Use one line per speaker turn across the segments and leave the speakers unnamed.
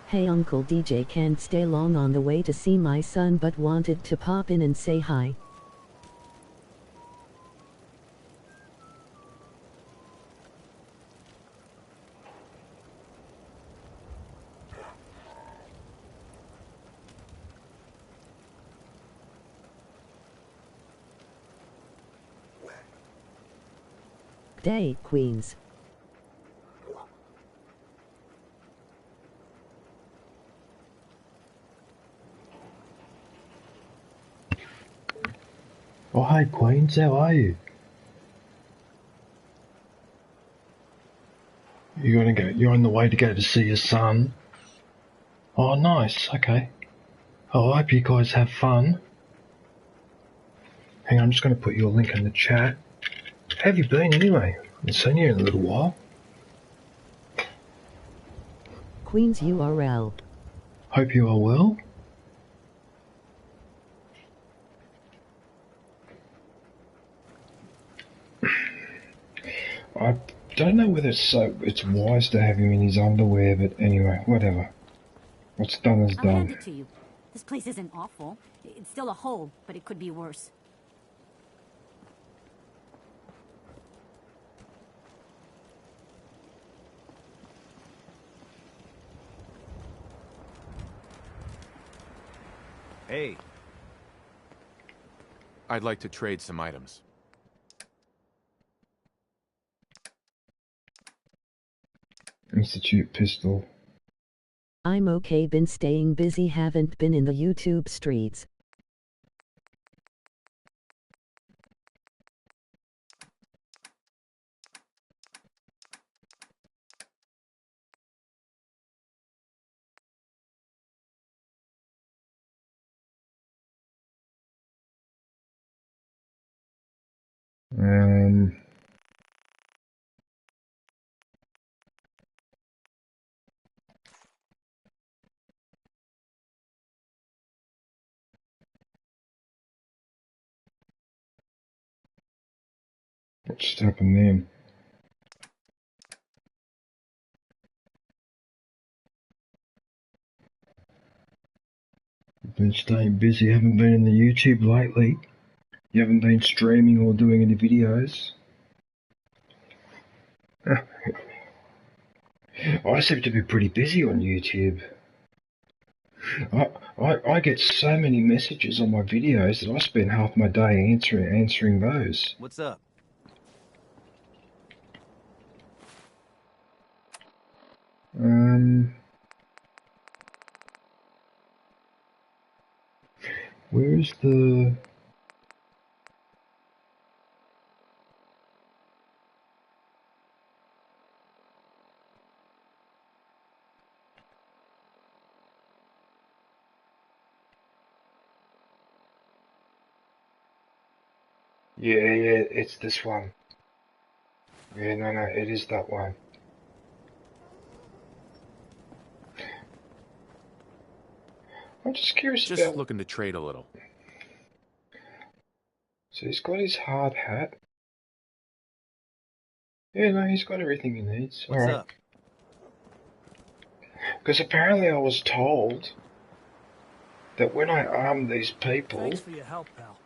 Hey Uncle DJ, can't stay long on the way to see my son but wanted to pop in and say hi. Day, Queens.
Oh, hey Queens, how are you? You're on the way to go to see your son? Oh, nice, okay. Oh, I hope you guys have fun. Hang on, I'm just going to put your link in the chat. How have you been anyway? I haven't seen you in a little while.
Queens URL.
Hope you are well. I don't know whether it's wise to have him in his underwear, but anyway, whatever. What's done is done.
I'll hand it to you. This place isn't awful. It's still a hole, but it could be worse.
Hey. I'd like to trade some items.
Institute pistol.
I'm okay, been staying busy, haven't been in the YouTube streets.
What just happened then? Been staying busy, haven't been in the YouTube lately. You haven't been streaming or doing any videos. I seem to be pretty busy on YouTube. I get so many messages on my videos that I spend half my day answering those.
What's up?
Where's the... Yeah, it's this one. Yeah, no, it is that one. I'm just curious about...
Just looking to trade a little.
So he's got his hard hat. Yeah, no, he's got everything he needs.
What's
Alright.
up?
Because apparently I was told that when I arm these people...
Thanks for your help, pal.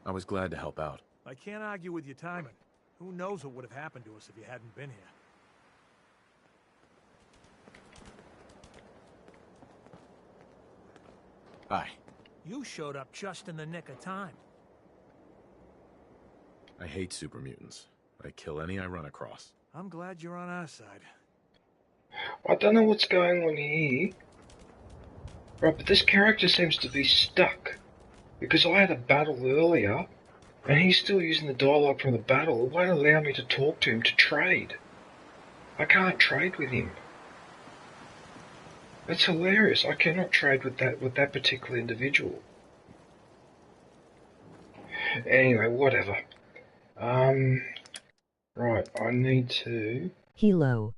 I was glad to help out.
I can't argue with your timing. Who knows what would have happened to us if you hadn't been here.
Hi.
You showed up just in the nick of time.
I hate super mutants. I kill any I run across.
I'm glad you're on our side.
I don't know what's going on here. Right, but this character seems to be stuck. Because I had a battle earlier, and he's still using the dialogue from the battle. It won't allow me to talk to him to trade. I can't trade with him. That's hilarious. I cannot trade with that particular individual. Anyway, whatever. Right, I need to...
Hello.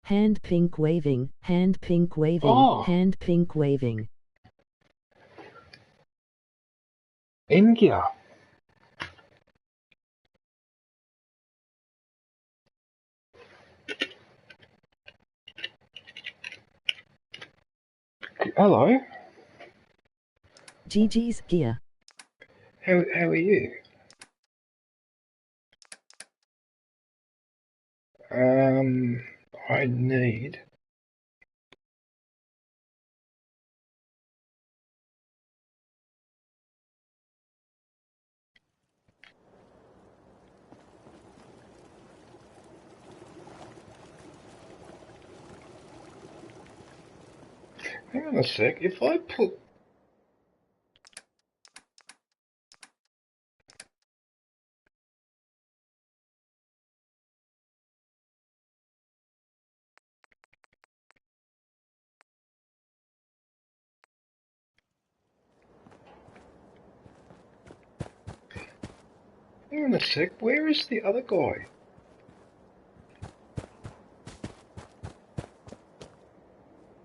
Hand pink waving, hand pink waving,
Oh.
hand pink waving.
India. Hello.
GG's Gia.
How are you? I need. Hang on a sec. If I put. Hang on a sec. Where is the other guy?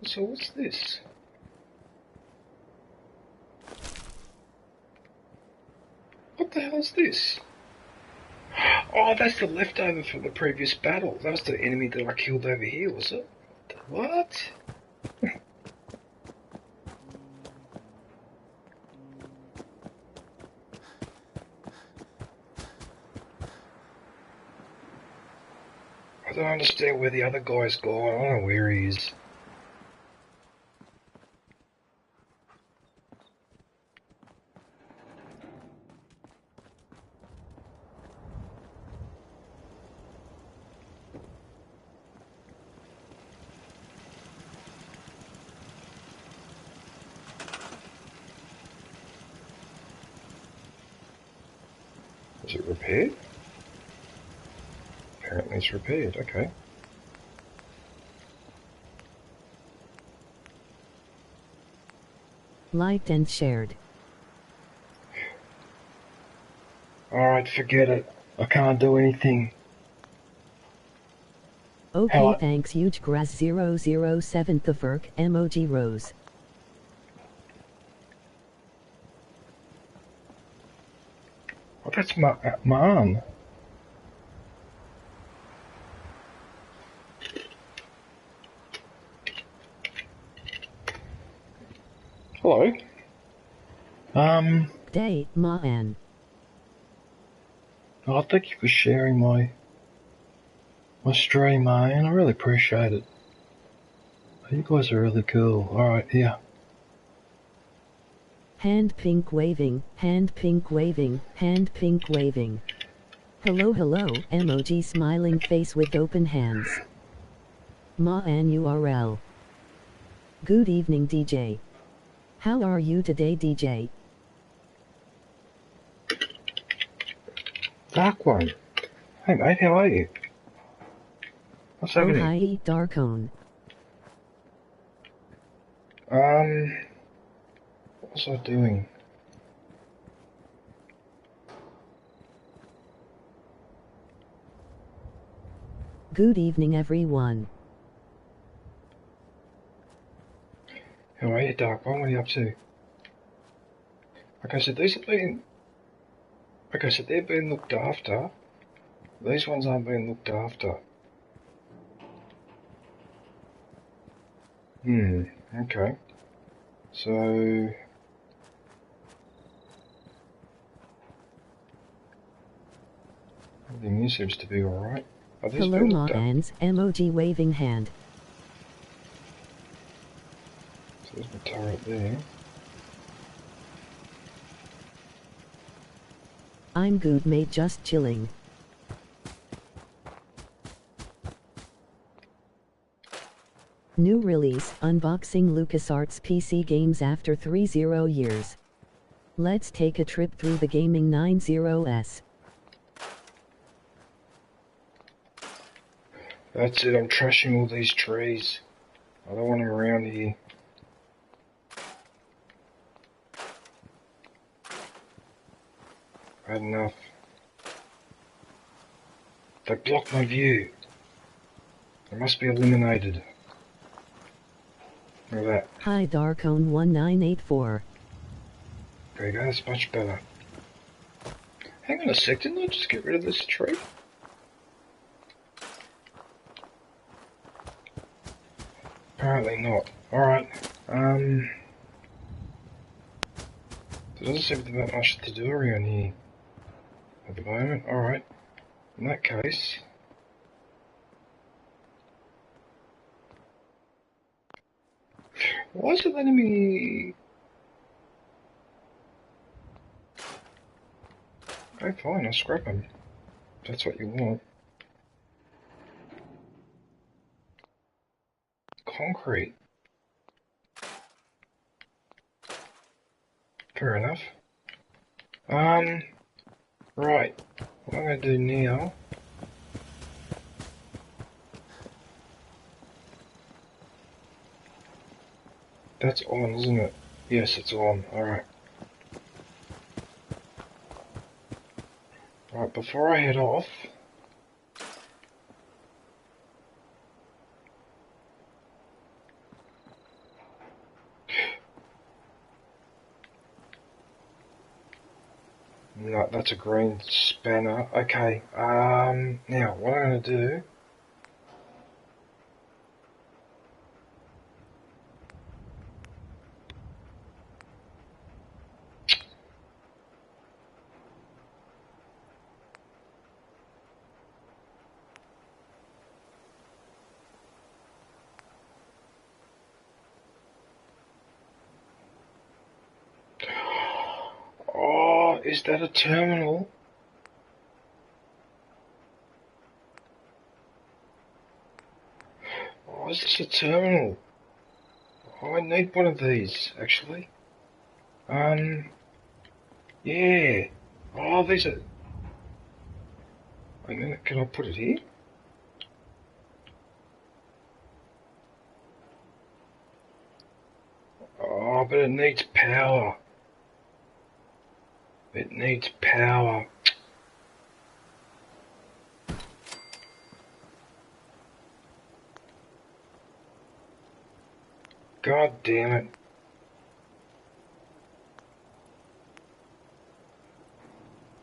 So what's this? What the hell's this? Oh, that's the leftover from the previous battle. That was the enemy that I killed over here, was it? What? I don't understand where the other guy's gone. I don't know where he is. Is it repaired? Apparently it's repaired, okay.
Liked and shared.
Alright, forget it. I can't do anything.
Okay,
Hello.
thanks huge grass 007 the Verk emoji rose.
Oh, that's my mom. Hello.
Day, man.
Oh, thank you for sharing my stream, man. I really appreciate it. You guys are really cool. Alright, yeah.
Hand pink waving, hand pink waving, hand pink waving. Hello hello, emoji smiling face with open hands. Maan URL. Good evening DJ. How are you today DJ?
Dark one. Hey mate, how are you? What's
Oh
happening?
hi Darkone.
What was I doing?
Good evening everyone.
How are you, Dark One? What are you up to? Okay, so these have been... Okay, so they're being looked after. These ones aren't being looked after. Okay. So... everything here seems to be alright. Are these
Hello
being looked after?
Maans, emoji waving hand.
So there's my turret there.
I'm good mate, just chilling. New release, unboxing LucasArts PC games after 30 years. Let's take a trip through the gaming 90s.
That's it, I'm trashing all these trees. I don't want them around here. Had enough. They block my view. They must be eliminated. Look at that.
Hi Darkone1984.
There you go, that's much better. Hang on a sec, didn't I just get rid of this tree? Apparently not. Alright, there doesn't seem to be that much to do around here at the moment. Alright, in that case... Why is it letting me... Okay, fine, I'll scrap them. If that's what you want. Concrete. Fair enough. Right. What I'm going to do now... That's on, isn't it? Yes, it's on. Alright. Right, before I head off... No, that's a green spanner. Okay, now, what I'm going to do... Oh, is that a terminal? Oh, is this a terminal? Oh, I need one of these, actually. Yeah. Oh, these are... Wait a minute, can I put it here? Oh, but it needs power. It needs power. God damn it.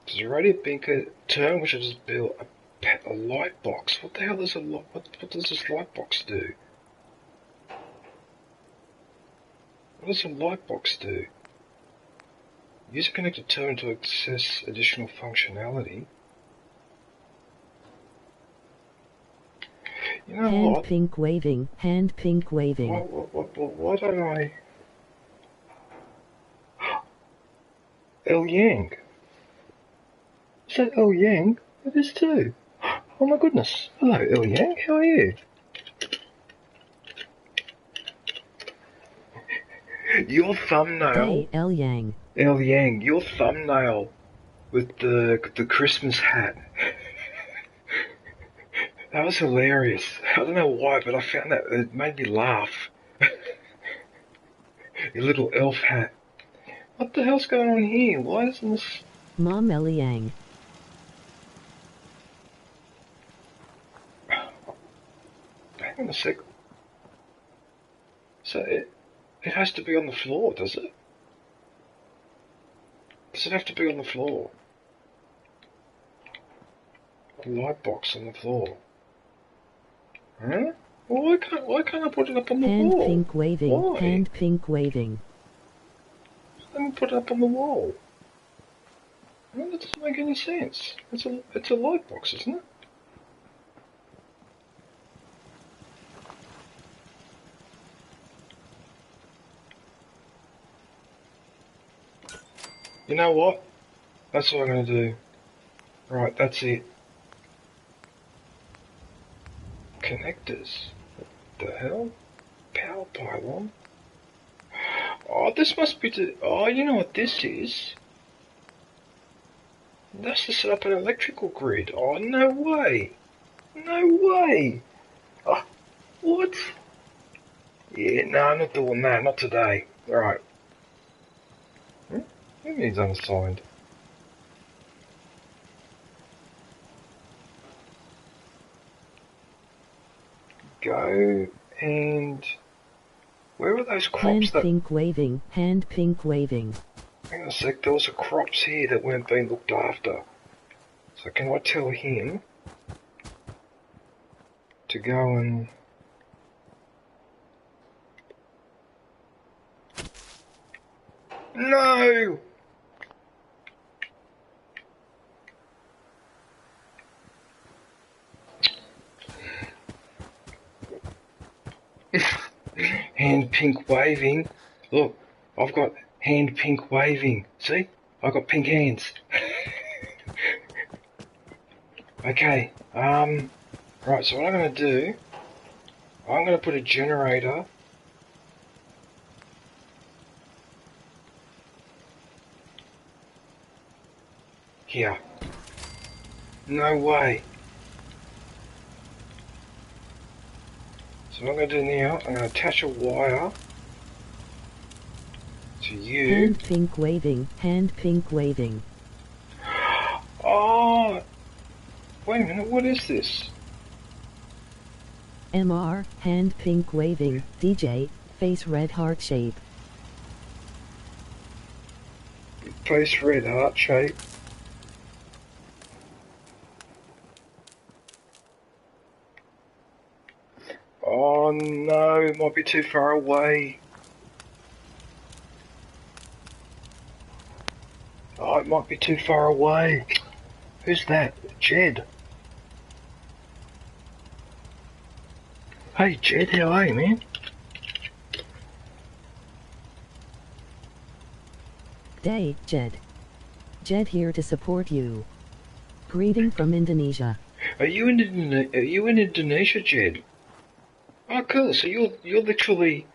Does already think a turn we should just build a light box? What the hell is a light? What does this light box do? What does a light box do? Use a connected terminal to access additional functionality. You know
hand
what?
pink waving, hand pink waving.
Why don't I... El Yang. Is that El Yang? It is too. Oh my goodness. Hello El Yang, how are you? Your thumbnail...
Hey, El Yang.
El Yang, your thumbnail with the Christmas hat. That was hilarious. I don't know why, but I found that it made me laugh. Your little elf hat. What the hell's going on here? Why isn't this...
Mom El Yang.
Hang on a sec. So it has to be on the floor, does it? Does it have to be on the floor? A light box on the floor. Huh? Well, why can't I put it up on the
Hand
wall?
pink waving,
Why?
hand pink waving.
Let me put it up on the wall. Well, that doesn't make any sense. It's a light box, isn't it? You know what? That's what I'm going to do. Right, that's it. Connectors. What the hell? Power pylon. Oh, this must be to... Oh, you know what this is? That's to set up an electrical grid. Oh, no way. No way. Oh, what? Yeah, no, I'm not doing that. Not today. Right. That means unassigned. Go and... Where are those crops
Hand
that...
pink waving, hand pink waving.
Hang on a sec, there was a crops here that weren't being looked after. So can I tell him to go and... No! Hand pink waving. Look, I've got hand pink waving. See? I've got pink hands. Okay, right, so what I'm going to do, I'm going to put a generator here. No way. So what I'm going to do now, I'm going to attach a wire to you.
Hand pink waving, hand pink waving.
Oh! Wait a minute, what is this?
MR, hand pink waving, DJ, face red heart shape.
Face red heart shape. Oh no, it might be too far away. Oh, it might be too far away. Who's that? Jed. Hey Jed, how are you, man?
Day, Jed. Jed here to support you. Greeting from Indonesia.
Are you in Indonesia, Jed? Oh, cool. So you're literally...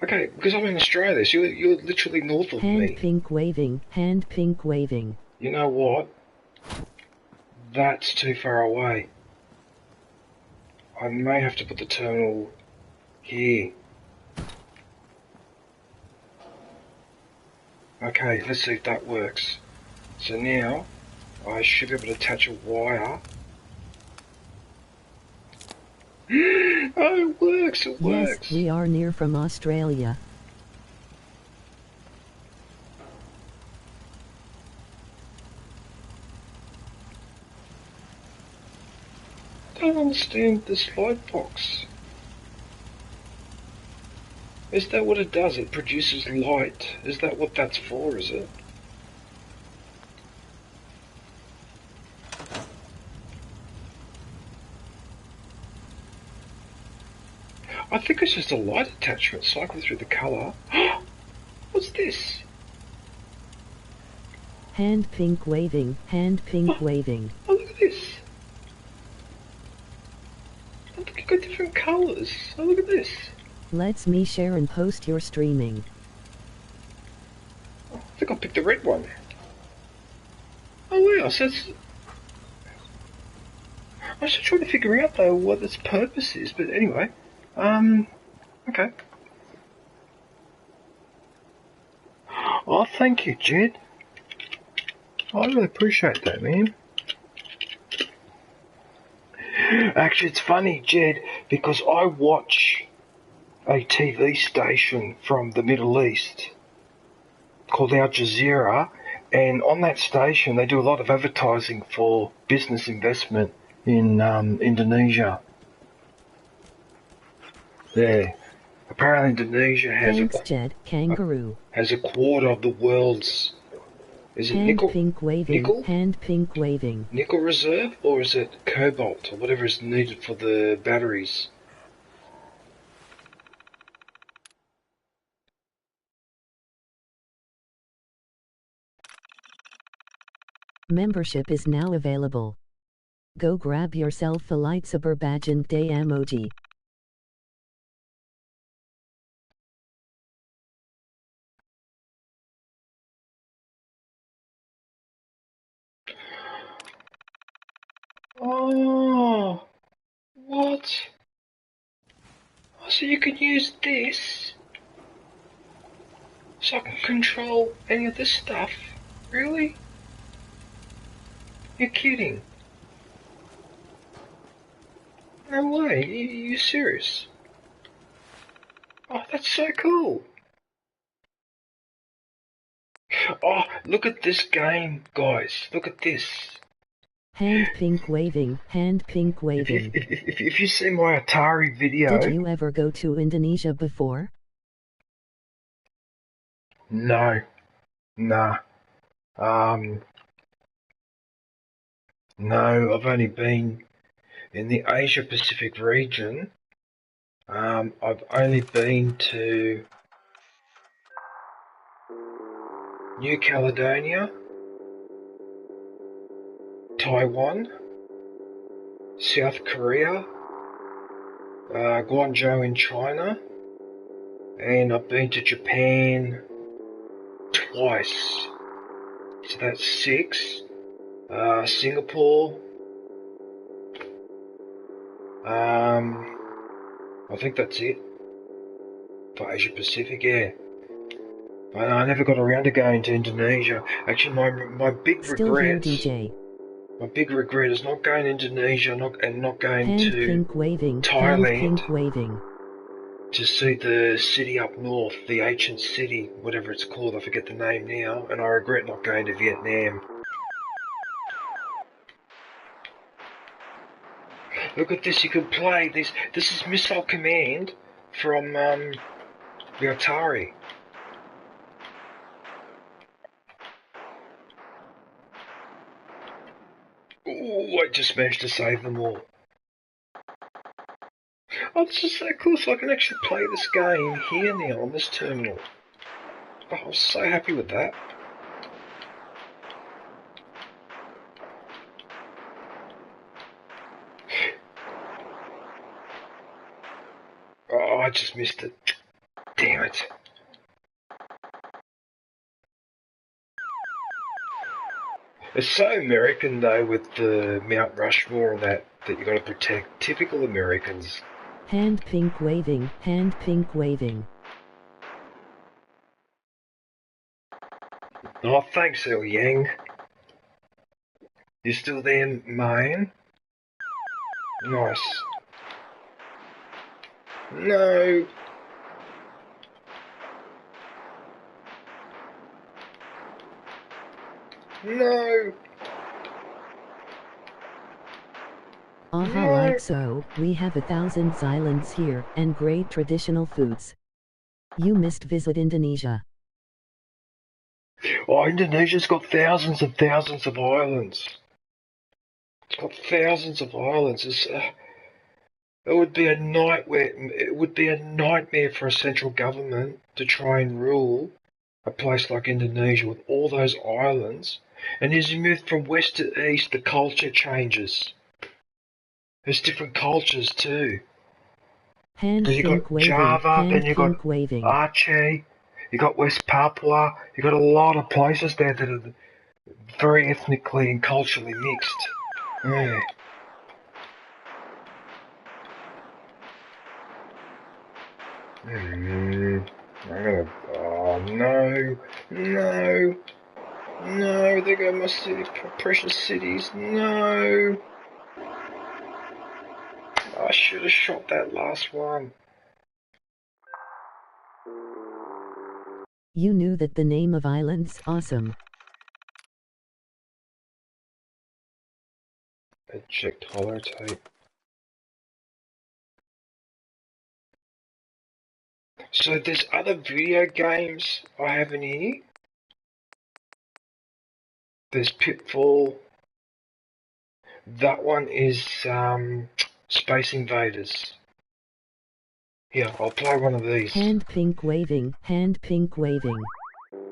Okay, because I'm in Australia, so you're literally north of me.
Hand pink waving, hand pink waving.
You know what? That's too far away. I may have to put the terminal here. Okay, let's see if that works. So now, I should be able to attach a wire. Oh, it works, it works.
Yes, we are near from Australia.
I don't understand this light box. Is that what it does? It produces light. Is that what that's for, is it? I think it's just a light attachment cycling through the colour. What's this?
Hand pink waving, hand pink waving.
Oh, look at this. Oh, look, you've got different colours. Oh, look at this.
Let's me share and post your streaming.
I think I picked the red one. Oh wow, so it's... I was just trying to figure out though what its purpose is, but anyway. Okay. Oh, thank you, Jed. I really appreciate that, man. Actually, it's funny, Jed, because I watch a TV station from the Middle East called Al Jazeera, and on that station they do a lot of advertising for business investment in Indonesia. Yeah. Apparently Indonesia has
Thanks, Jed, kangaroo.
has a quarter of the world's... Is it
Hand
nickel?
pink waving,
Nickel?
hand pink waving.
Nickel reserve, or is it cobalt, or whatever is needed for the batteries?
Membership is now available. Go grab yourself a lightsaber badge and day emoji.
Oh, what? Oh, so you can use this, so I can control any of this stuff? Really? You're kidding? No way, you serious? Oh, that's so cool. Oh, look at this game, guys. Look at this.
Hand pink waving, hand pink waving.
If you see my Atari video...
Did you ever go to Indonesia before?
No. Nah. No, I've only been in the Asia Pacific region. I've only been to New Caledonia, Taiwan, South Korea, Guangzhou in China, and I've been to Japan twice. So that's 6. Singapore. I think that's it for Asia Pacific, yeah. But I never got around to going to Indonesia. Actually, my big
Still
regret.
here, DJ.
My big regret is not going to Indonesia, and not going
Hand
to
pink waving,
Thailand
hand pink waving.
to see the city up north, the ancient city, whatever it's called. I forget the name now, and I regret not going to Vietnam. Look at this, you can play this. This is Missile Command from the Atari. Ooh, I just managed to save them all. Oh, this is so cool, so I can actually play this game here now on this terminal. Oh, I was so happy with that. Oh, I just missed it. Damn it. It's so American though, with the Mount Rushmore and that you gotta protect. Typical Americans.
Hand pink waving, hand pink waving.
Oh, thanks, El Yang. You still there, man? Nice. No. No.
Aha, like so, we have 1,000 islands here, and great traditional foods. You must visit Indonesia.
Oh, Indonesia's got thousands and thousands of islands. It's got thousands of islands. It would be a nightmare. It would be a nightmare for a central government to try and rule a place like Indonesia with all those islands. And as you move from west to east, the culture changes. There's different cultures too.
Hand
You
pink
got
waving,
Java,
hand
then you got
pink waving.
Aceh, you got West Papua. You got a lot of places there that are very ethnically and culturally mixed. Yeah. I'm gonna. Oh no, no, no! There go my city, precious cities. No. I should have shot that last one.
You knew that the name of islands, awesome.
Eject holotape. So there's other video games I have in here. There's Pitfall. That one is Space Invaders. Here, I'll play one of these.
Hand pink waving, hand pink waving.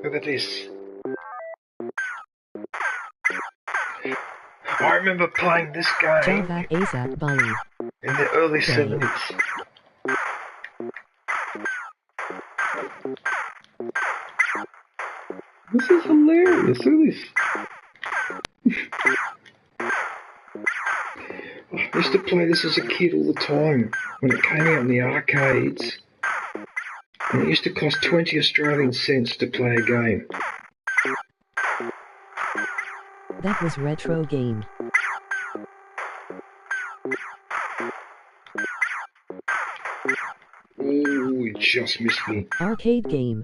Look at this. I remember playing this game
Java ASAP Bali.
in the early
Okay.
70s. This is hilarious. Look at this. I used to play this as a kid all the time when it came out in the arcades. And it used to cost 20 Australian cents to play a game.
That was retro game.
Ooh, you just missed me.
Arcade game.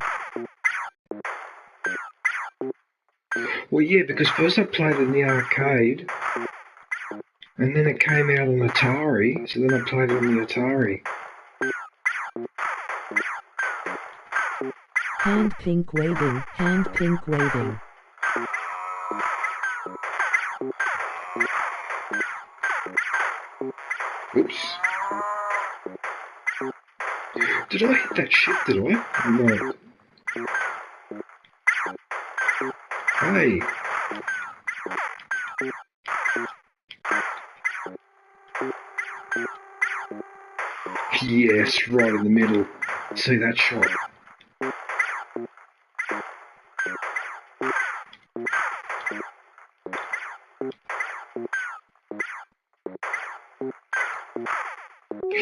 Well, yeah, because first I played it in the arcade, and then it came out on Atari, so then I played it on the Atari.
Hand pink waving, hand pink waving.
Oops. Did I hit that ship, did I? No. Hey. Yes, right in the middle. See that shot?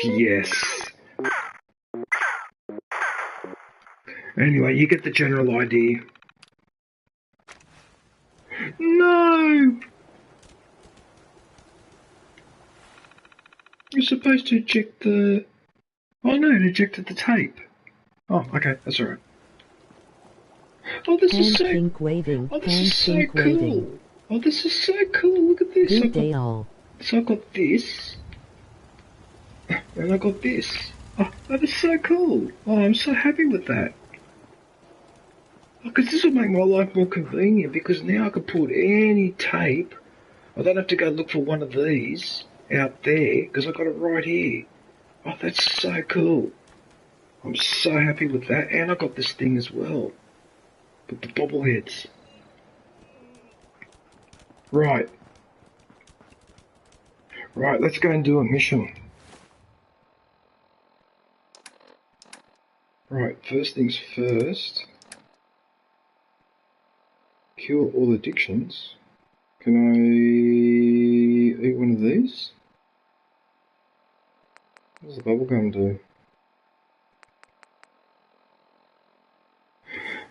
Yes. Anyway, you get the general idea. No! You're supposed to eject the... Oh no, it ejected the tape. Oh, okay, that's alright. Oh, this is
Hand
so...
pink waving,
Oh, this
hand
is so
pink
cool.
waving.
Oh, this is so cool. Look at this.
Good day all.
So I got this. And I got this. Oh, that is so cool. Oh, I'm so happy with that. Because this will make my life more convenient, because now I can put any tape. I don't have to go look for one of these out there, because I've got it right here. Oh, that's so cool. I'm so happy with that. And I got this thing as well. With the bobbleheads. Right. Right, let's go and do a mission. Right, first things first. Cure all addictions. Can I eat one of these? What does the bubblegum do?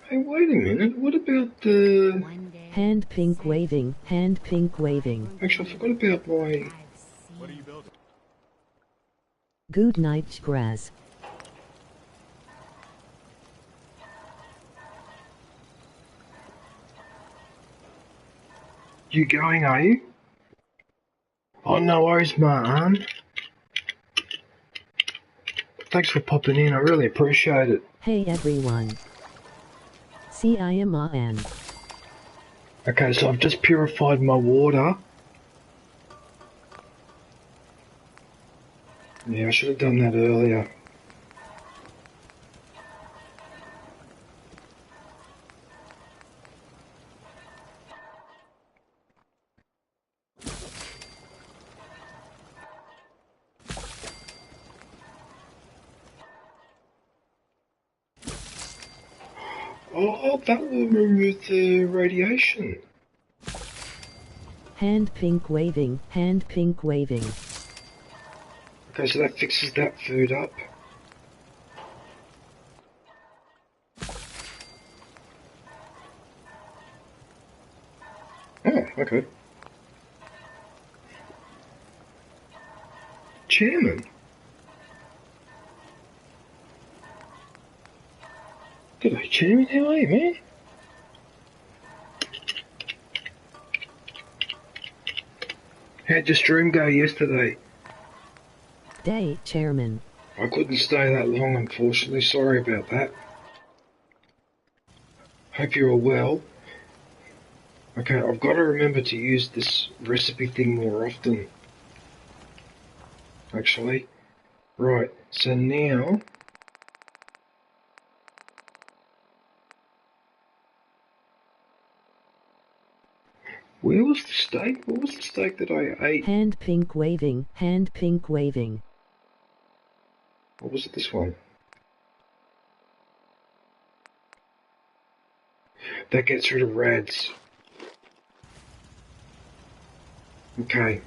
Hey, wait a minute. What about the...
Hand pink waving, hand pink waving.
Actually, I forgot about my...
What are you building?
Good night, grass.
You going, are you? Oh, no worries, man. Thanks for popping in. I really appreciate it.
Hey everyone. See I am on.
Okay, so I've just purified my water. Yeah, I should have done that earlier. Oh, that will remove the radiation.
Hand pink waving, hand pink waving.
Okay, so that fixes that food up. Oh, okay. Chairman? G'day, Chairman. How are you, man? How'd your stream go yesterday?
Day, Chairman.
I couldn't stay that long, unfortunately. Sorry about that. Hope you're all well. Okay, I've got to remember to use this recipe thing more often. Actually. Right, so now... Where was the steak? What was the steak that I ate?
Hand pink waving, hand pink waving.
Or was it this one? That gets rid of rads. Okay.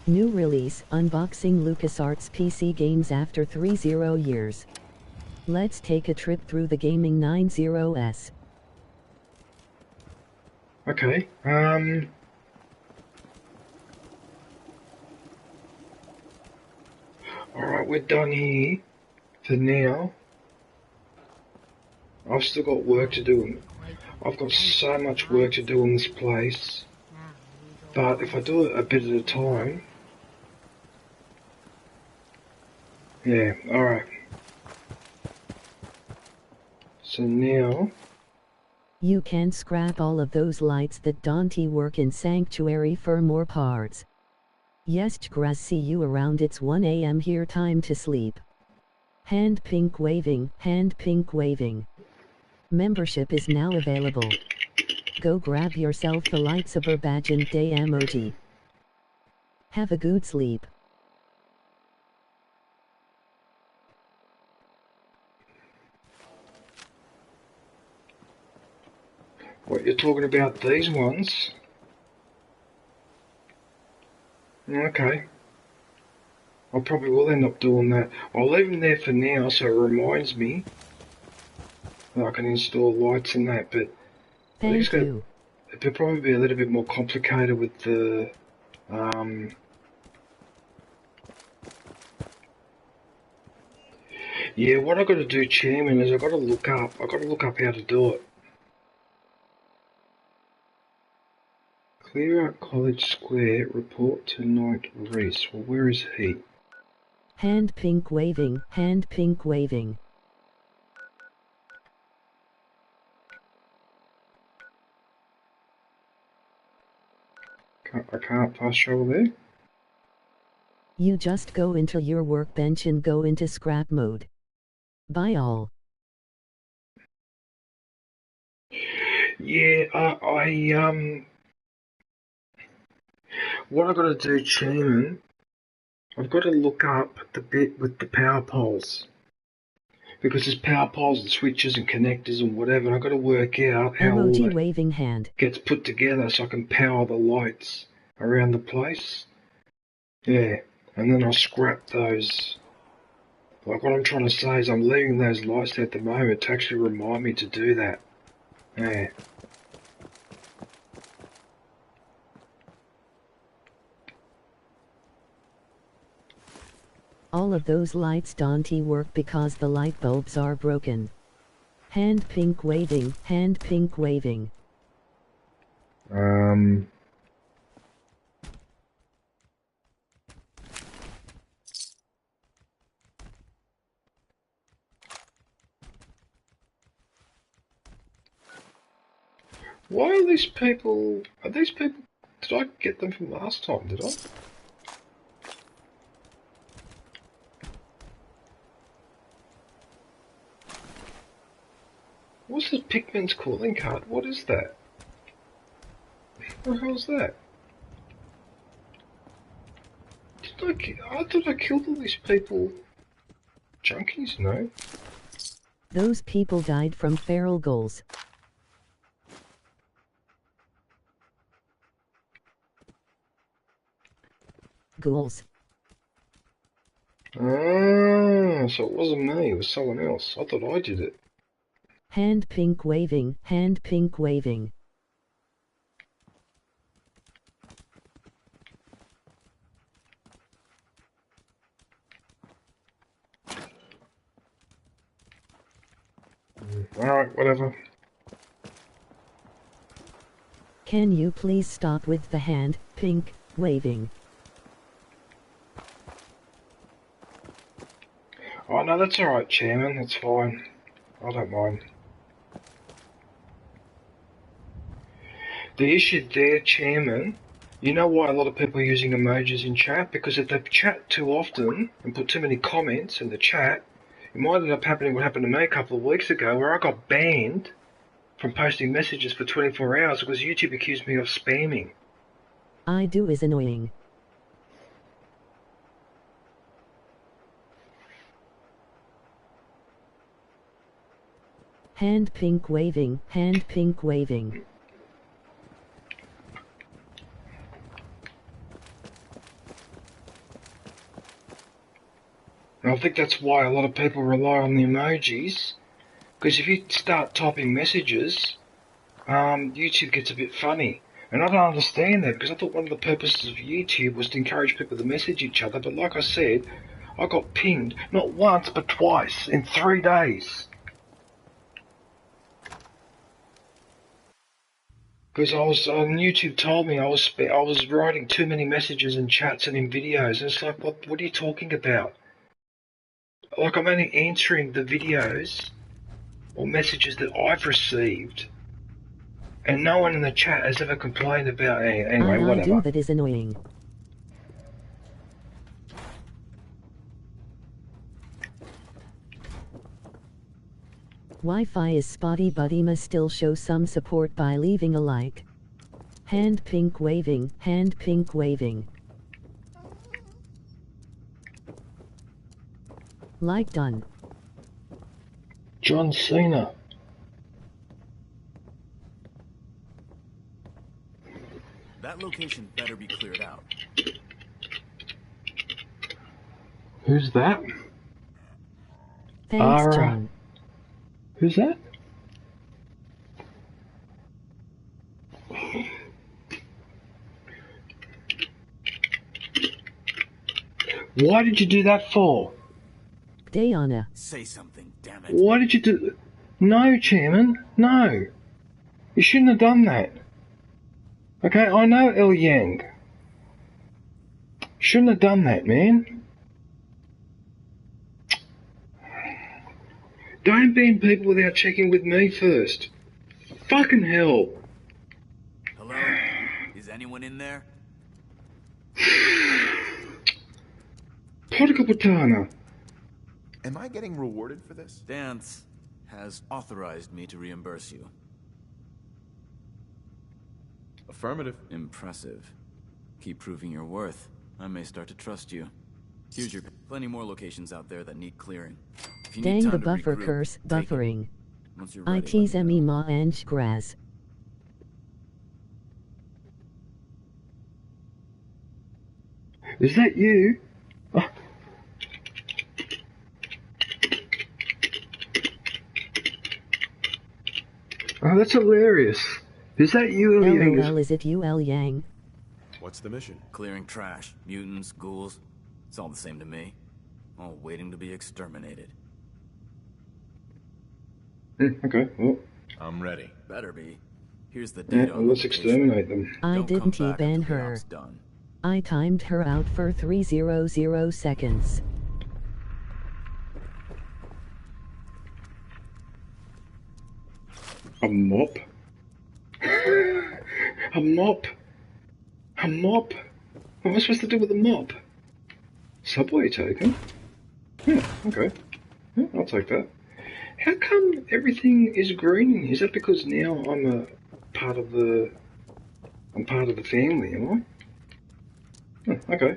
New release, unboxing LucasArts PC games after 30 years. Let's take a trip through the gaming 90s.
Okay, alright, we're done here for now. I've still got work to do. I've got so much work to do in this place, but if I do it a bit at a time, yeah, alright. So now...
You can scrap all of those lights that don't work in Sanctuary for more parts. Yes, Graz, see you around. It's 1 AM here, time to sleep. Hand pink waving, hand pink waving. Membership is now available. Go grab yourself the lightsaber badge and day emoji. Have a good sleep.
What, you're talking about these ones? Okay. I probably will end up doing that. I'll leave them there for now so it reminds me that I can install lights and that, but I think it'll probably be a little bit more complicated with the yeah, what I've got to do, Chairman, is I've got to look up how to do it. Clear out College Square, report to Knight Reese. Well, where is he?
Hand pink waving, hand pink waving.
I can't fast travel there?
You just go into your workbench and go into scrap mode. Bye all.
Yeah, what I've got to do, Chairman, I've got to look up the bit with the power poles. Because there's power poles and switches and connectors and whatever, and I've got to work out how all
Emoji
that
waving hand.
gets put together so I can power the lights around the place. Yeah, and then I'll scrap those. Like, what I'm trying to say is I'm leaving those lights there at the moment to actually remind me to do that. Yeah.
All of those lights don't work because the light bulbs are broken. Hand pink waving, hand pink waving.
Why are these people... did I get them from last time, did I? What's the Pikmin's calling card? What is that? What the hell's that? I thought I killed all these people. Junkies? No.
Those people died from feral ghouls. Ghouls.
Ah, so it wasn't me, it was someone else. I thought I did it.
Hand pink waving, hand pink waving.
Alright, whatever.
Can you please stop with the hand pink waving?
Oh no, that's alright, Chairman, that's fine. I don't mind. The issue there, Chairman, you know why a lot of people are using emojis in chat? Because if they chat too often and put too many comments in the chat, it might end up happening what happened to me a couple of weeks ago where I got banned from posting messages for 24 hours because YouTube accused me of spamming.
I do is annoying. Hand pink waving, hand pink waving.
And I think that's why a lot of people rely on the emojis, because if you start typing messages, YouTube gets a bit funny. And I don't understand that, because I thought one of the purposes of YouTube was to encourage people to message each other, but like I said, I got pinged, not once, but twice, in 3 days. Because I was on YouTube told me I was writing too many messages and chats and in videos, and it's like, what are you talking about? Like, I'm only answering the videos or messages that I've received, and no one in the chat has ever complained about it. Anyway,
I
whatever.
do, that is annoying. Wi-Fi is spotty, but he must still show some support by leaving a like. Hand pink waving, hand pink waving. Like done.
John Cena.
That location better be cleared out.
Who's that?
Thanks, John.
Who's that? Why did you do that for?
Diana.
Say something, damn it.
Why did you do... No, Chairman, no. You shouldn't have done that. Okay, I know El Yang. Shouldn't have done that, man. Don't ban people without checking with me first. Fucking hell.
Hello? Is anyone in there?
Portica Patana.
Am I getting rewarded for this?
Dance has authorized me to reimburse you.
Affirmative.
Impressive. Keep proving your worth. I may start to trust you. Here's your... Plenty more locations out there that need clearing. If you need
Dang,
time
the
to
buffer
regroup,
curse,
take it.
buffering.
Once you're
I
ready,
tease
let me
me
know.
ma and graz.
Is that you? Oh. Oh, that's hilarious. Is that you, El Yang?
LOL, is it you, El Yang?
What's the mission?
Clearing trash, mutants, ghouls. It's all the same to me. All waiting to be exterminated.
Okay, well,
I'm ready.
Better be. Here's the
yeah,
date
well,
on
let's
location.
exterminate them.
I
Don't
didn't
come back
ban
until the
her.
job's done.
I timed her out for 300 seconds.
A mop? A mop? A mop? What am I supposed to do with a mop? Subway token? Yeah, okay. Yeah, I'll take that. How come everything is green? Is that because now I'm a part of the... I'm part of the family, am I? Oh, okay.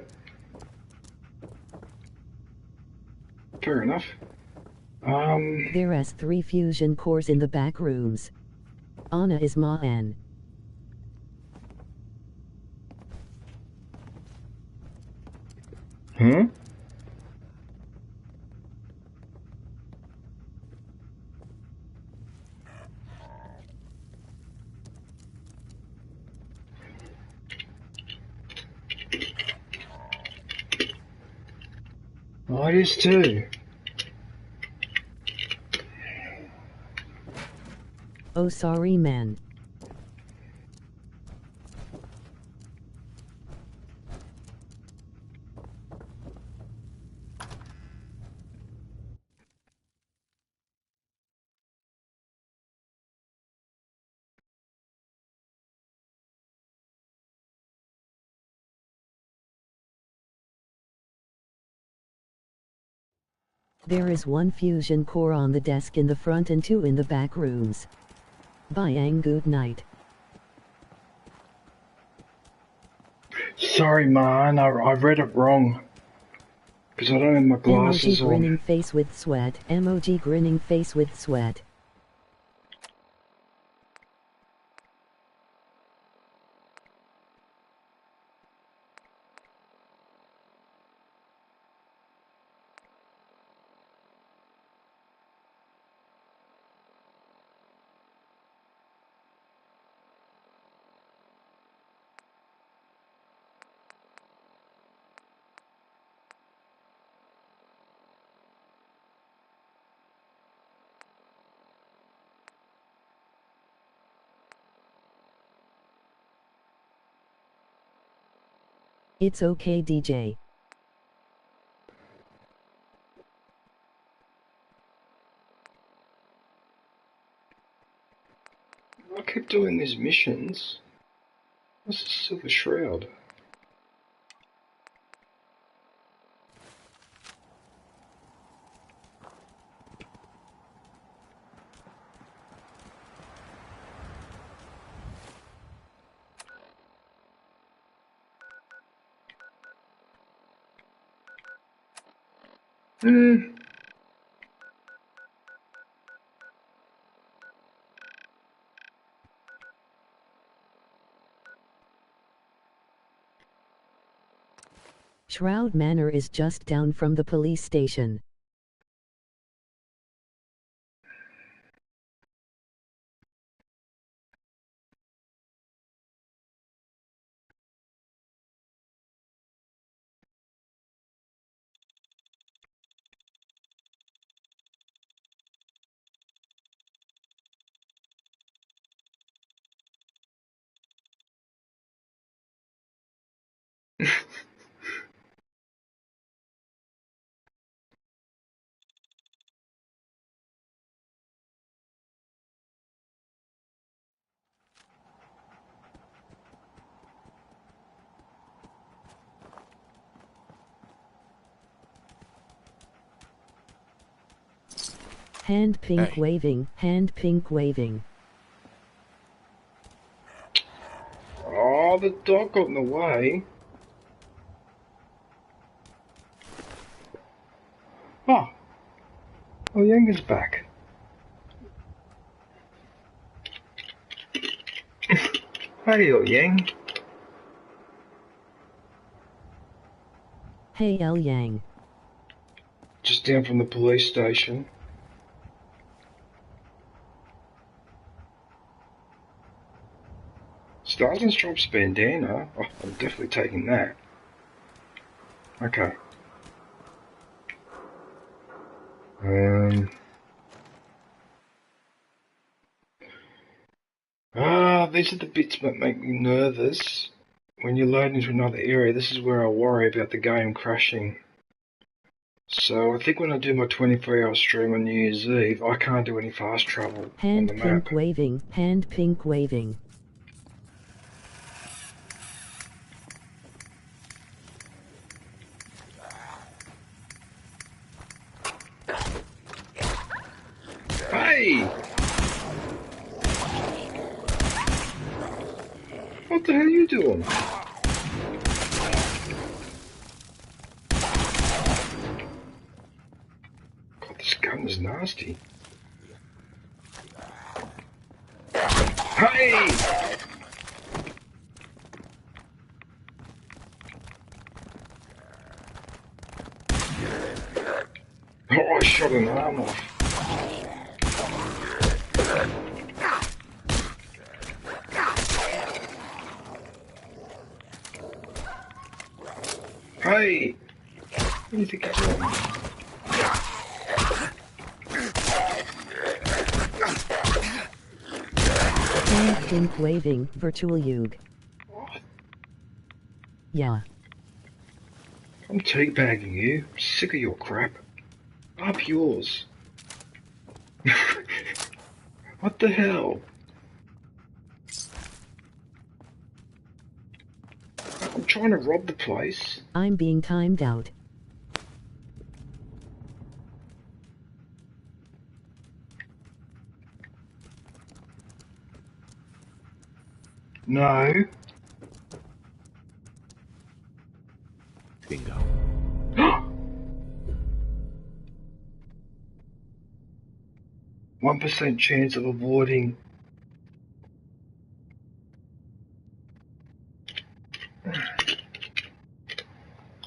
Fair enough.
There's 3 fusion cores in the back rooms. Anna is ma an.
Huh? Oh, it is too.
Oh, sorry, man. There is 1 fusion core on the desk in the front and 2 in the back rooms. Bye and good night.
Sorry, man, I read it wrong. Because I don't have my glasses
Emoji grinning
on.
face with sweat. Emoji grinning face with sweat. It's okay, DJ.
I keep doing these missions. What's the Silver Shroud?
Shroud Manor is just down from the police station. Hand pink waving, hand pink waving.
Oh, the dog got in the way. Oh, Yang is back. Hey, Yang.
Hey, Yang.
Just down from the police station. Stars and Stripes bandana. Oh, I'm definitely taking that. Okay. These are the bits that make me nervous. When you load into another area, this is where I worry about the game crashing. So I think when I do my 24-hour stream on New Year's Eve, I can't do any fast travel on the map.
Hand pink waving, hand pink waving.
Hey! What the hell are you doing? God, this gun is nasty. Hey! Oh, I shot an arm off. Hey! What do you think you're doing?
Hand pink waving, virtual Yug.
What?
Yeah.
I'm teabagging you. I'm sick of your crap. Up yours. What the hell? I'm trying to rob the place.
I'm being timed out.
No.
Bingo.
1% chance of avoiding.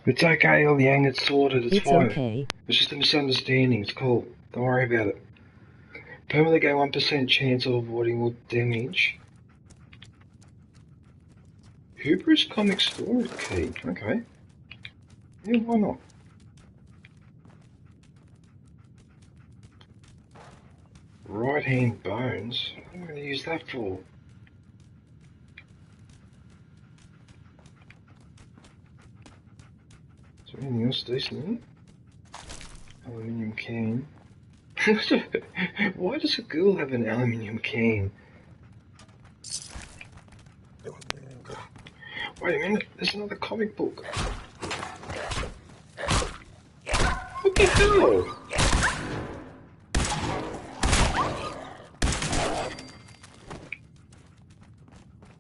It's okay, Yang, it's sorted, it's fine.
Okay.
It's just a misunderstanding, it's cool. Don't worry about it. Permanently gain 1% chance of avoiding all damage. Hubris comic storage key, okay. Yeah, why not? Right hand bones? What am I going to use that for? Anything else decent in it? Aluminium can. Why does a girl have an aluminium can? Wait a minute, there's another comic book. What the hell?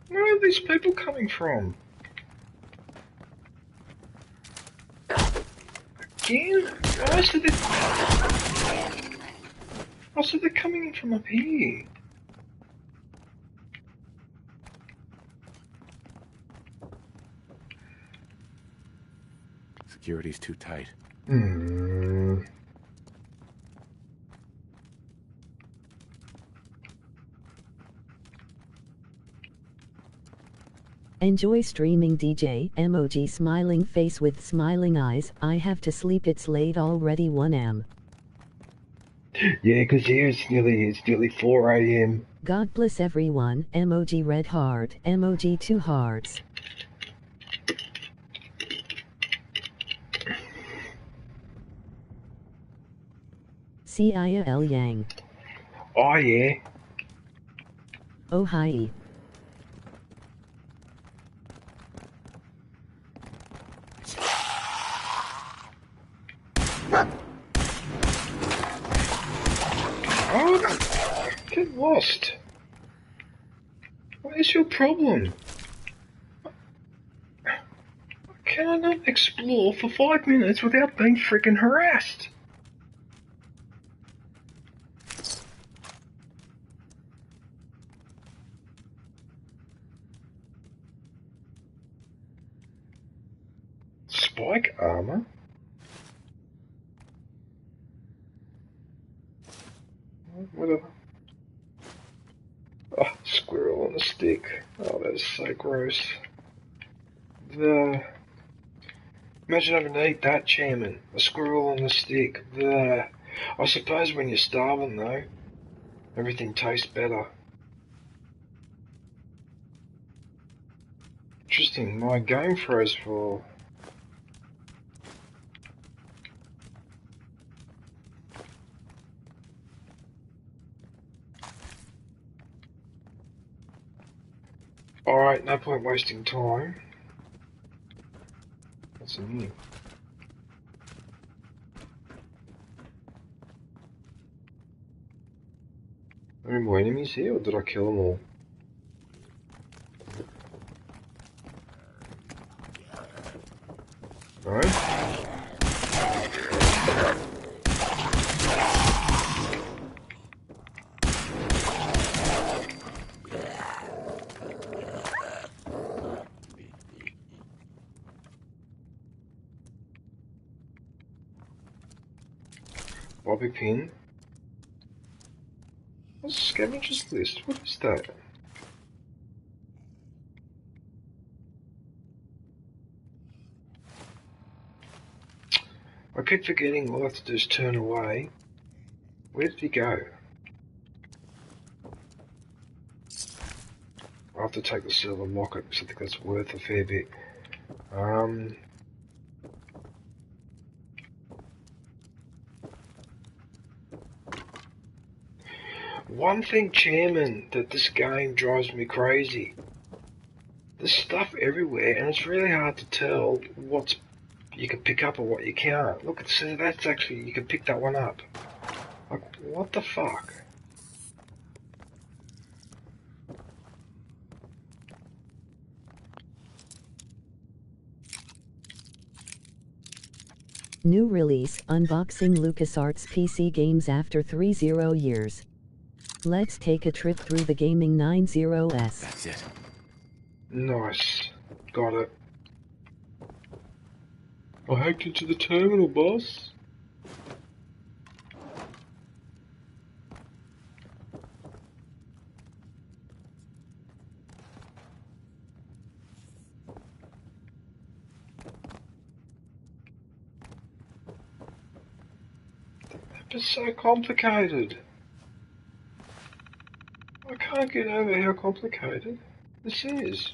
Where are these people coming from? Again? Oh, so they're coming in from up here.
Security's too tight.
Enjoy streaming DJ, emoji smiling face with smiling eyes. I have to sleep, it's late already 1 am.
Yeah, 'cause here it's nearly 4 AM.
God bless everyone, emoji red heart, emoji 2 hearts. Cia L Yang.
Oh yeah.
Oh hi.
Oh, get lost. What is your problem? Can I not explore for 5 minutes without being freaking harassed? Spike armor? Whatever. Oh, squirrel on a stick. Oh, that is so gross. Imagine having to eat that, Chairman. A squirrel on a stick. I suppose when you're starving, though, everything tastes better. Interesting, my game froze for... Alright, no point wasting time. What's in here? Are there more enemies here, or did I kill them all? No? Bobby pin. What's a scavenger's list? What is that? I keep forgetting all I have to do is turn away. Where did he go? I'll have to take the silver locket because I think that's worth a fair bit. One thing, Chairman, that this game drives me crazy. There's stuff everywhere, and it's really hard to tell what you can pick up or what you can't. Look, see, that's actually, you can pick that one up. Like, what the fuck?
New release, unboxing LucasArts PC games after 30 years. Let's take a trip through the gaming 90s.
That's it.
Nice. Got it. I hacked into the terminal, boss. It's so complicated. I can't get over how complicated this is.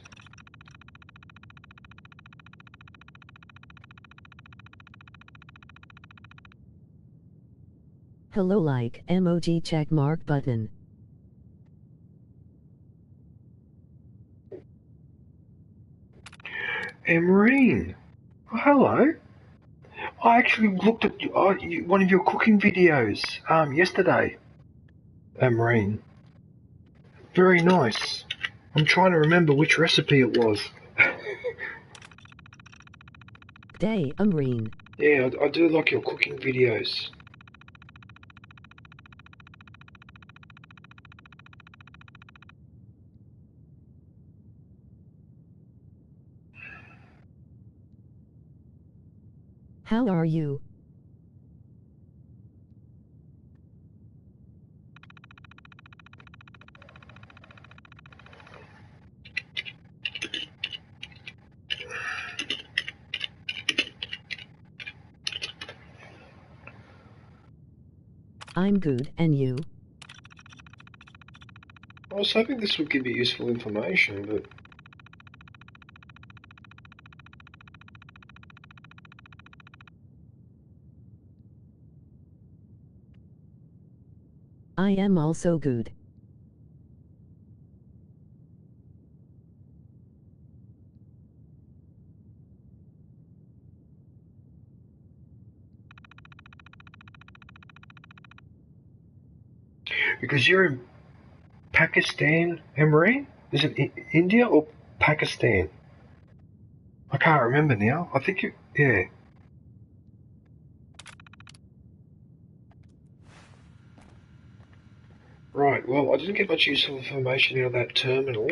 Hello like emoji check mark button.
Emerine. Oh, hello. I actually looked at one of your cooking videos yesterday. Emerine. Very nice. I'm trying to remember which recipe it was.
Day, Amreen.
Yeah, I do like your cooking videos.
How are you? I'm good, and you?
I was hoping this would give you useful information, but...
I am also good.
Because you're in Pakistan, Emery? Is it India or Pakistan? I can't remember now. I think you... yeah. Right, well, I didn't get much useful information out of that terminal.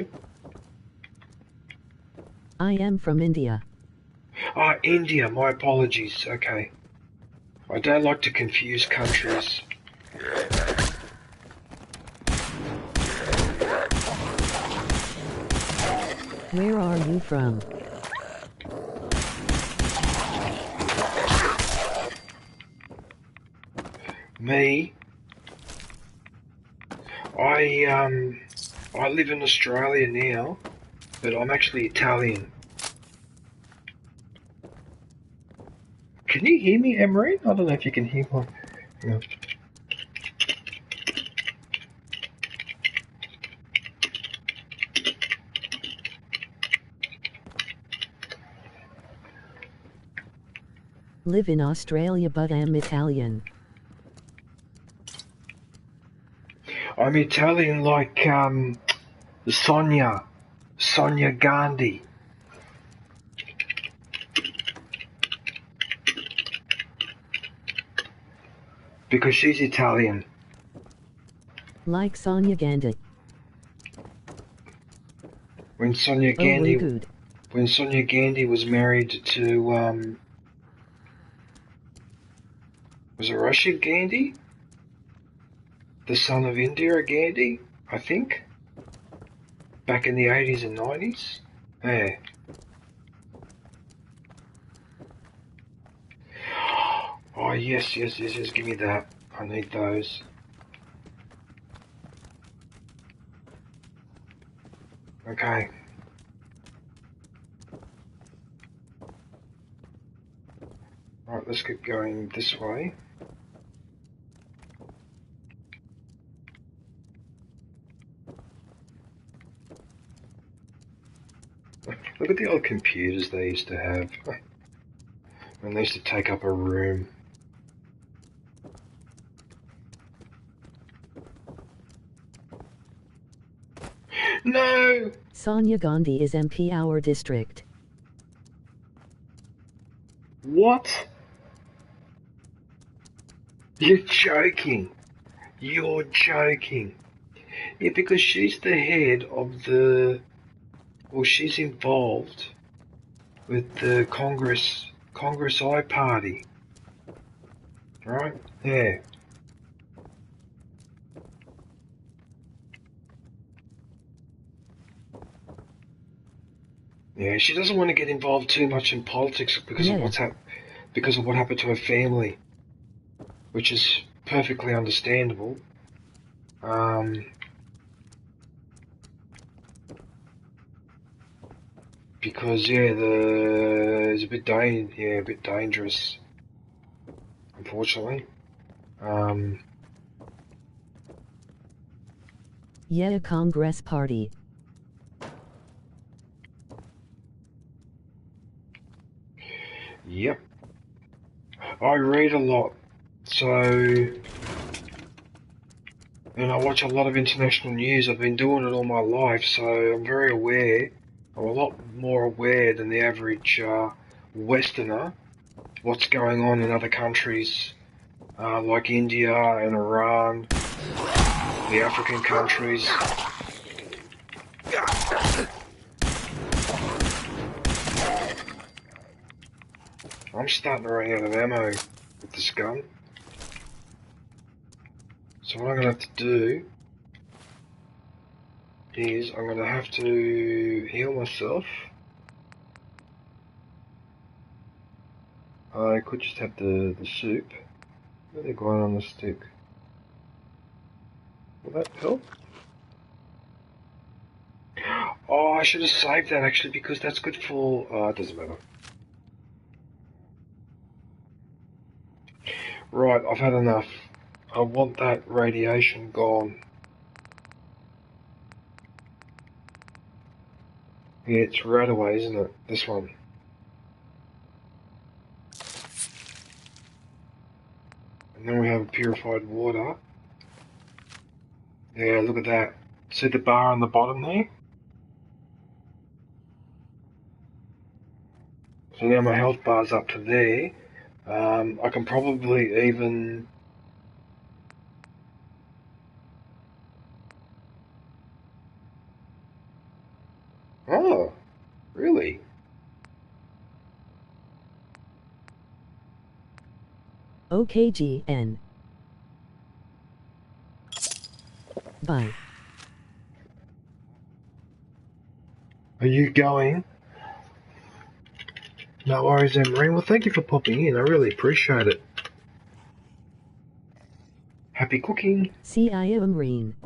I am from India.
Ah, India, my apologies. Okay. I don't like to confuse countries.
Where are you from?
Me? I live in Australia now, but I'm actually Italian. Can you hear me, Emery? I don't know if you can hear me. No.
Live in Australia but am Italian.
I'm Italian like Sonia Gandhi. Because she's Italian.
Like Sonia Gandhi.
When Sonia Gandhi was married to was it Rashid Gandhi? The son of Indira Gandhi, I think. Back in the 80s and 90s. Yeah. Oh, yes, give me that. I need those. Okay. Right, let's keep going this way. Look at the old computers they used to have. And they used to take up a room. No!
Sonia Gandhi is MP our district.
What? You're joking. You're joking. Yeah, because she's the head of the... Well, she's involved with the Congress I party. Right? Yeah. Yeah, she doesn't want to get involved too much in politics because of because of what happened to her family, which is perfectly understandable. Because it's a bit dangerous, unfortunately.
Yeah, Congress Party.
Yep. I read a lot, so... And I watch a lot of international news. I've been doing it all my life, so I'm very aware. I'm a lot more aware than the average Westerner. What's going on in other countries, like India and Iran, the African countries. I'm starting to run out of ammo with this gun. So what I'm going to have to do is I'm going to have to heal myself. I could just have the soup. Where are they going on the stick? Will that help? Oh, I should have saved that actually because that's good for... it doesn't matter. Right, I've had enough. I want that radiation gone. Yeah, it's right away, isn't it? This one. And then we have purified water. Yeah, look at that. See the bar on the bottom there? So now my health bar's up to there. I can probably even... Oh, really?
OKGN. Bye.
Are you going? No worries, Emery. Well, thank you for popping in. I really appreciate it. Happy cooking.
See, I am Marine.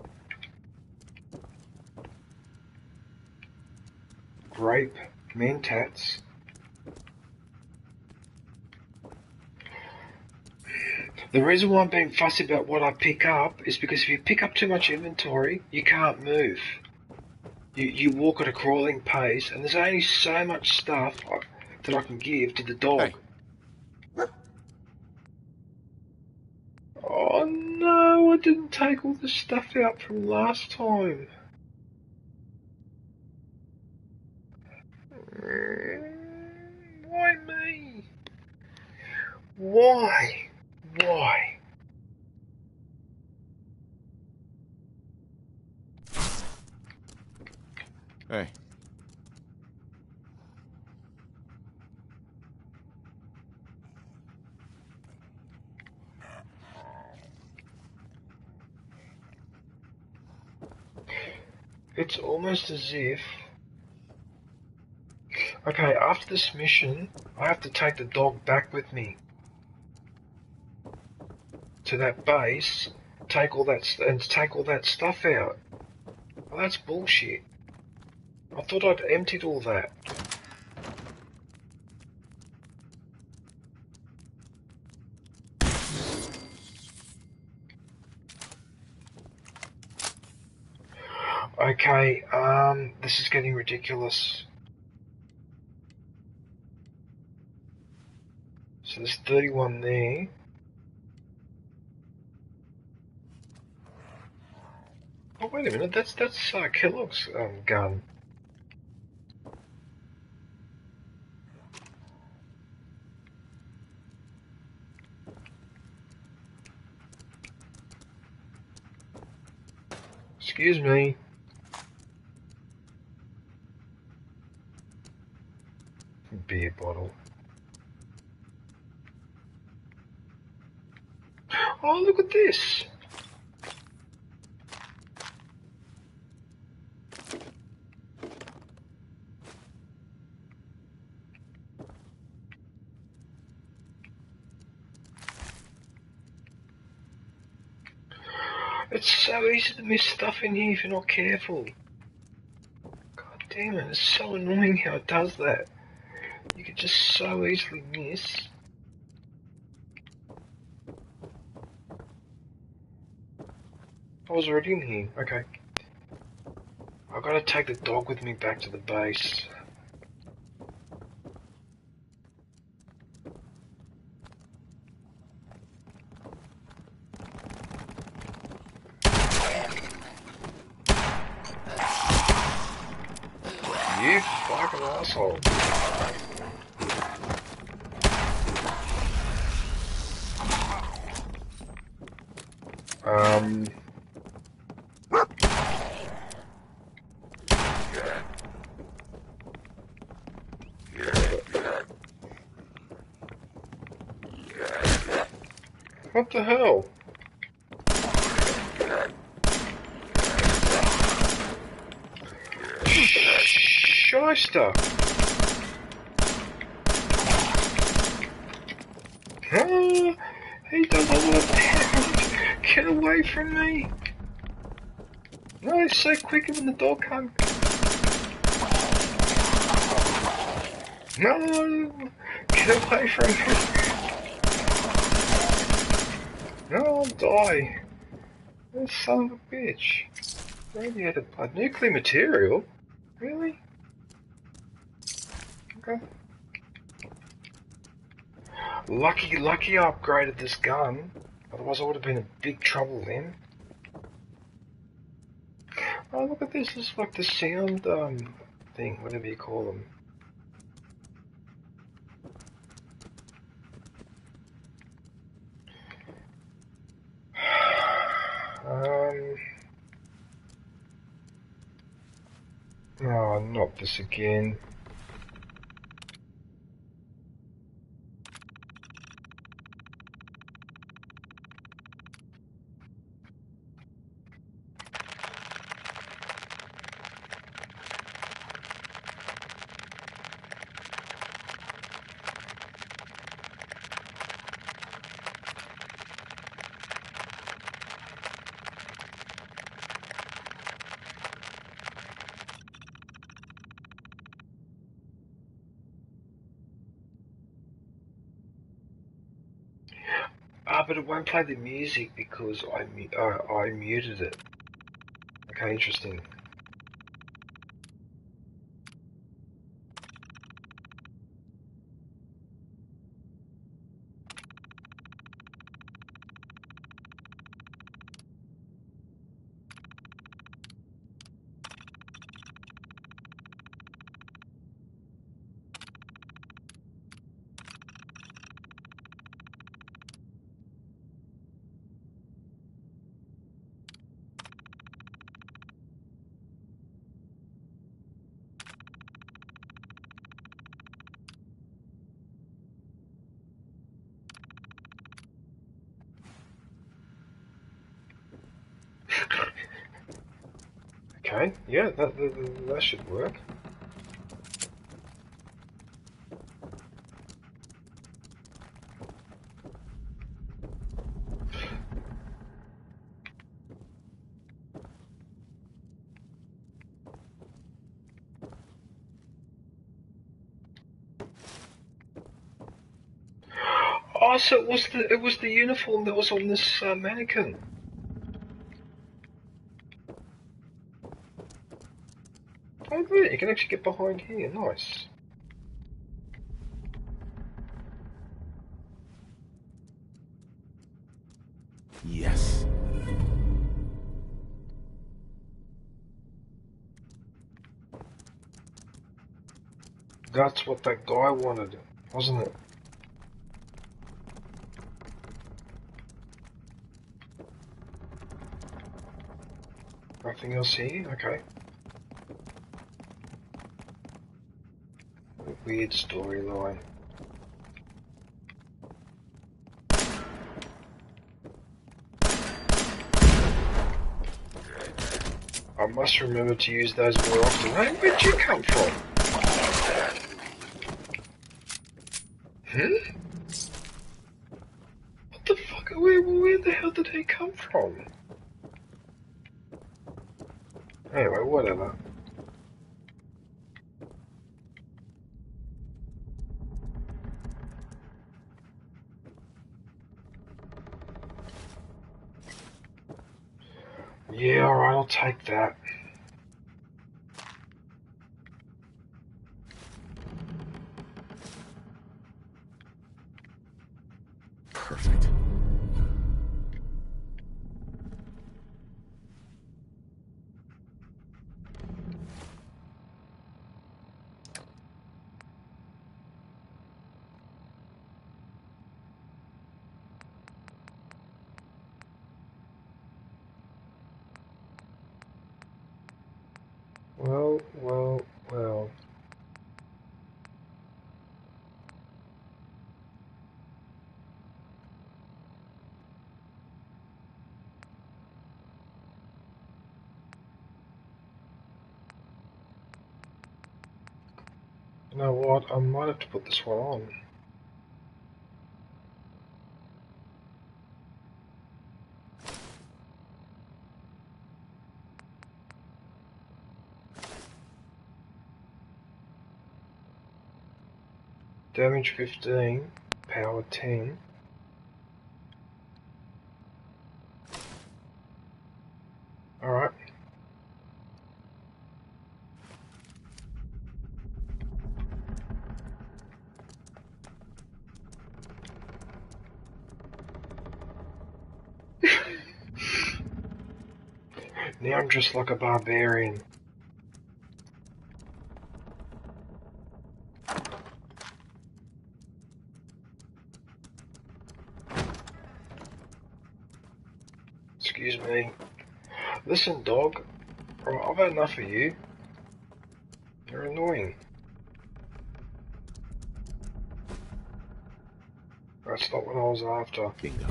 Grape, mentats. The reason why I'm being fussy about what I pick up is because if you pick up too much inventory, you can't move. You walk at a crawling pace, and there's only so much stuff that I can give to the dog.
Hey.
Oh no, I didn't take all the stuff out from last time. Why me? Why? Why?
Hey.
It's almost as if... Okay, after this mission, I have to take the dog back with me to that base, take all that stuff out. Well, that's bullshit. I thought I'd emptied all that. Okay, this is getting ridiculous. So there's 31 there. Oh, wait a minute, that's Kellogg's gun. Excuse me. Beer bottle. Oh, look at this. It's so easy to miss stuff in here if you're not careful. God damn it, it's so annoying how it does that. You could just so easily miss. I was already in here. Okay. gotta take the dog with me back to the base. You fucking asshole. What the hell? Shyster! Ah, he does a lot of damage! Get away from me! No, he's so quick when the dog can't... No! Get away from me! No, I'll die! You son of a bitch! Radiated blood. Nuclear material? Really? Okay. Lucky I upgraded this gun. Otherwise I would have been in big trouble then. Oh, look at this. This is like the sound, thing, whatever you call them. Oh, not this again. But it won't play the music because I muted it. Okay, interesting. Okay, yeah, that should work. Oh, so it was the uniform that was on this mannequin. Oh, really? You can actually get behind here. Nice.
Yes.
That's what that guy wanted, wasn't it? Nothing else here? Okay. Weird storyline. I must remember to use those more often. Hey, where'd you come from? What the fuck? Where the hell did he come from? Anyway, whatever. Yeah, alright, I'll take that. Well, well, well. You know what? I might have to put this one on. Damage 15, power 10. Alright. Now I'm just like a barbarian. Excuse me. Listen, dog. I've had enough of you. You're annoying. That's not what I was after.
Bingo.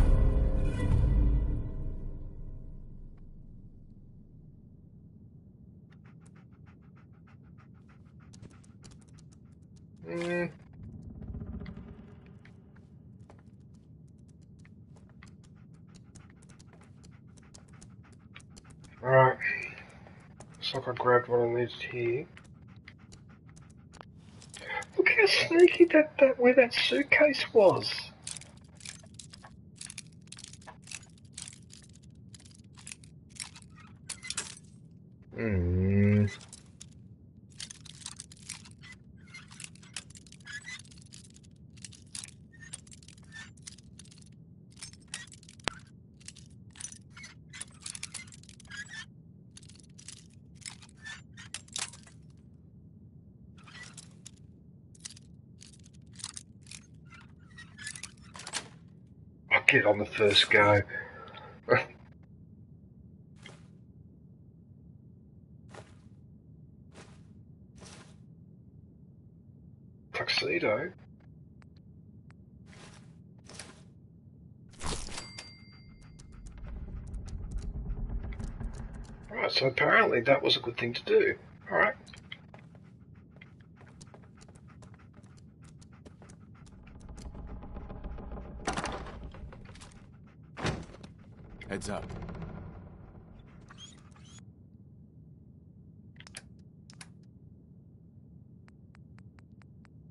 Hmm. Alright. Looks like I grabbed what I needed here. Look how sneaky where that suitcase was. Hmm. I'll get on the first go. Tuxedo? Right, so apparently that was a good thing to do. Alright.
Heads up.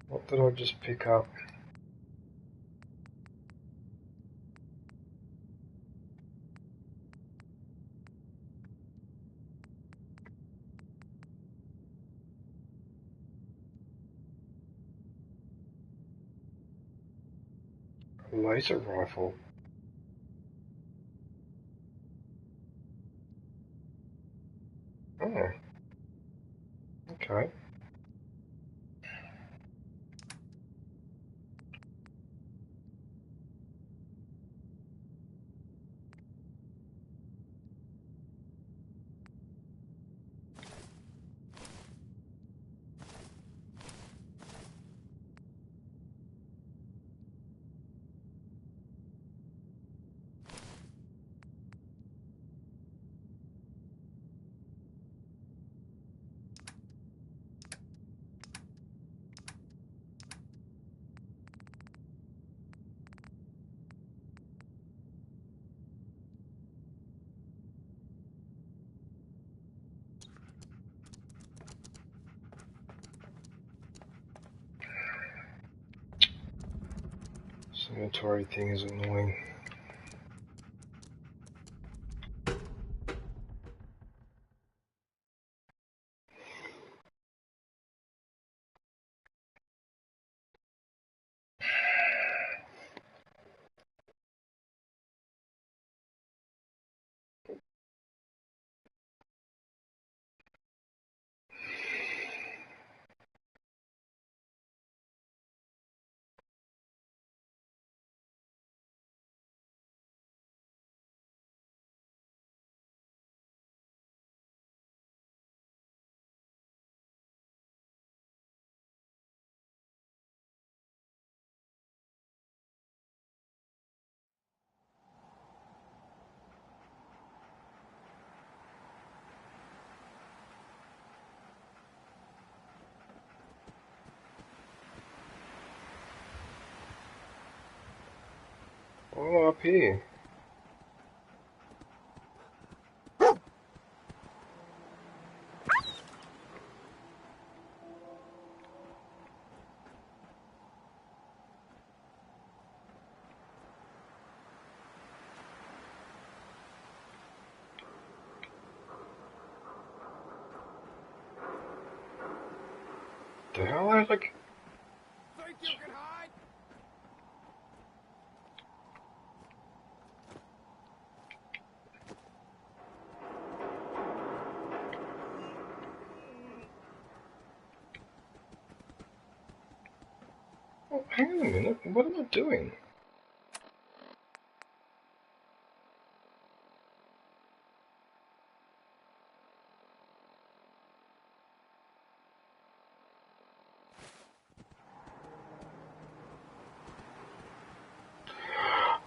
What did I just pick up? A laser rifle. Oh. Okay. This inventory thing is annoying. am I up here? The hell, I like.
Think you can hide?
Oh, hang on a minute. What am I doing?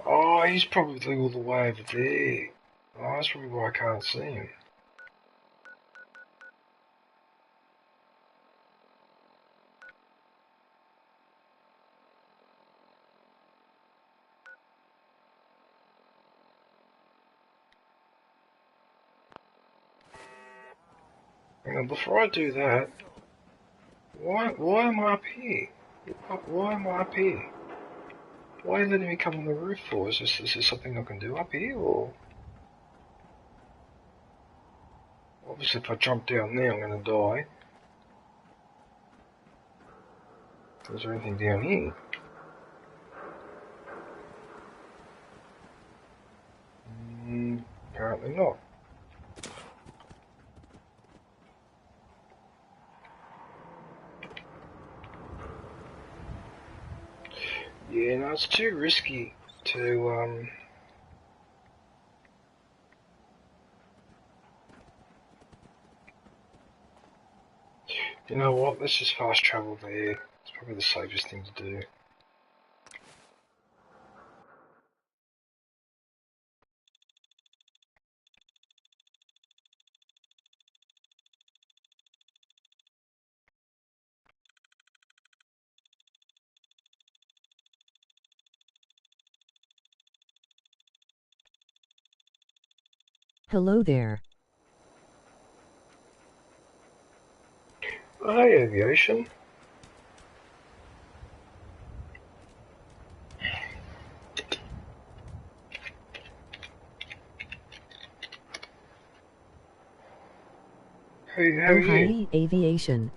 Oh, he's probably all the way over there. Oh, that's probably why I can't see him. Hang on, before I do that, why am I up here? Why am I up here? Why are you letting me come on the roof for? Is this something I can do up here, or? Obviously if I jump down there I'm gonna die. Is there anything down here? Apparently not. Yeah, no, it's too risky to, You know what, let's just fast travel there. It's probably the safest thing to do.
Hello there.
Hi, aviation. Hey, how are
Oh
you?
hi, aviation.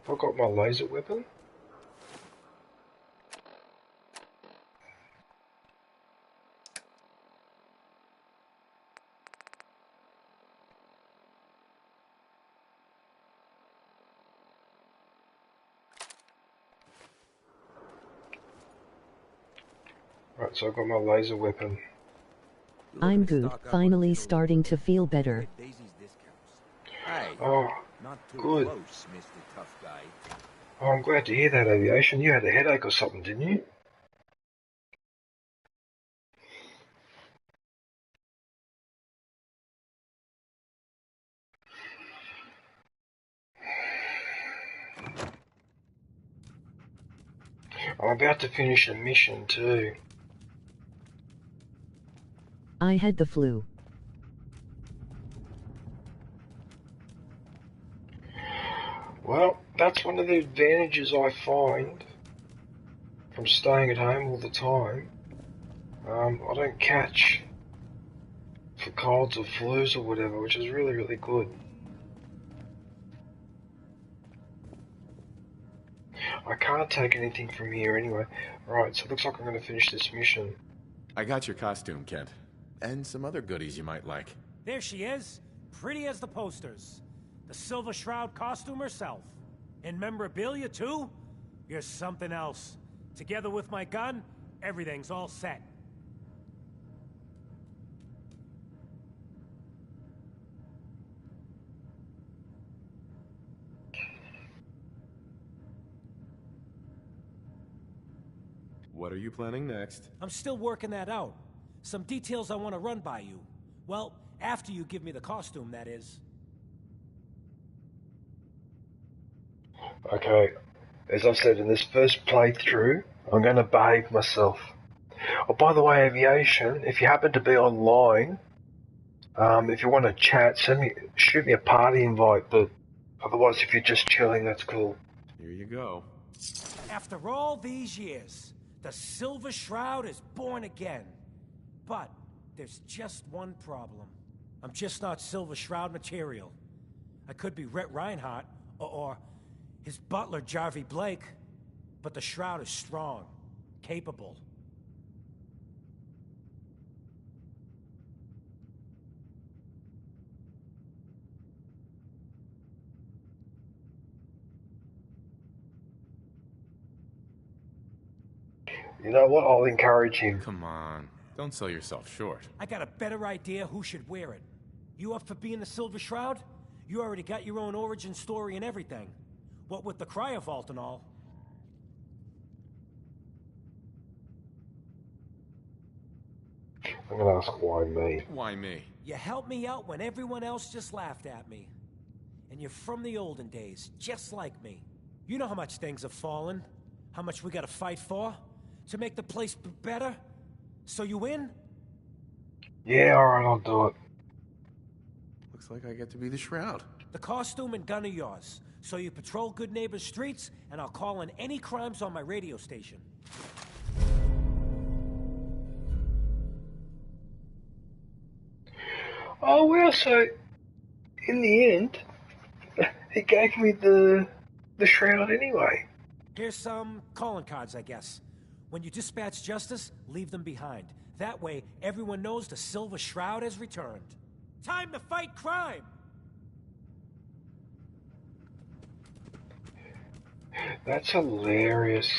Have I got my laser weapon? Right, so I've got my laser weapon.
I'm good, finally starting to feel better.
Daisy's discounts. Hey,
Oh,
not too
good.
close, Mr. Tough Guy.
Oh, I'm glad to hear that, aviation. You had a headache or something, didn't you? I'm about to finish a mission too.
I had the flu.
Well, that's one of the advantages I find from staying at home all the time. I don't catch for colds or flus or whatever, which is really, really good. I can't take anything from here anyway. Right, so it looks like I'm going to finish this mission.
I got your costume, Kent. And some other goodies you might like.
There she is, pretty as the posters. The Silver Shroud costume herself. And memorabilia, too? You're something else. Together with my gun, everything's all set.
What are you planning next?
I'm still working that out. Some details I want to run by you. Well, After you give me the costume, that is.
Okay, as I said in this first playthrough, I'm going to behave myself. Oh, by the way, Aviation, if you happen to be online, if you want to chat, shoot me a party invite, but otherwise if you're just chilling, that's cool.
Here you go.
After all these years, the Silver Shroud is born again. But there's just one problem. I'm just not Silver Shroud material. I could be Rhett Reinhardt, or his butler, Jarvie Blake. But the Shroud is strong, capable.
You know what? I'll encourage him.
Come on. Don't sell yourself short.
I got a better idea who should wear it. You up for being the Silver Shroud? You already got your own origin story and everything. What with the cryo vault and all.
I'm going to ask why me.
Why me?
You helped me out when everyone else just laughed at me. And you're from the olden days, just like me. You know how much things have fallen, how much we gotta fight for, to make the place better. So you win?
Yeah, alright, I'll do it.
Looks like I get to be the Shroud.
The costume and gun are yours. So you patrol Good Neighbor's streets, and I'll call in any crimes on my radio station.
Oh well, so in the end, he gave me the shroud anyway.
Here's some calling cards, I guess. When you dispatch justice, leave them behind. That way, everyone knows the Silver Shroud has returned. Time to fight crime!
That's hilarious.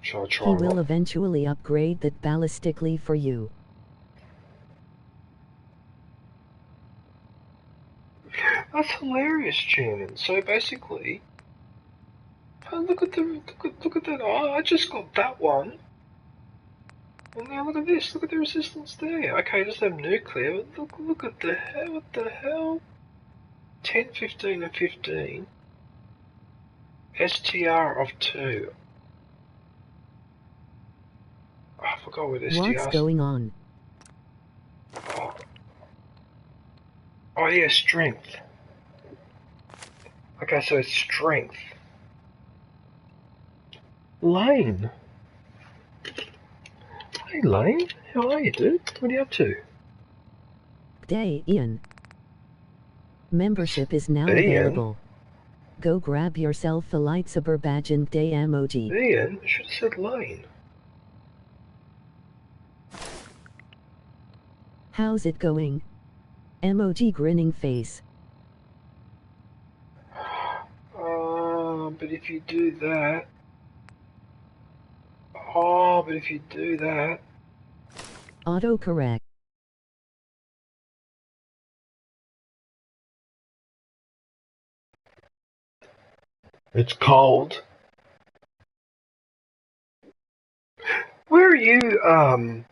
Shall I try
He will eventually upgrade that ballistically for you.
That's hilarious, Shannon. So basically, oh, look at that. Oh, I just got that one. And now look at this. Look at the resistance there. Okay, it doesn't have nuclear, but look at the hell. What the hell? 10, 15, and 15. STR of 2. Oh, I forgot what STR.
What's going on?
Oh yeah, strength. Okay, so it's strength. Lane. Hey Lane, how are you, dude? What are you up to?
Day, Ian. Membership is now
Ian?
available. Go grab yourself a lightsaber badge and day emoji.
Ian? I should have said Lane.
How's it going? Emoji grinning face.
But if you do that... Oh, but if you do that...
Autocorrect.
It's cold. Where are you,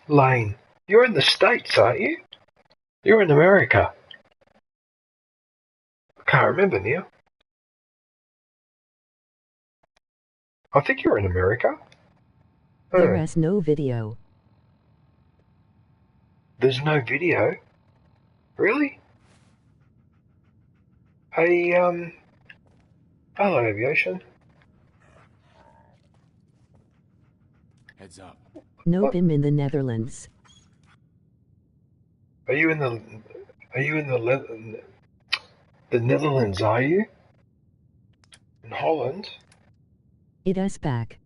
Lane? You're in the States, aren't you? You're in America. I can't remember now. I think you're in America.
There is no video.
There's no video? Really? Hey, hello, Aviation.
Heads up.
Nope, I'm in the Netherlands.
Are you in the Netherlands, are you? In Holland?
It is back.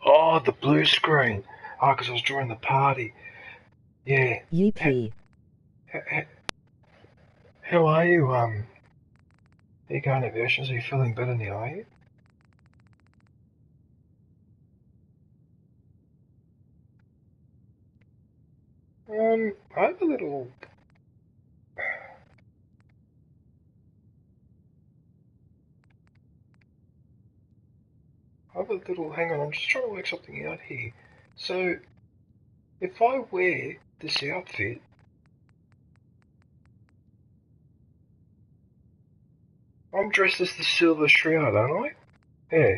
Oh, the blue screen. Oh, because I was drawing the party. Yeah.
Yippee.
How are you, There you go, Navigations. Are you feeling better now, are you? I have a little... Hang on, I'm just trying to work something out here. So, if I wear this outfit, I'm dressed as the Silver Shroud, aren't I? Yeah.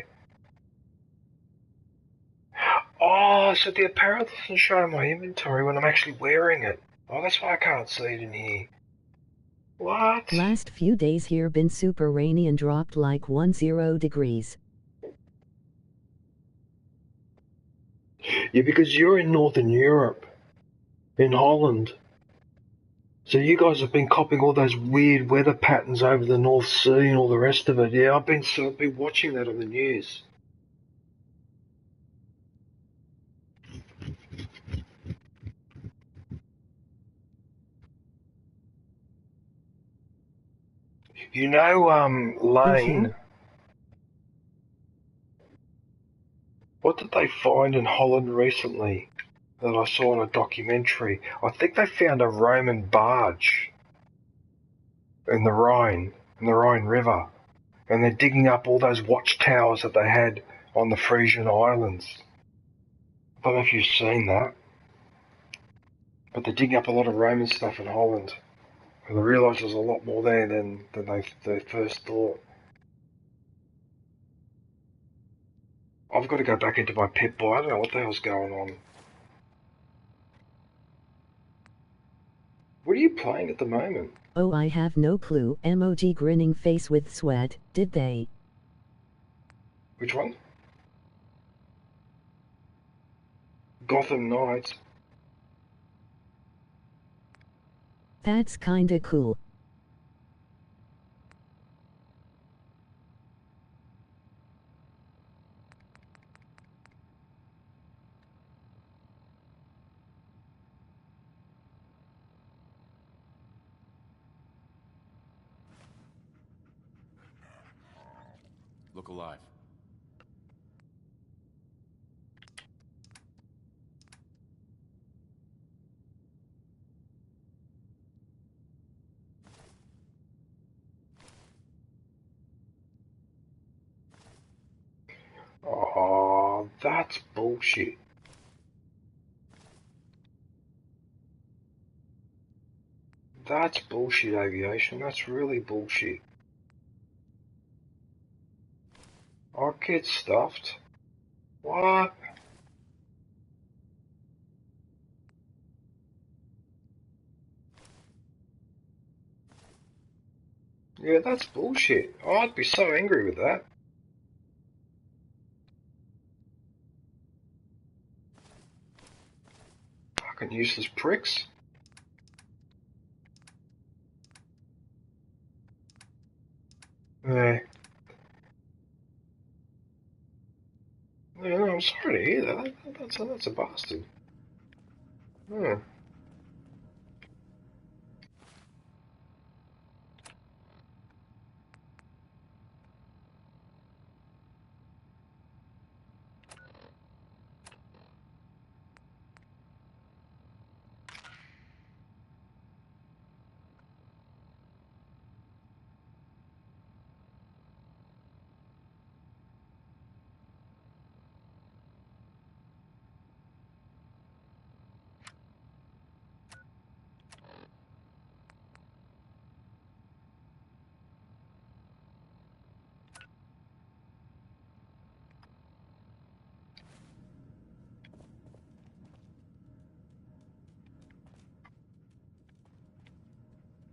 Oh, so the apparel doesn't show my inventory when I'm actually wearing it. Oh, that's why I can't see it in here. What?
Last few days here been super rainy and dropped like 10 degrees.
Yeah, because you're in Northern Europe, in Holland. So you guys have been copying all those weird weather patterns over the North Sea and all the rest of it. Yeah, I've been watching that on the news. You know, Lane, what did they find in Holland recently that I saw in a documentary? I think they found a Roman barge in the Rhine River, and they're digging up all those watchtowers that they had on the Frisian Islands. I don't know if you've seen that, but they're digging up a lot of Roman stuff in Holland. And I realise there's a lot more there than they first thought. I've got to go back into my Pip-Boy. I don't know what the hell's going on. What are you playing at the moment?
Oh, I have no clue. Emoji grinning face with sweat. Did they?
Which one? Gotham Knights.
That's kinda cool.
Look alive.
Oh, that's bullshit. That's bullshit, Aviation. That's really bullshit. I'll get stuffed. What? Yeah, that's bullshit. I'd be so angry with that. Fucking useless pricks. Yeah. Yeah, no, I'm sorry to hear that. That's a bastard. Hmm.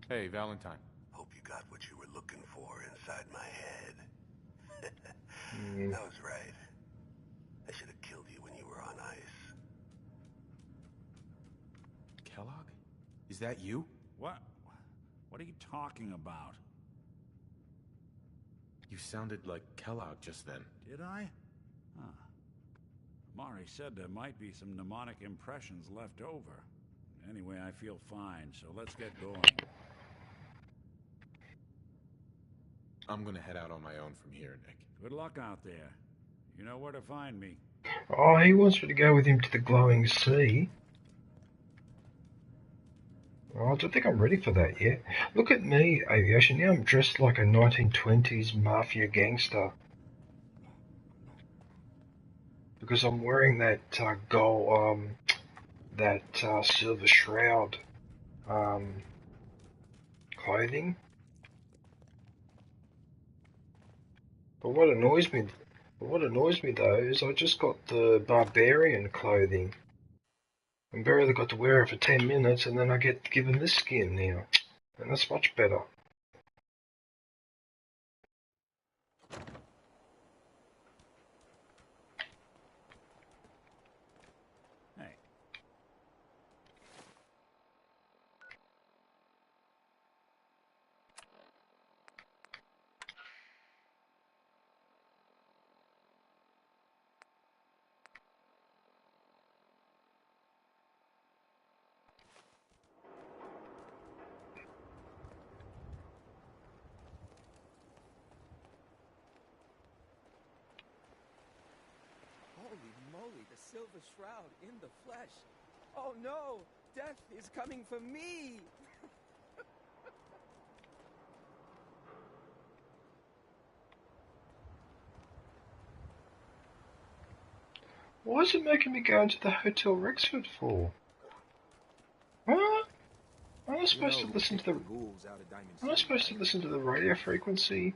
Hey, Valentine.
Hope you got what you were looking for inside my head.
Mm.
I was right. I should have killed you when you were on ice.
Kellogg? Is that you?
What? What are you talking about?
You sounded like Kellogg just then.
Did I? Huh. Mari said there might be some mnemonic impressions left over. Anyway, I feel fine, so let's get going.
I'm gonna head out on my own from here, Nick.
Good luck out there. You know where to find me.
Oh, he wants me to go with him to the glowing sea. Oh, I don't think I'm ready for that yet. Look at me, Aviation. Now I'm dressed like a 1920s mafia gangster. Because I'm wearing that gold, silver shroud clothing. But what annoys me though is I just got the barbarian clothing. And barely got to wear it for 10 minutes, and then I get given this skin now. And that's much better.
Hey.
Holy moly, the Silver Shroud in the flesh. Oh no, death is coming for me.
Why is it making me go into the Hotel Rexford for? What? Am I supposed to listen to the? Am I supposed to listen to the radio frequency?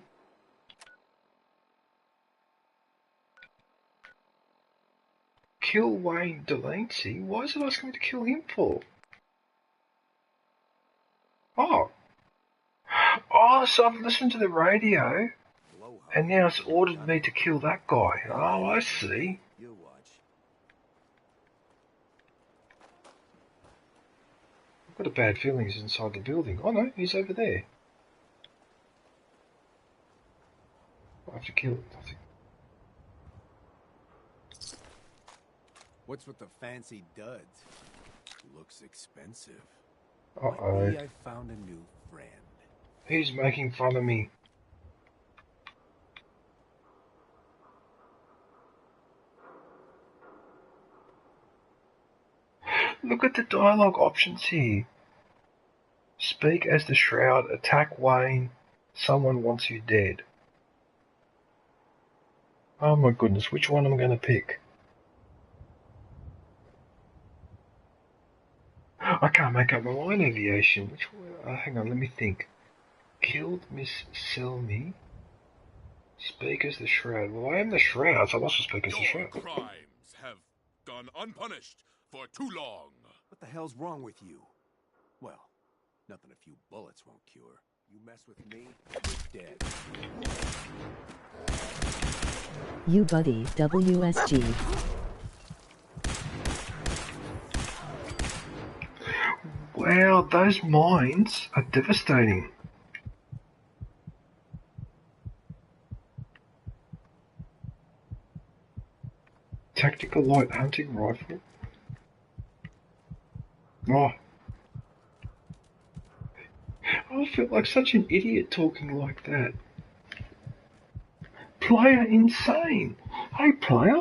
Kill Wayne Delancey? Why is it asking me to kill him for? Oh. Oh, so I've listened to the radio, and now it's ordered me to kill that guy. Oh, I see.
You watch.
I've got a bad feeling he's inside the building. Oh no, he's over there. I have to kill it.
What's with the fancy duds? Looks expensive.
Uh-oh.
Luckily, I found a new friend.
He's making fun of me. Look at the dialogue options here. Speak as the Shroud, attack Wayne, someone wants you dead. Oh my goodness, which one am I going to pick? I can't make up my mind, Aviation. Which one? Hang on, let me think. Killed Miss Selmy. Speak as the Shroud. Well, I am the Shroud, so I must speak as the Shroud.
Your crimes have gone unpunished for too long.
What the hell's wrong with you? Well, nothing a few bullets won't cure. You mess with me, you're dead.
You buddy, WSG.
Wow, those mines are devastating. Tactical light hunting rifle. Oh. I feel like such an idiot talking like that. Player insane. Hey player.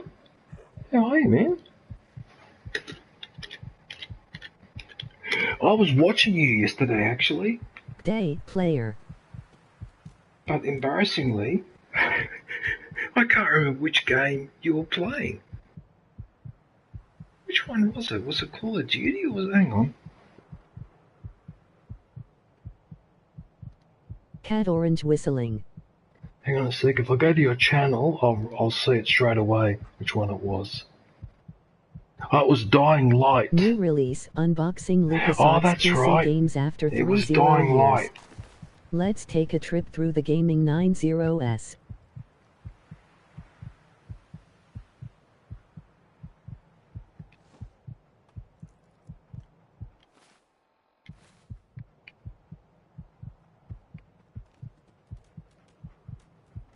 How are you, man? I was watching you yesterday, actually.
Day, player.
But embarrassingly, I can't remember which game you were playing. Which one was it? Was it Call of Duty or was it... Hang on.
Cat orange whistling.
Hang on a sec. If I go to your channel, I'll see it straight away which one it was. Oh, it was Dying Light.
New release, unboxing LucasArts
Oh, that's
PC
right.
games after
It was
30
Dying
years.
Light.
Let's take a trip through the gaming 90s.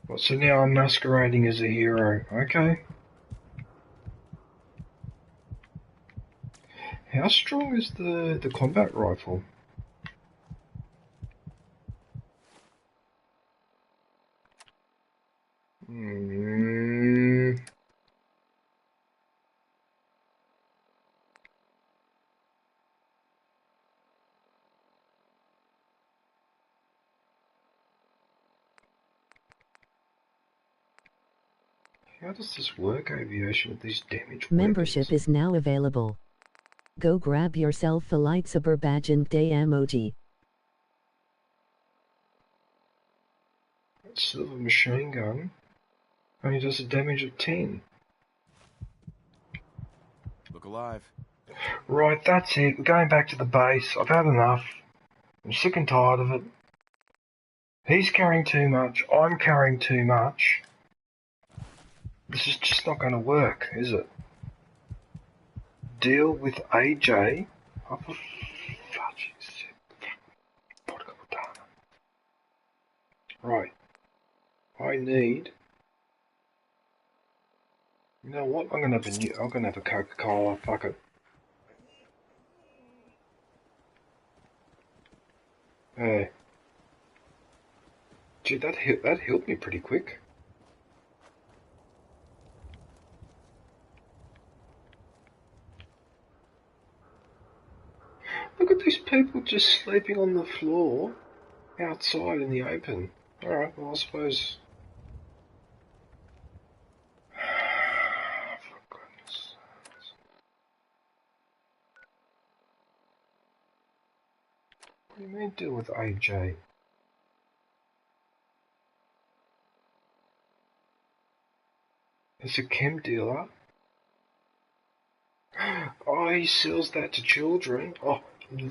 Well, so now I'm masquerading as a hero. Okay. How strong is the combat rifle? How does this work, Aviation, with these damaged
Membership
weapons?
is now available. Go grab yourself a lightsaber badge and day emoji.
That silver machine gun only does a damage of 10.
Look alive.
Right, that's it. We're going back to the base. I've had enough. I'm sick and tired of it. He's carrying too much. I'm carrying too much. This is just not going to work, is it? Deal with AJ. Oh, for fudge's sake. Right. I need. You know what? I'm gonna have a Coca-Cola. Fuck it. Hey. Gee, that healed me pretty quick. Look at these people just sleeping on the floor outside in the open. Alright, well I suppose... For goodness. What do you mean deal with AJ? He's a chem dealer. Oh, he sells that to children. Oh,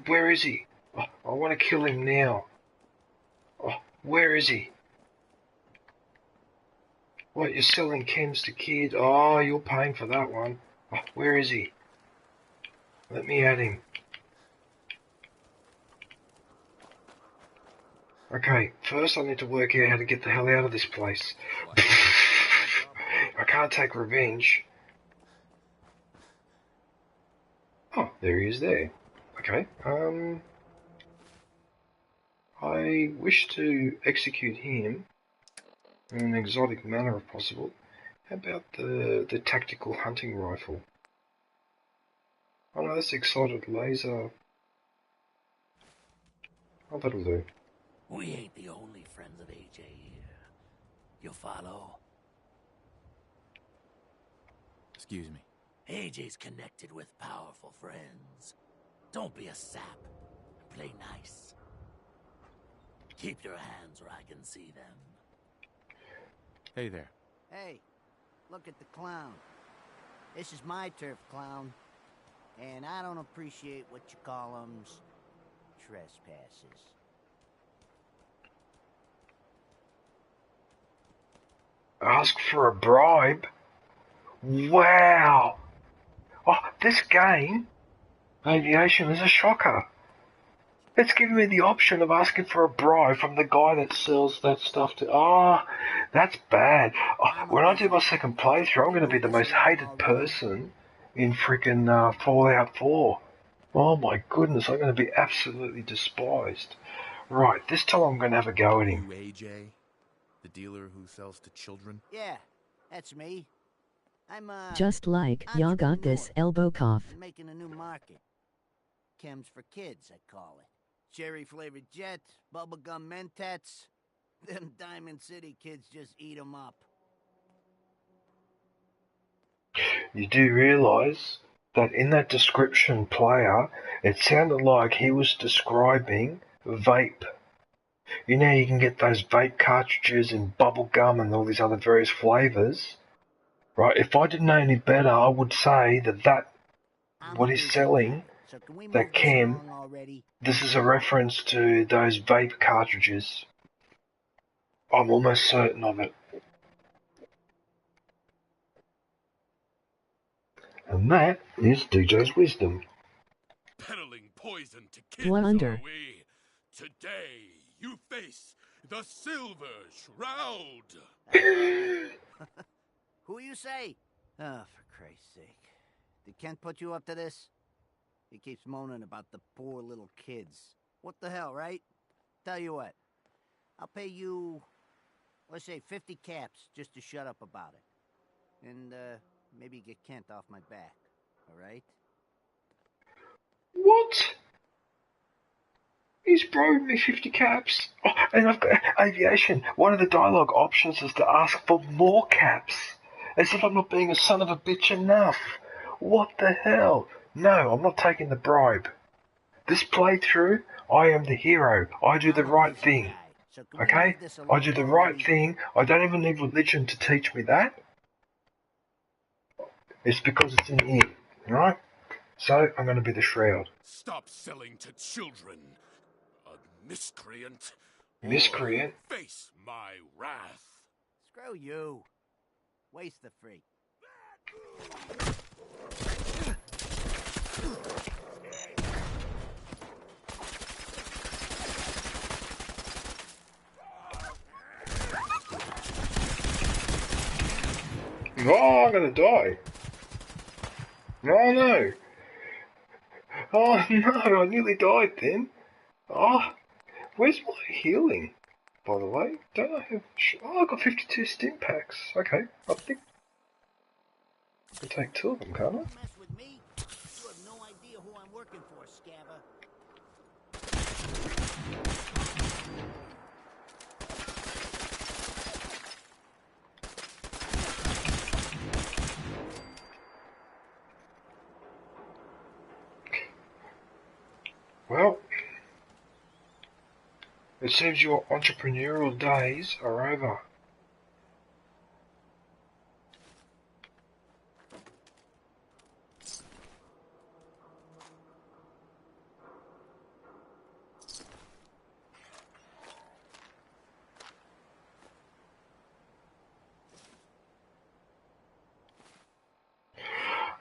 where is he? Oh, I want to kill him now. Oh, where is he? What, you're selling chems to kids? Oh, you're paying for that one. Oh, where is he? Let me at him. Okay, first I need to work out how to get the hell out of this place. I can't take revenge. Oh, there he is there. Okay, I wish to execute him in an exotic manner if possible. How about the tactical hunting rifle? Oh no, that's excited laser. Oh, that'll do.
We ain't the only friends of AJ here. You follow?
Excuse me.
AJ's connected with powerful friends. Don't be a sap. Play nice. Keep your hands where I can see them.
Hey there.
Hey, look at the clown. This is my turf, clown. And I don't appreciate what you call trespasses.
Ask for a bribe? Wow! Oh, this game, Aviation, is a shocker. It's giving me the option of asking for a bribe from the guy that sells that stuff to... Oh, that's bad. Oh, when I do my second playthrough, I'm going to be the most hated person in freaking Fallout 4. Oh my goodness, I'm going to be absolutely despised. Right, this time I'm going to have a go at him.
You AJ? The dealer who sells to children?
Yeah, that's me. I'm
Just like ya got this elbow cough.
making a new market. Chems for kids, I call it. Cherry-flavored jet, bubblegum mentats. Them Diamond City kids just eat 'em up.
You do realise that in that description player, it sounded like he was describing vape. You know, you can get those vape cartridges in bubblegum and all these other various flavours. Right, if I didn't know any better, I would say that what he's selling, that chem, this is a reference to those vape cartridges. I'm almost certain of it. And that is DJ's wisdom.
Peddling poison to kids,
Wonder.
are we? Today, you face the Silver Shroud.
Who you say? Oh, for Christ's sake. Did Kent put you up to this? He keeps moaning about the poor little kids. What the hell, right? Tell you what. I'll pay you, let's say 50 caps just to shut up about it. And, maybe get Kent off my back. Alright?
What? He's borrowed me 50 caps. Oh, and I've got Aviation. One of the dialogue options is to ask for more caps. As if I'm not being a son of a bitch enough. What the hell? No, I'm not taking the bribe. This playthrough, I am the hero. I do the right thing. Okay? I do the right thing. I don't even need religion to teach me that. It's because it's in here, right? So, I'm going to be the Shroud.
Stop selling to children. A miscreant.
Miscreant?
Or face my wrath.
Screw you. Waste the freak.
Oh, I'm going to die. Oh no. Oh no, I nearly died then. Oh, where's my healing, by the way? Don't I have... Oh, I've got 52 stim packs. Okay, I think I can take 2 of them, can't I?
Mess with me? You have no idea who I'm working for, Scabba.
Well, it seems your entrepreneurial days are over.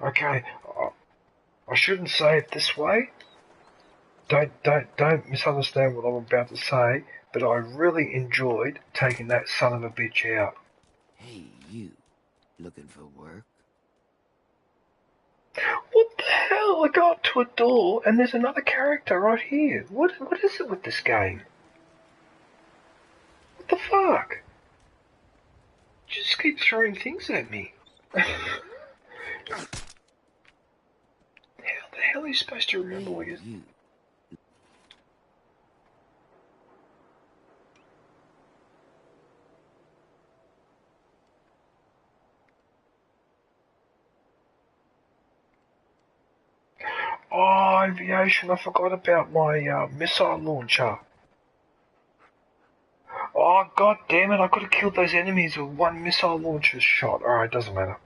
Okay, I shouldn't say it this way. Don't misunderstand what I'm about to say, but I really enjoyed taking that son of a bitch out.
Hey, you. Looking for work?
What the hell? I go up to a door and there's another character right here. What is it with this game? What the fuck? Just keep throwing things at me. How the hell are you supposed to remember what you're... Oh, aviation, I forgot about my missile launcher. Oh, god damn it, I could have killed those enemies with one missile launcher shot. Alright, doesn't matter.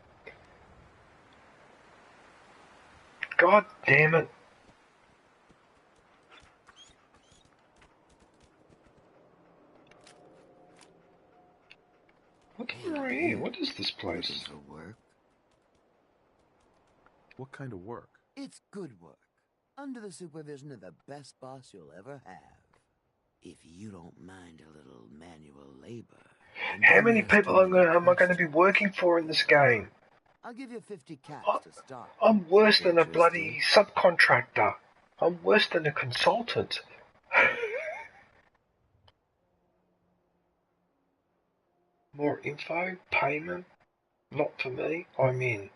God damn it. What's right here? What is this place?
For work?
What kind of work?
It's good work. Under the supervision of the best boss you'll ever have. If you don't mind a little manual labor...
How many people am I going to be working for in this game?
I'll give you 50 caps to start.
I'm worse than a bloody subcontractor. I'm worse than a consultant. More info? Payment? Not for me. I'm in.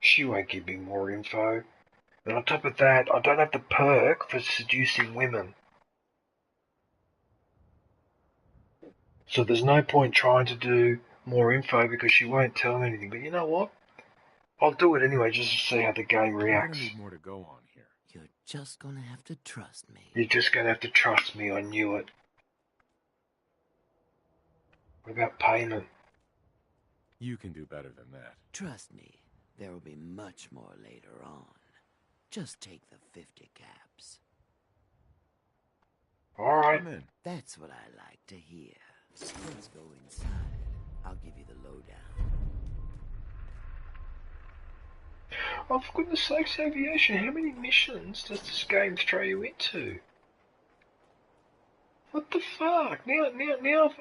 She won't give me more info. And on top of that, I don't have the perk for seducing women. So there's no point trying to do more info because she won't tell me anything. But you know what? I'll do it anyway just to see how the game reacts.
We're gonna need more to go on here.
You're just gonna have to trust me.
You're just gonna have to trust me, I knew it. What about payment?
You can do better than that.
Trust me, there will be much more later on. Just take the 50 caps.
Alright.
That's what I like to hear. Let's go inside. I'll give you the lowdown.
Oh, for goodness sakes, aviation, how many missions does this game throw you into? What the fuck? Now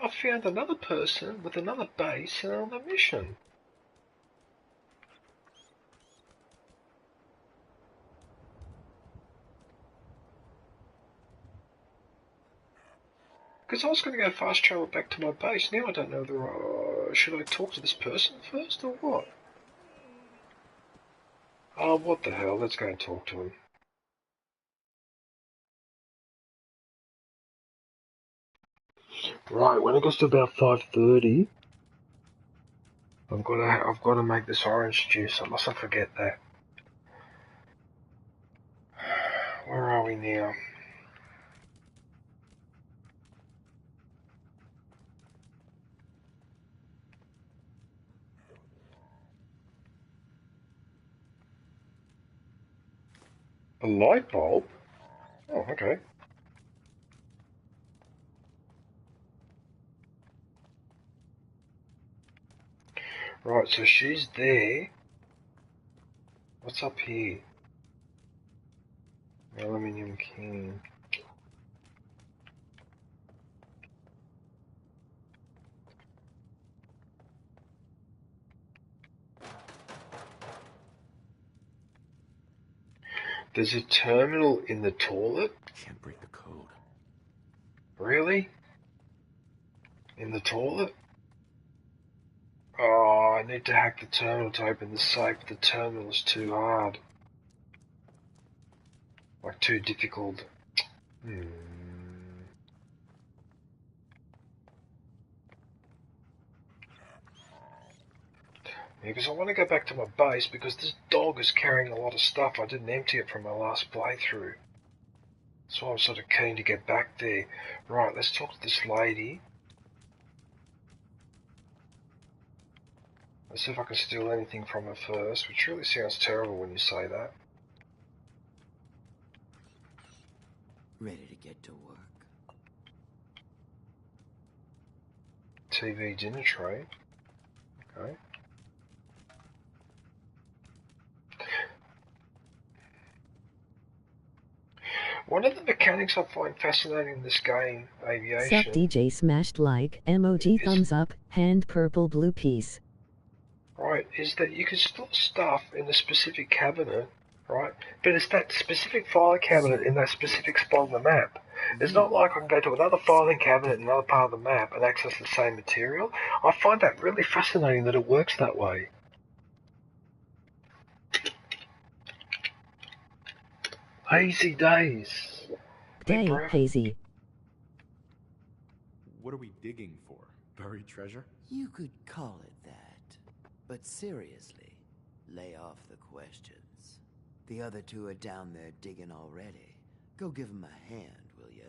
I've found another person with another base and another mission. Because I was going to go fast travel back to my base. Now I don't know whether should I talk to this person first or what? Oh, what the hell? Let's go and talk to him. Right, when it gets to about 5:30, I've got to make this orange juice. I mustn't forget that. Where are we now? A light bulb? Oh, okay. Right, so she's there. What's up here? Aluminium can. There's a terminal in the toilet?
Can't break the code.
Really? In the toilet? Oh, I need to hack the terminal to open the safe. The terminal is too hard. Like, too difficult. Yeah, because I want to go back to my base because this dog is carrying a lot of stuff. I didn't empty it from my last playthrough. So I'm sort of keen to get back there. Right, let's talk to this lady. Let's see if I can steal anything from her first, which really sounds terrible when you say that.
Ready to get to work.
TV dinner tray. Okay. One of the mechanics I find fascinating in this game, aviation...
Sup DJ smashed like, emoji thumbs up, hand purple blue piece.
Right, is that you can store stuff in a specific cabinet, right? But it's that specific filing cabinet in that specific spot on the map. It's not like I can go to another filing cabinet in another part of the map and access the same material. I find that really fascinating that it works that way. Hazy days.
Day, hazy.
What are we digging for? Buried treasure?
You could call it that. But seriously, lay off the questions. The other two are down there digging already. Go give them a hand, will ya?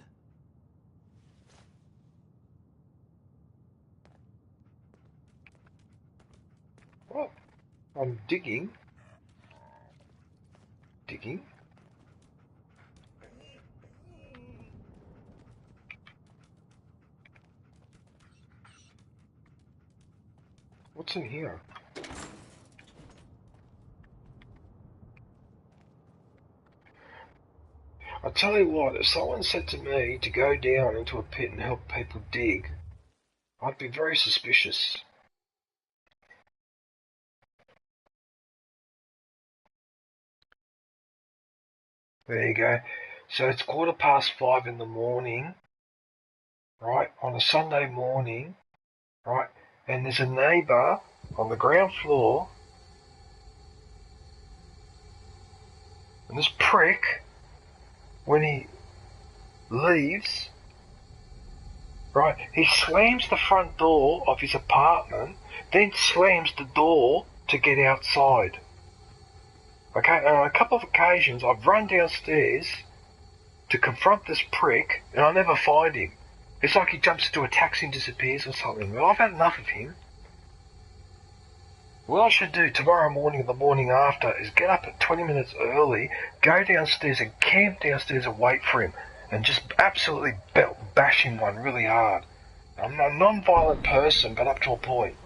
What? I'm digging. Digging? What's in here? I tell you what, if someone said to me to go down into a pit and help people dig, I'd be very suspicious. There you go. So it's 5:15 in the morning, right, on a Sunday morning, right, and there's a neighbour on the ground floor, and this prick, when he leaves, right, he slams the front door of his apartment, then slams the door to get outside. Okay, and on a couple of occasions I've run downstairs to confront this prick and I never find him. It's like he jumps into a taxi and disappears or something. Well, I've had enough of him. What I should do tomorrow morning or the morning after is get up at 20 minutes early, go downstairs and camp downstairs and wait for him, and just absolutely bash him one really hard. I'm a non-violent person, but up to a point.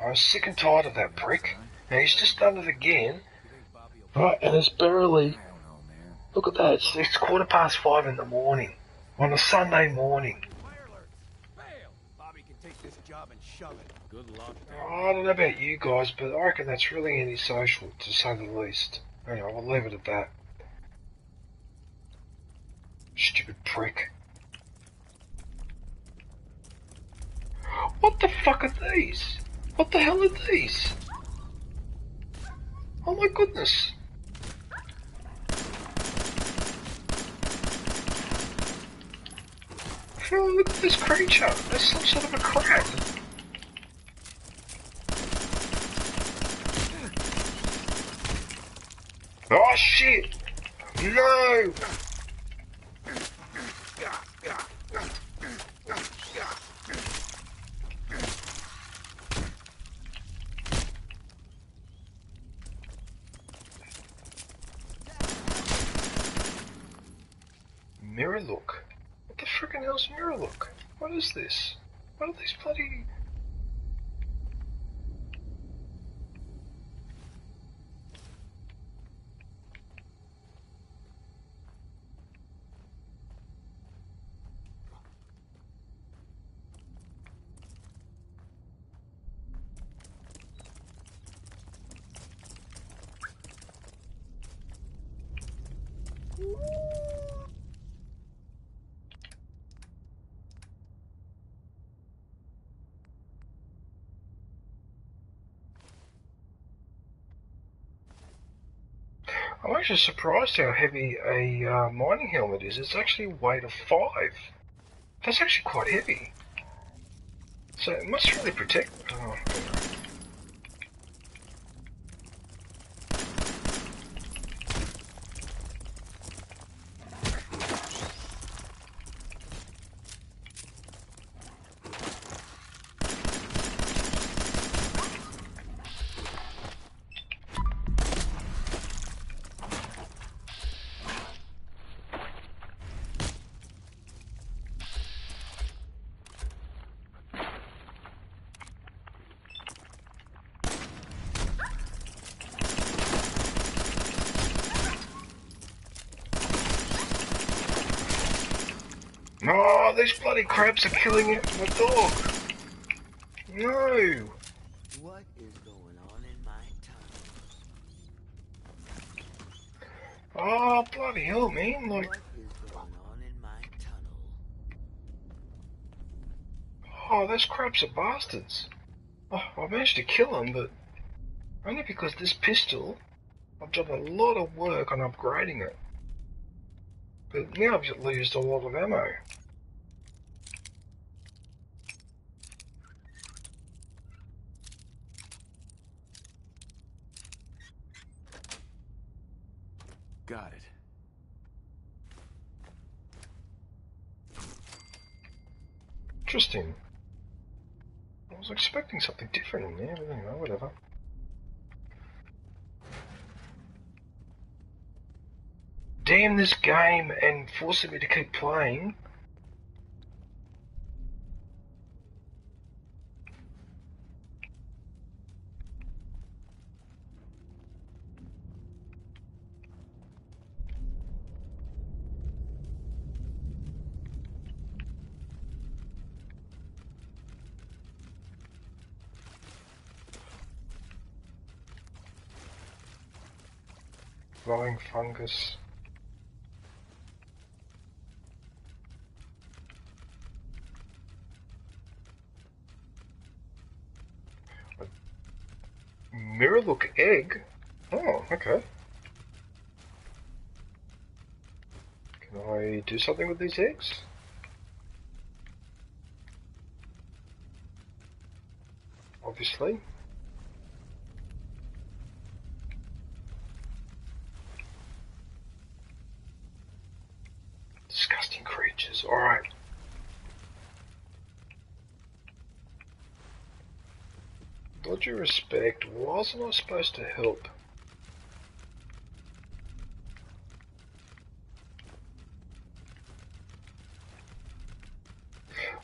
I was sick and tired of that prick. Now he's just done it again. Right, and it's barely... Look at that, it's 5:15 in the morning. On a Sunday morning.
Bobby can take this job and shove it.
Good luck.
I don't know about you guys, but I reckon that's really antisocial, to say the least. Anyway, we'll leave it at that. Stupid prick. What the fuck are these? What the hell are these? Oh my goodness. Oh, look at this creature. There's some sort of a crab. shit! No! Mirror look. What the frickin' hell's mirror look? What is this? What are these bloody... I'm actually surprised how heavy a mining helmet is. It's actually a weight of 5. That's actually quite heavy. So it must really protect... Oh, oh, these bloody crabs are killing it, my dog. No.
What is going on in my tunnel?
Oh, bloody hell, man. Like,
What is going on in my tunnel?
oh, those crabs are bastards. Oh, I managed to kill them, but only because this pistol, I've done a lot of work on upgrading it. But now I've used a lot of ammo.
Got it.
Interesting. I was expecting something different in there, but anyway, whatever. Damn this game and forcing me to keep playing. Growing fungus. Mirror look egg? Oh, okay. Can I do something with these eggs? Obviously. Disgusting creatures, alright. With all due respect, wasn't I supposed to help?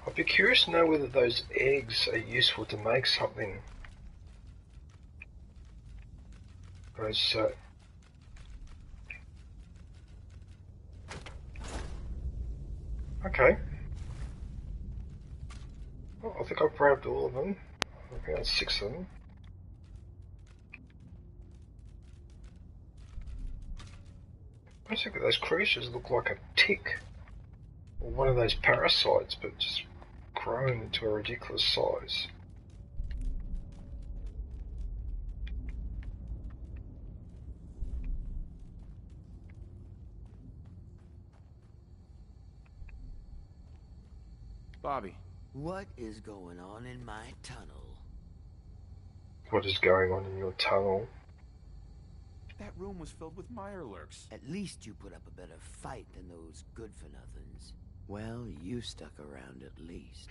I'd be curious to know whether those eggs are useful to make something. Because, okay. Well, I think I've grabbed all of them. I think that's 6 of them. Basically, those creatures look like a tick. Or one of those parasites, but just grown into a ridiculous size.
Bobby.
What is going on in my tunnel?
What is going on in your tunnel?
That room was filled with Mirelurks.
At least you put up a better fight than those good-for-nothings. Well, you stuck around at least.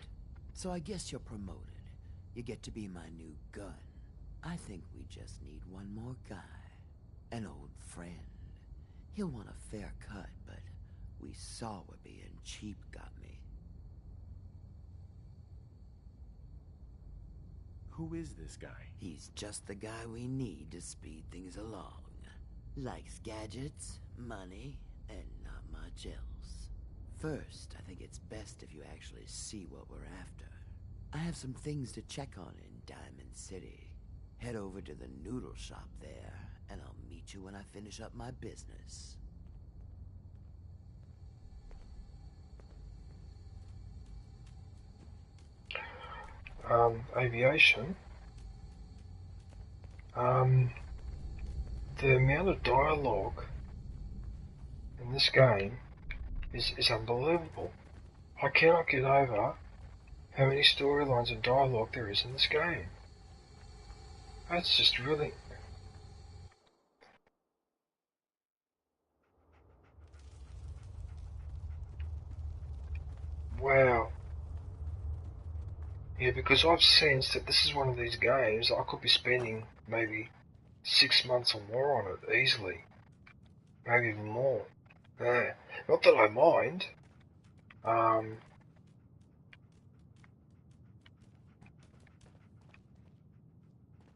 So I guess you're promoted. You get to be my new gun. I think we just need one more guy. An old friend. He'll want a fair cut, but we saw what being cheap got me.
Who is this guy?
He's just the guy we need to speed things along. Likes gadgets, money, and not much else. First, I think it's best if you actually see what we're after. I have some things to check on in Diamond City. Head over to the noodle shop there, and I'll meet you when I finish up my business.
Aviation. The amount of dialogue in this game is unbelievable. I cannot get over how many storylines and dialogue there is in this game. That's just really... Wow. Yeah, because I've sensed that this is one of these games I could be spending maybe 6 months or more on it, easily. Maybe even more. Not that I mind.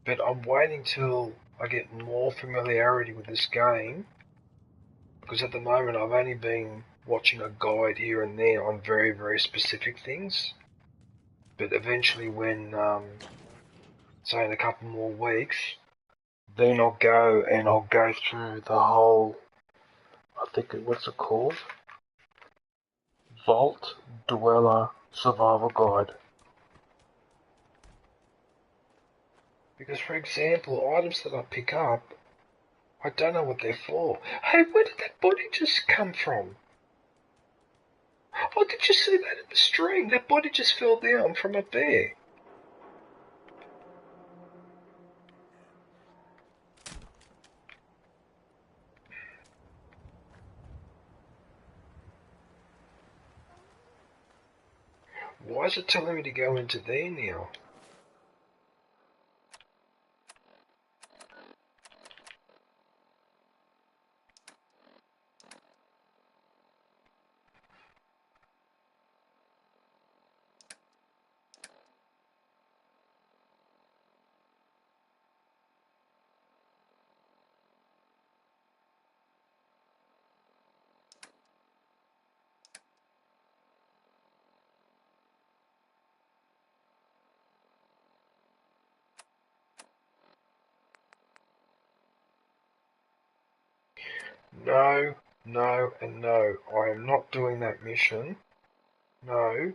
But I'm waiting till I get more familiarity with this game, because at the moment I've only been watching a guide here and there on very, very specific things. But eventually when, say in a couple more weeks, then I'll go through the whole, I think, what's it called? Vault Dweller Survival Guide. Because, for example, items that I pick up, I don't know what they're for. Hey, where did that body just come from? Oh, did you see that in the stream? That body just fell down from up there. Why is it telling me to go into there now? No, no, and no. I am not doing that mission. No.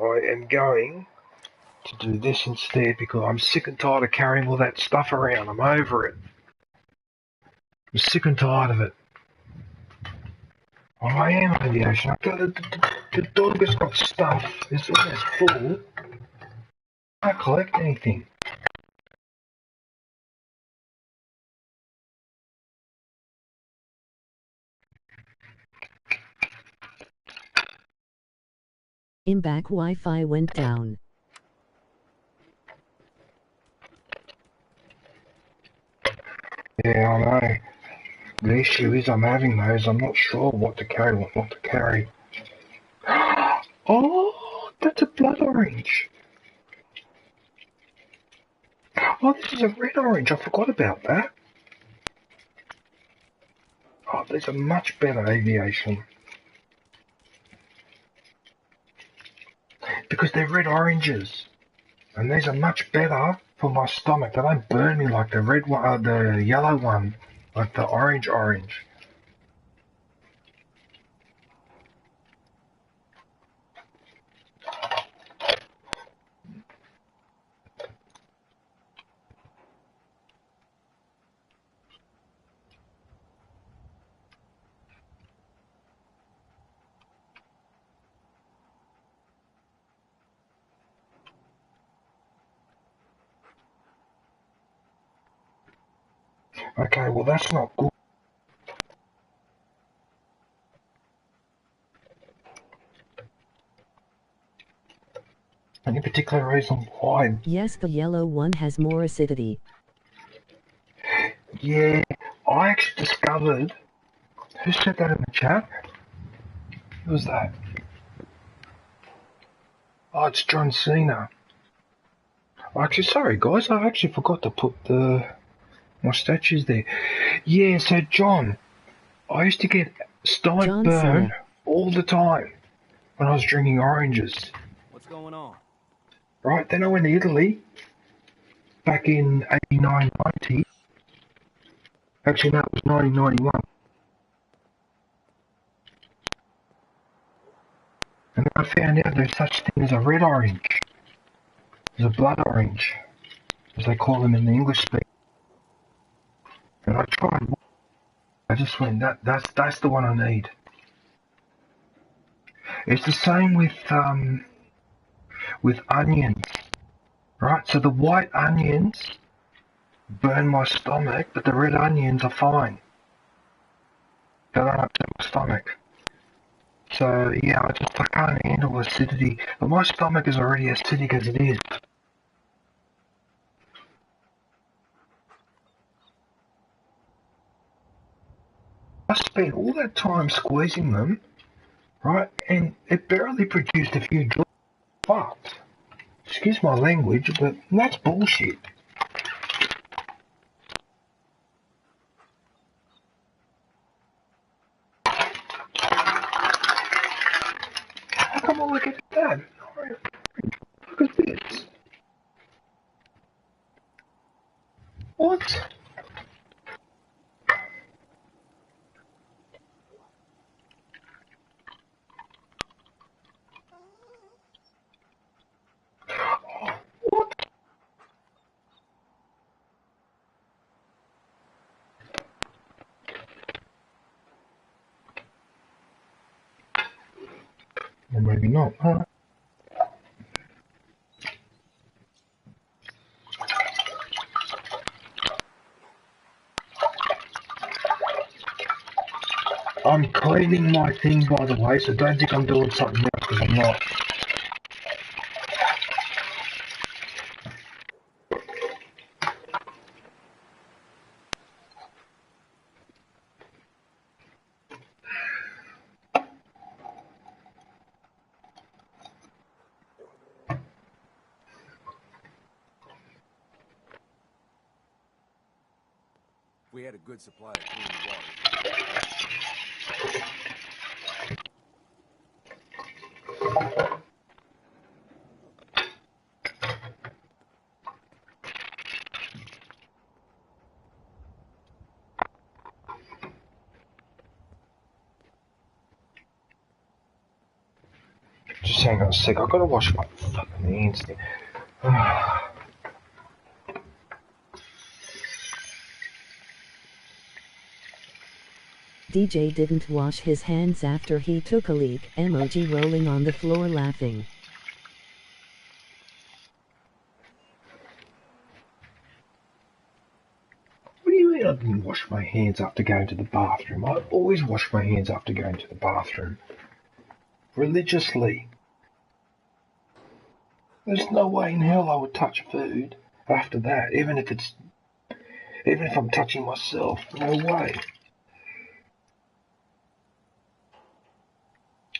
I am going to do this instead because I'm sick and tired of carrying all that stuff around. I'm over it. I'm sick and tired of it. Oh, I am aviation. The dog has got stuff. It's almost full. I can't collect anything.
Back Wi-Fi went down.
Yeah, I know. The issue is I'm having those. I'm not sure what to carry, what not to carry. Oh, that's a blood orange. Oh, this is a red orange. I forgot about that. Oh, these are much better aviation. Because they're red oranges. And these are much better for my stomach. They don't burn me like the red one, the yellow one, like the orange. Okay, well that's not good. Any particular reason why?
Yes, the yellow one has more acidity.
Yeah, I actually discovered... Who said that in the chat? Who was that? Oh, it's John Cena. Actually, sorry guys, I actually forgot to put my statues there. Yeah, so John, I used to get stomach burn all the time when I was drinking oranges.
What's going on?
Right, then I went to Italy back in 89, 90. Actually, no, it was 1991. And then I found out there's such thing as a red orange. There's a blood orange, as they call them in the English speak. And I tried. I just went, that's the one I need. It's the same with onions, right? So the white onions burn my stomach, but the red onions are fine. They don't upset my stomach. So yeah, I can't handle acidity. But my stomach is already acidic as it is. I spent all that time squeezing them, right? And it barely produced a few drops. Fucked. Excuse my language, but that's bullshit. How come I look at that? Look at this. What? Or maybe not, huh? I'm cleaning my thing, by the way, so don't think I'm doing something else, because I'm not.
We had a good supply of clean water.
Just hang on a sec, I've got to wash my fucking hands there.
DJ didn't wash his hands after he took a leak. Emoji rolling on the floor laughing.
What do you mean I didn't wash my hands after going to the bathroom? I always wash my hands after going to the bathroom. Religiously. There's no way in hell I would touch food after that, even if I'm touching myself. No way.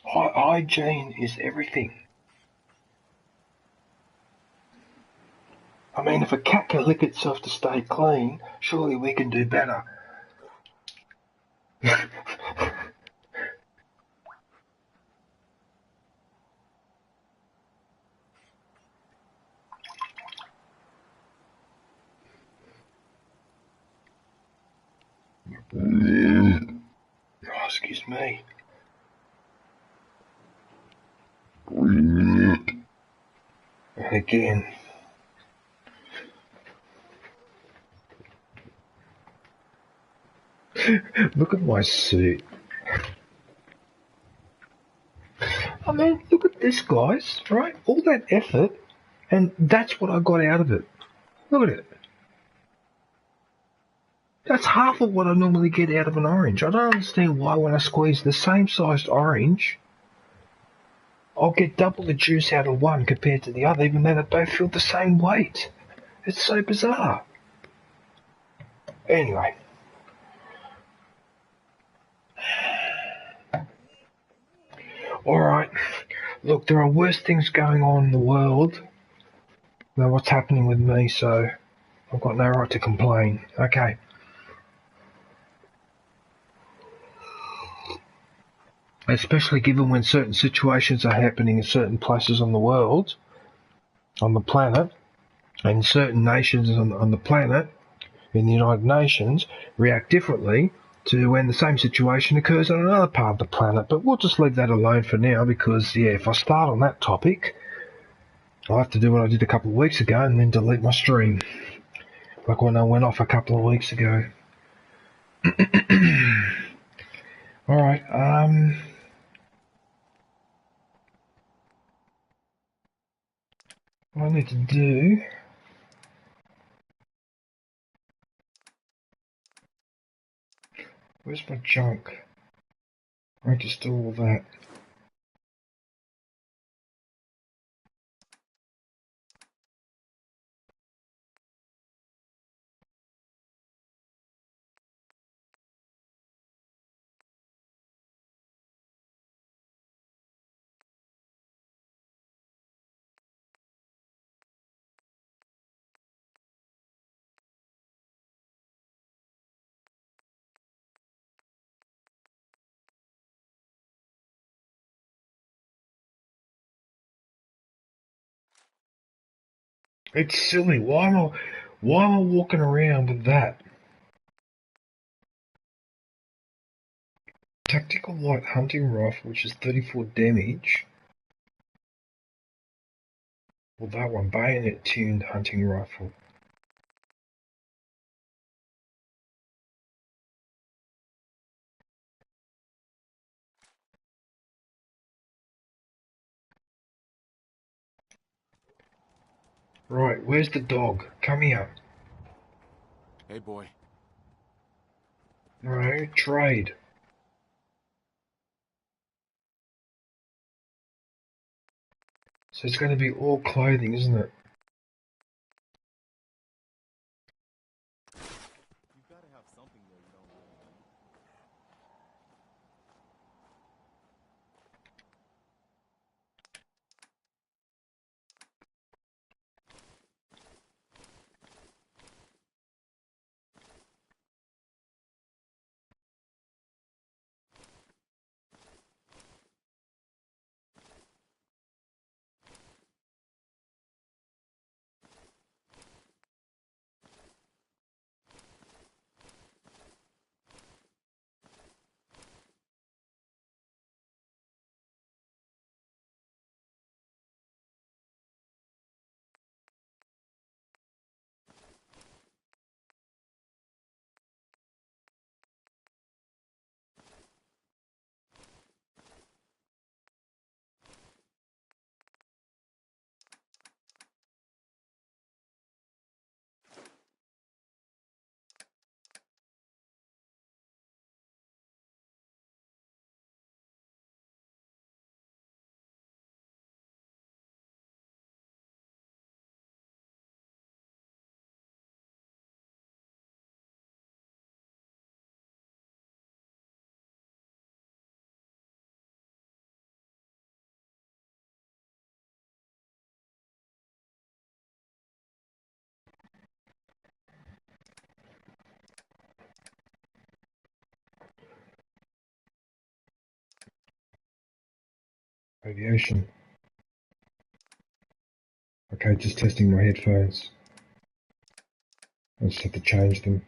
Hygiene is everything. I mean, if a cat can lick itself to stay clean, surely we can do better. Oh, excuse me. And again. Look at my suit. I mean, look at this, guys, right? All that effort, and that's what I got out of it. Look at it. That's half of what I normally get out of an orange. I don't understand why when I squeeze the same sized orange, I'll get double the juice out of one compared to the other, even though they both feel the same weight. It's so bizarre. Anyway. Alright. Look, there are worse things going on in the world than what's happening with me, so I've got no right to complain. Okay. Especially given when certain situations are happening in certain places on the world, on the planet, and certain nations on the planet, in the United Nations, react differently to when the same situation occurs on another part of the planet. But we'll just leave that alone for now because, yeah, if I start on that topic, I'll have to do what I did a couple of weeks ago and then delete my stream. Like when I went off a couple of weeks ago. Alright, what I need to do... Where's my junk? I need to store all that. It's silly. Why am I walking around with that? Tactical light hunting rifle, which is 34 damage. Well, that one, bayonet tuned hunting rifle. Right, where's the dog? Come here.
Hey, boy.
No, trade. So it's going to be all clothing, isn't it?
You've got to have something there you don't really
Aviation. Okay, just testing my headphones. I just have to change them.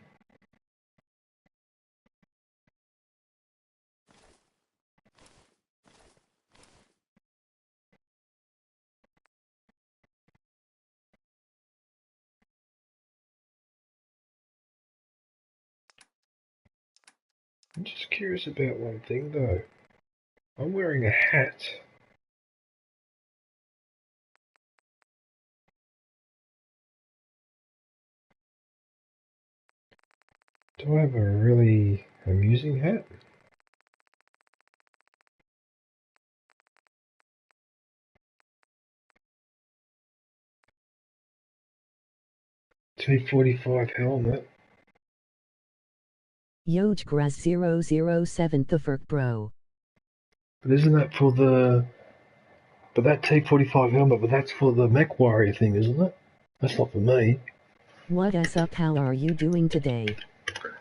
I'm just curious about one thing though. I'm wearing a hat. Do I have a really amusing hat? T-45 helmet.
Yoj Graz 007 the Ferk bro.
But isn't that for the... But that T-45 helmet, but that's for the mech warrior thing, isn't it? That's not for me.
What is up, how are you doing today?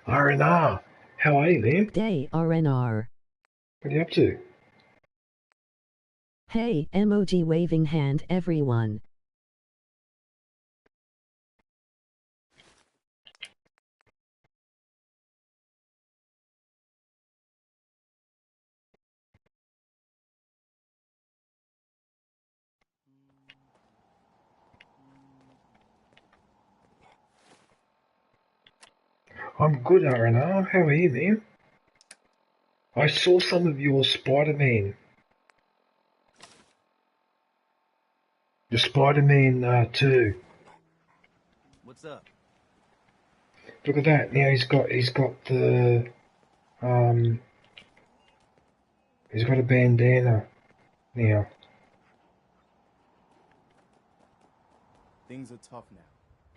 R&R. How are you, man?
Day RNR.
What are you up to?
Hey, emoji waving hand everyone.
I'm good, R&R. How are you, man? I saw some of your Spider-Man. The Spider-Man 2.
What's up?
Look at that. Now he's got the he's got a bandana now.
Things are tough now,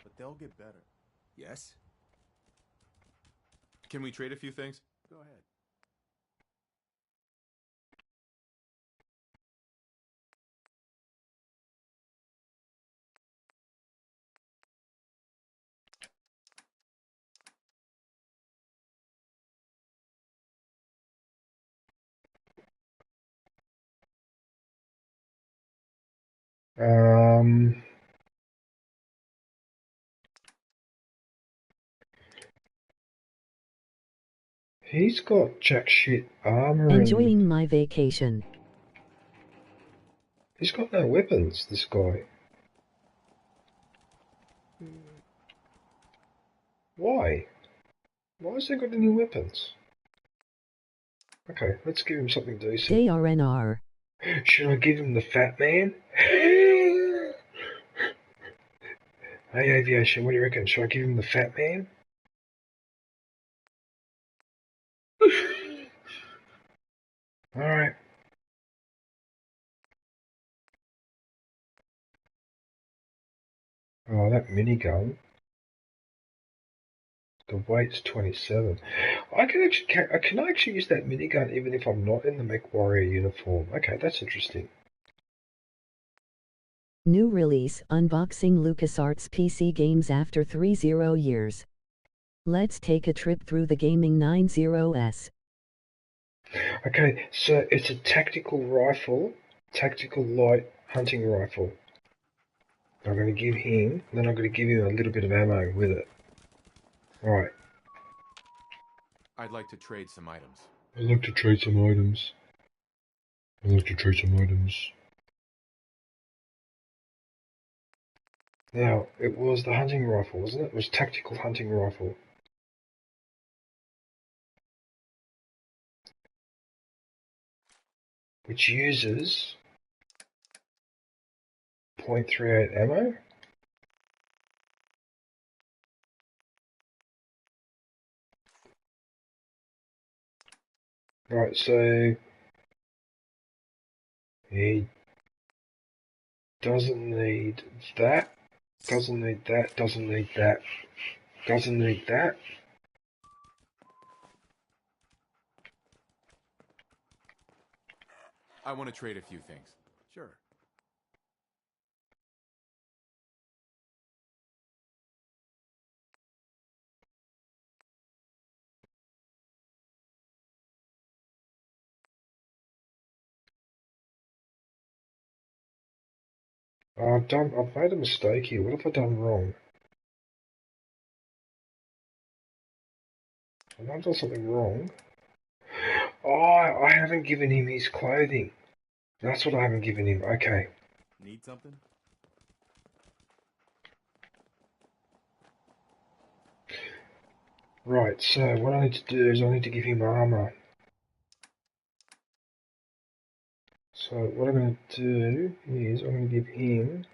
but they'll get better.
Yes? Can we trade a few things?
Go ahead.
He's got jack shit armor
Enjoying
and
my vacation.
he's got no weapons, this guy. Why? Why has he got any weapons? Okay, let's give him something decent.
JRNR.
Should I give him the fat man? Hey, Aviation, what do you reckon? Should I give him the fat man? Alright. Oh, that minigun. The weight's 27. Can I actually use that minigun even if I'm not in the mech warrior uniform? Okay, that's interesting.
New release, unboxing LucasArts PC games after 30 years. Let's take a trip through the gaming 90s.
Okay, so it's a tactical rifle, tactical light hunting rifle. I'm going to give him, then I'm going to give him a little bit of ammo with it. Alright.
I'd like to trade some items.
I'd like to trade some items. Now, it was the hunting rifle, wasn't it? It was tactical hunting rifle. Which uses .38 ammo. Right, so he doesn't need that, doesn't need that, doesn't need that, doesn't need that.
I want to trade a few things.
Sure.
I've made a mistake here. What have I done wrong? I've done something wrong. Oh, I haven't given him his clothing. That's what I haven't given him. Okay.
Need something?
Right, so what I need to do is I need to give him armor. So what I'm going to do is I'm going to give him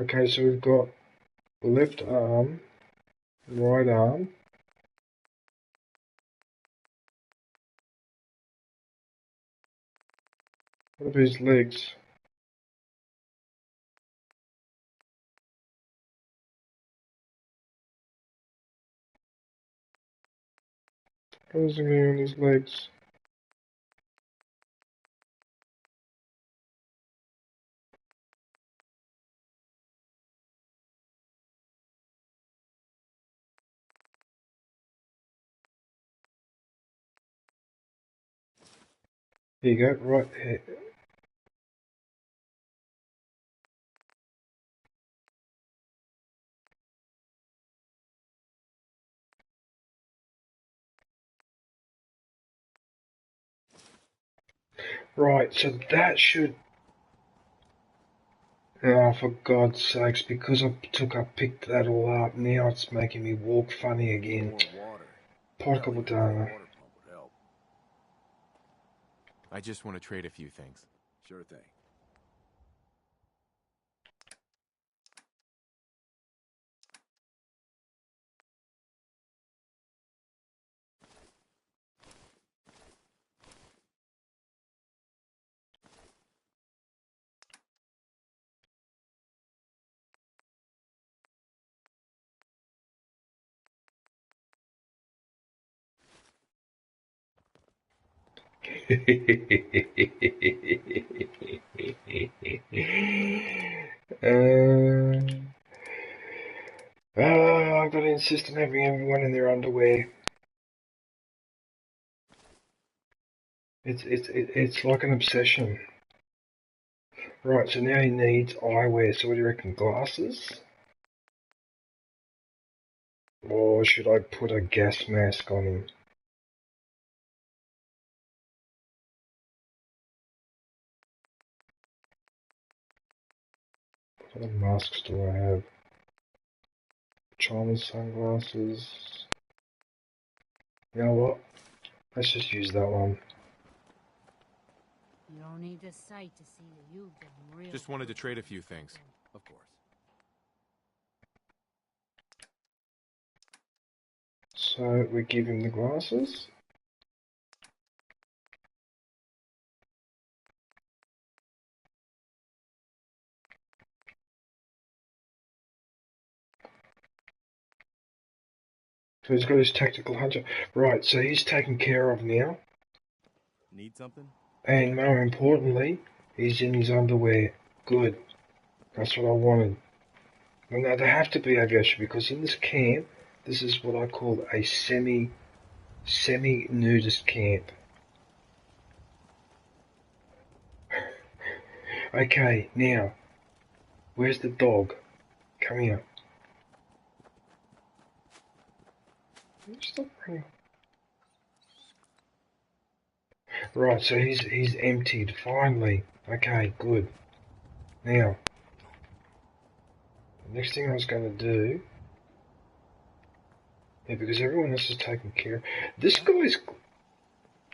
Okay, so we've got left arm, right arm. What about his legs? What is going on his legs? Here you go, right here. Right, so that should... Oh, for God's sakes, because I picked that all up, now it's making me walk funny again. Porcabudana.
I just want to trade a few things.
Sure thing.
I've got to insist on having everyone in their underwear. It's like an obsession. Right, so now he needs eyewear. So what do you reckon? Glasses? Or should I put a gas mask on him? What other masks do I have? China's sunglasses. You know what? Let's just use that one.
You don't need a sight to see that you've done real.
Just wanted to trade a few things.
Of course.
So we give him the glasses. So he's got his tactical hunter. Right, so he's taken care of now.
Need something?
And more importantly, he's in his underwear. Good. That's what I wanted. Well, now, they have to be aviation because in this camp, this is what I call a semi-nudist camp. Okay, now, where's the dog? Come here. Stop running. Right, so he's emptied, finally. Okay, good. Now, the next thing I was going to do... Yeah, because everyone else is taken care of. This guy's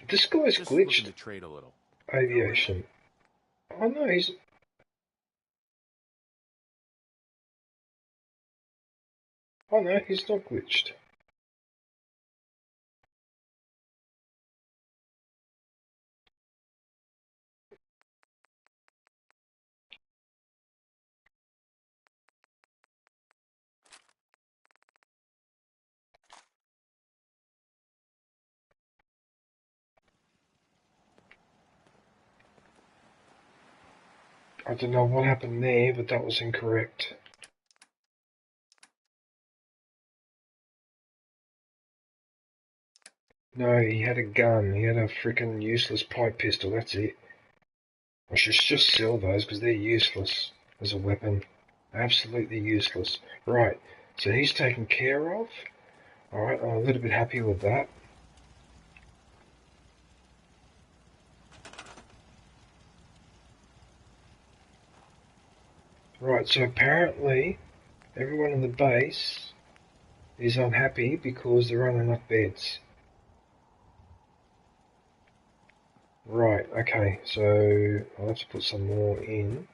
Just
glitched.
looking to trade a little.
Aviation. Oh no, he's... Oh no, he's not glitched. I don't know what happened there, but that was incorrect. No, he had a gun. He had a freaking useless pipe pistol, that's it. I should just sell those because they're useless as a weapon. Absolutely useless. Right, so he's taken care of. Alright, I'm a little bit happy with that. Right, so apparently everyone in the base is unhappy because there aren't enough beds. Right, okay, so I'll have to put some more in.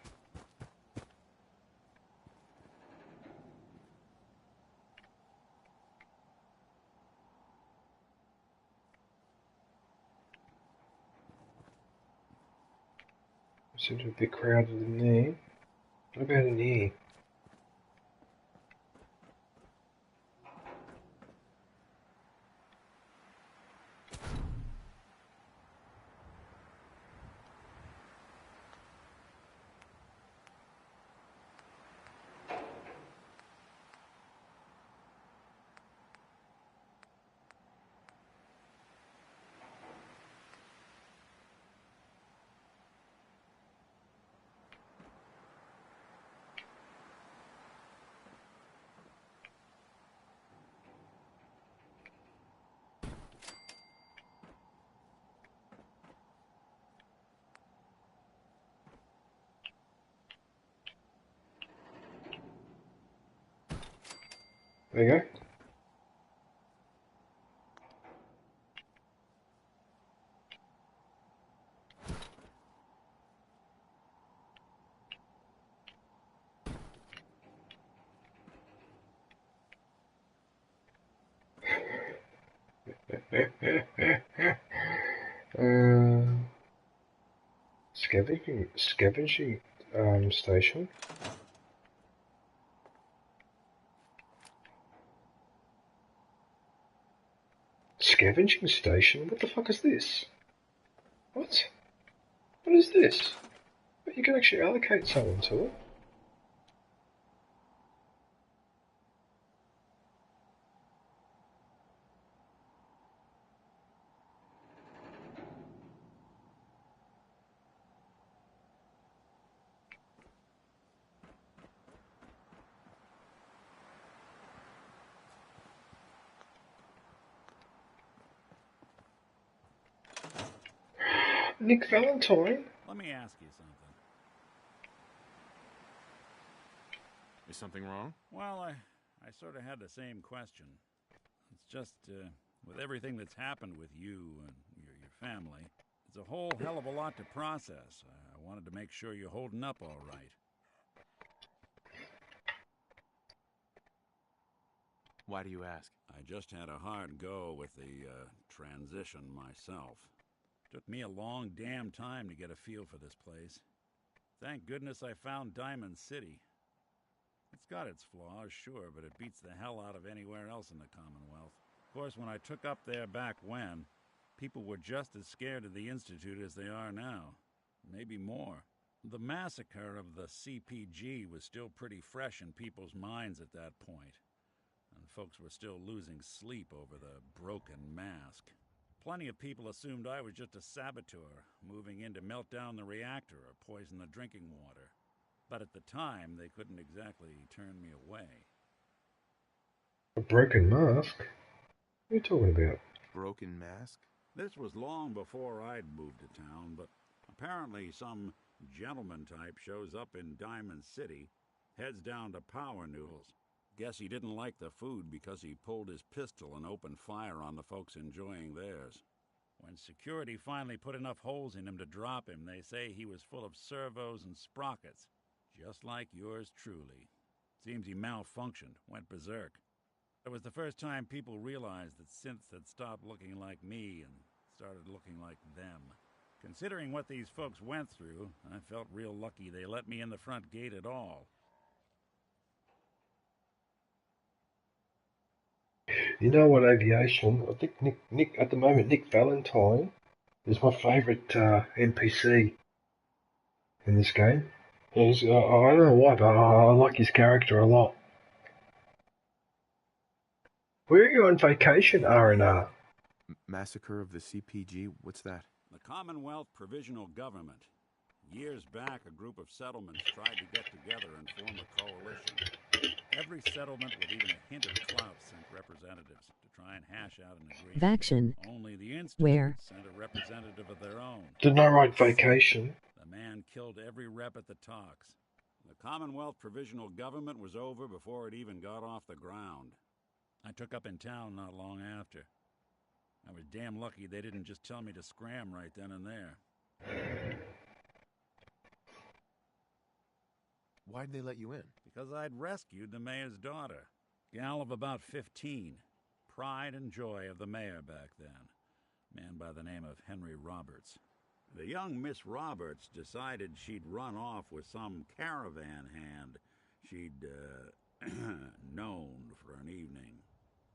Seems to be a bit crowded in there. What about in here? There you go. Scavenging station. Scavenging station? What the fuck is this? What? What is this? You can actually allocate someone to it. Nick Valentine?
Let me ask you something.
Is something wrong?
Well, I sort of had the same question. It's just, with everything that's happened with you and your family, it's a whole hell of a lot to process. I wanted to make sure you're holding up all right.
Why do you ask?
I just had a hard go with the transition myself. Took me a long damn time to get a feel for this place. Thank goodness I found Diamond City. It's got its flaws, sure, but it beats the hell out of anywhere else in the Commonwealth. Of course, when I took up there back when, people were just as scared of the Institute as they are now. Maybe more. The massacre of the CPG was still pretty fresh in people's minds at that point, and folks were still losing sleep over the broken mask. Plenty of people assumed I was just a saboteur, moving in to melt down the reactor or poison the drinking water. But at the time, they couldn't exactly turn me away.
A broken mask? What are you talking about?
Broken mask?
This was long before I'd moved to town, but apparently some gentleman type shows up in Diamond City, heads down to Power Noodles. Guess he didn't like the food because he pulled his pistol and opened fire on the folks enjoying theirs. When security finally put enough holes in him to drop him, they say he was full of servos and sprockets, just like yours truly. Seems he malfunctioned, went berserk. It was the first time people realized that synths had stopped looking like me and started looking like them. Considering what these folks went through, I felt real lucky they let me in the front gate at all.
You know what, aviation? I think Nick at the moment, Nick Valentine is my favourite NPC in this game. He's, I don't know why, but I like his character a lot. Where are you on vacation, R&R?
Massacre of the CPG? What's that?
The Commonwealth Provisional Government. Years back, a group of settlements tried to get together and form a coalition. Every settlement with even a hint of clout sent representatives to try and hash out an agreement.
Vaction.
Only the Institute
Where?
sent a representative of their own.
Didn't I write vacation?
The man killed every rep at the talks. The Commonwealth Provisional Government was over before it even got off the ground. I took up in town not long after. I was damn lucky they didn't just tell me to scram right then and there.
Why'd they let you in?
Because I'd rescued the mayor's daughter. Gal of about 15. Pride and joy of the mayor back then. Man by the name of Henry Roberts. The young Miss Roberts decided she'd run off with some caravan hand she'd, known for an evening.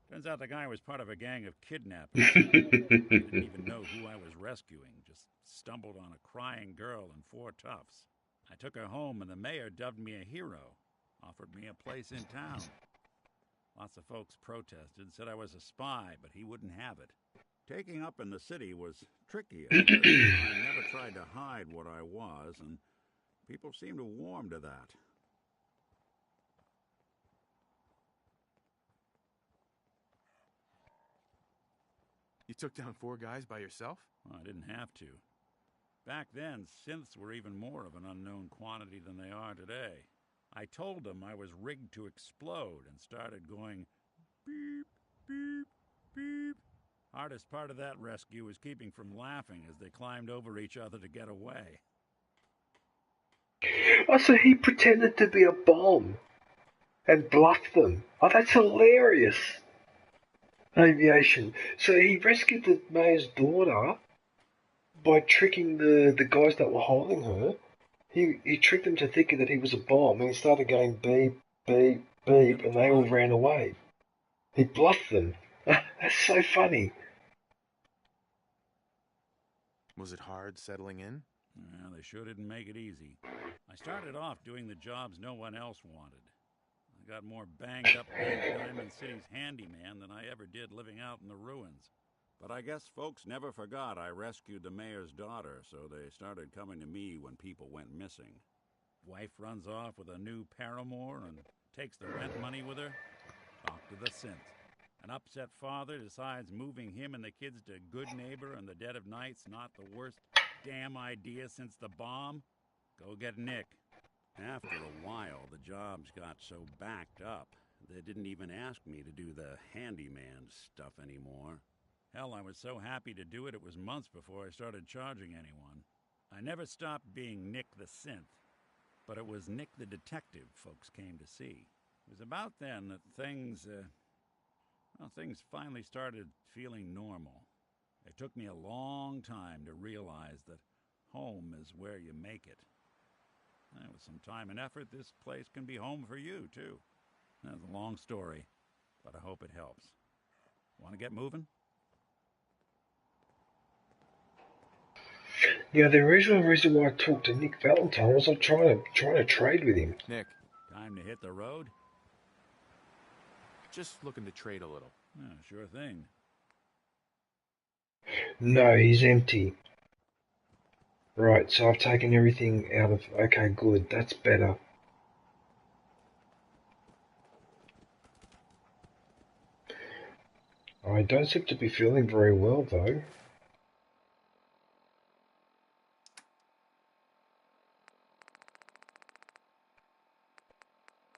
Turns out the guy was part of a gang of kidnappers. Didn't even know who I was rescuing, just stumbled on a crying girl and 4 toughs. I took her home and the mayor dubbed me a hero, offered me a place in town. Lots of folks protested, said I was a spy, but he wouldn't have it. Taking up in the city was tricky. I never tried to hide what I was, and people seemed to warm to that.
You took down 4 guys by yourself?
Well, I didn't have to. Back then, synths were even more of an unknown quantity than they are today. I told them I was rigged to explode and started going beep, beep, beep. Hardest part of that rescue was keeping from laughing as they climbed over each other to get away.
Oh, so he pretended to be a bomb and bluffed them. Oh, that's hilarious. Aviation. So he rescued the mayor's daughter by tricking the guys that were holding her. He tricked them to thinking that he was a bomb, and he started going beep, beep, beep, and they all ran away. He bluffed them. That's so funny.
Was it hard settling in?
Well, they sure didn't make it easy. I started off doing the jobs no one else wanted. I got more banged up being Diamond City's handyman than I ever did living out in the ruins. But I guess folks never forgot I rescued the mayor's daughter, so they started coming to me when people went missing. Wife runs off with a new paramour and takes the rent money with her. Talk to the synth. An upset father decides moving him and the kids to Good Neighbor in the dead of night's not the worst damn idea since the bomb. Go get Nick. After a while, the jobs got so backed up, they didn't even ask me to do the handyman stuff anymore. Hell, I was so happy to do it, it was months before I started charging anyone. I never stopped being Nick the Synth, but it was Nick the Detective folks came to see. It was about then that things finally started feeling normal. It took me a long time to realize that home is where you make it. And with some time and effort, this place can be home for you, too. That's a long story, but I hope it helps. Want to get moving?
Yeah, the original reason why I talked to Nick Valentine was I'm trying to trade with him.
Nick.
Time to hit the road?
Just looking to trade a little.
Yeah, sure thing.
No, he's empty. Right, so I've taken everything out of... Okay, good, that's better. I don't seem to be feeling very well, though.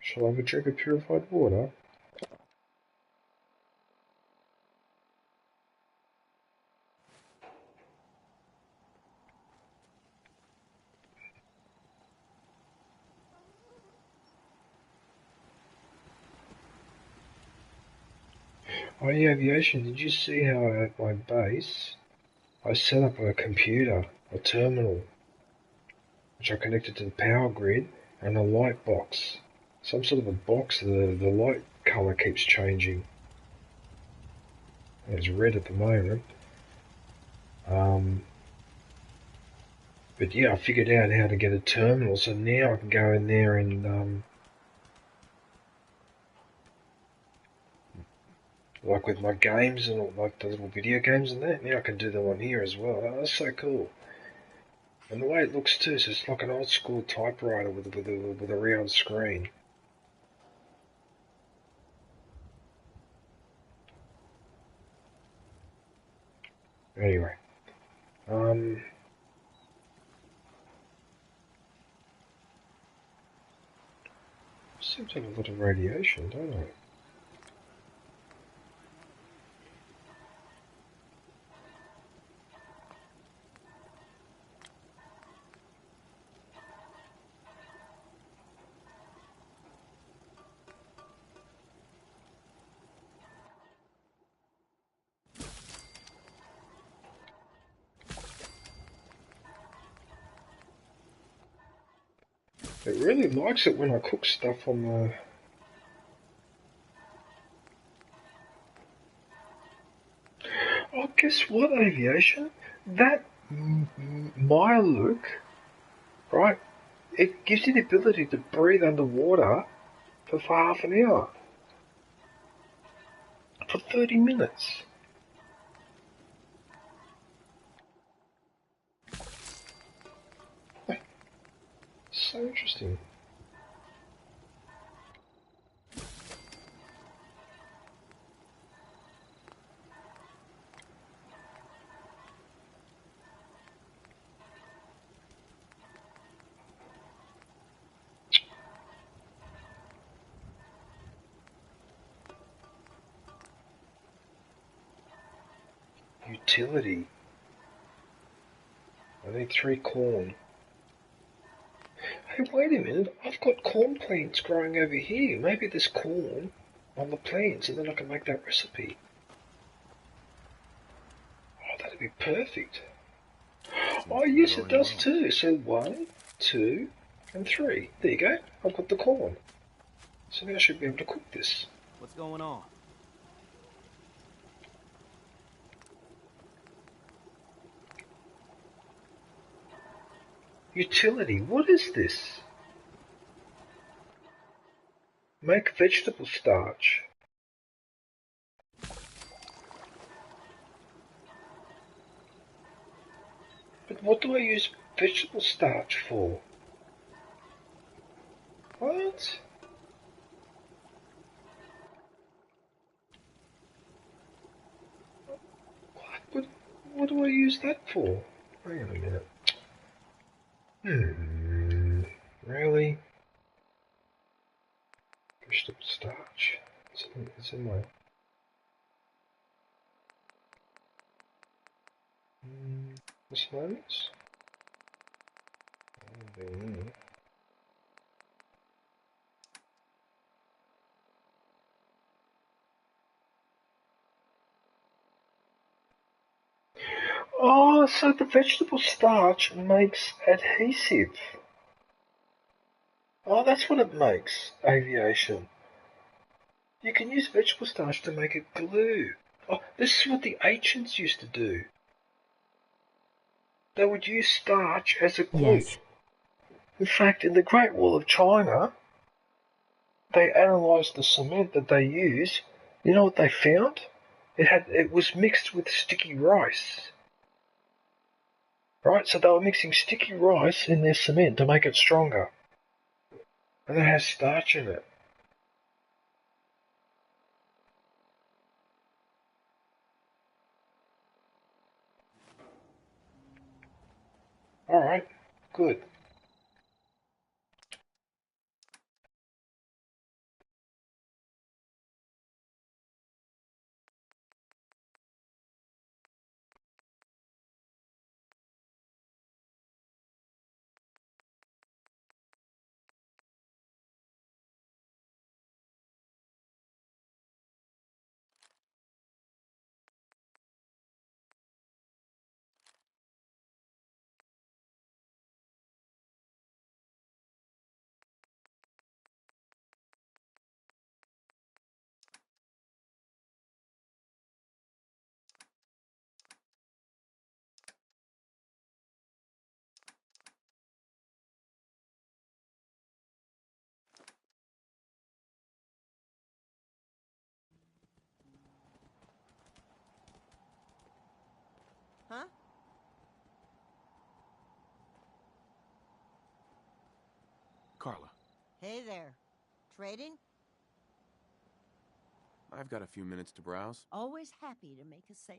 Shall I have a drink of purified water? Oh yeah, Aviation, did you see how at my base I set up a computer, a terminal, which I connected to the power grid, and a light box. Some sort of a box, the light colour keeps changing. It's red at the moment. But yeah, I figured out how to get a terminal, so now I can go in there and like with my games and all, like the little video games and that, now I can do them on here as well. Oh, that's so cool. And the way it looks too, so it's like an old school typewriter with a round screen. Anyway, seem to have a lot of radiation, don't I? It really likes it when I cook stuff on the... Oh, guess what, Aviation? That Maya look, right, it gives you the ability to breathe underwater for half an hour. For 30 minutes. So interesting. Utility. I need 3 corn. Hey, wait a minute. I've got corn plants growing over here. Maybe there's corn on the plants and then I can make that recipe. Oh, that'd be perfect. Oh, yes, it does too. So 1, 2, and 3. There you go. I've got the corn. So now I should be able to cook this.
What's going on?
Utility. What is this? Make vegetable starch. But what do I use vegetable starch for? What? What do I use that for? Hang on a minute. Really? Vegetable starch. It's in my... miscellaneous? Oh, so the vegetable starch makes adhesive. Oh, that's what it makes, Aviation. You can use vegetable starch to make a glue. Oh, this is what the ancients used to do. They would use starch as a glue.
Yes.
In fact, in the Great Wall of China, they analysed the cement that they used. You know what they found? It was mixed with sticky rice. Right, so they were mixing sticky rice in their cement to make it stronger. And it has starch in it. Alright, good.
Huh?
Carla,
Hey there. Trading?
I've got a few minutes to browse.
Always happy to make a sale.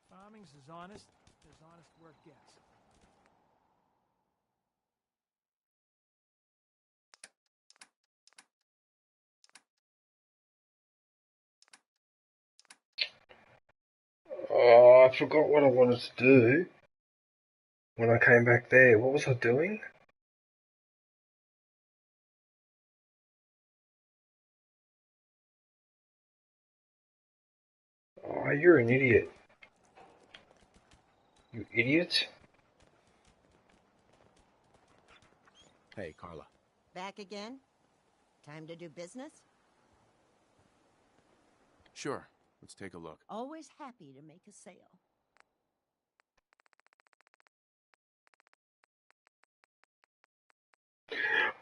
Farming's as honest work gets.
Oh, I forgot what I wanted to do when I came back there. What was I doing? Oh, you're an idiot. You idiot.
Hey, Carla.
Back again? Time to do business?
Sure. Let's take a look.
Always happy to make a sale.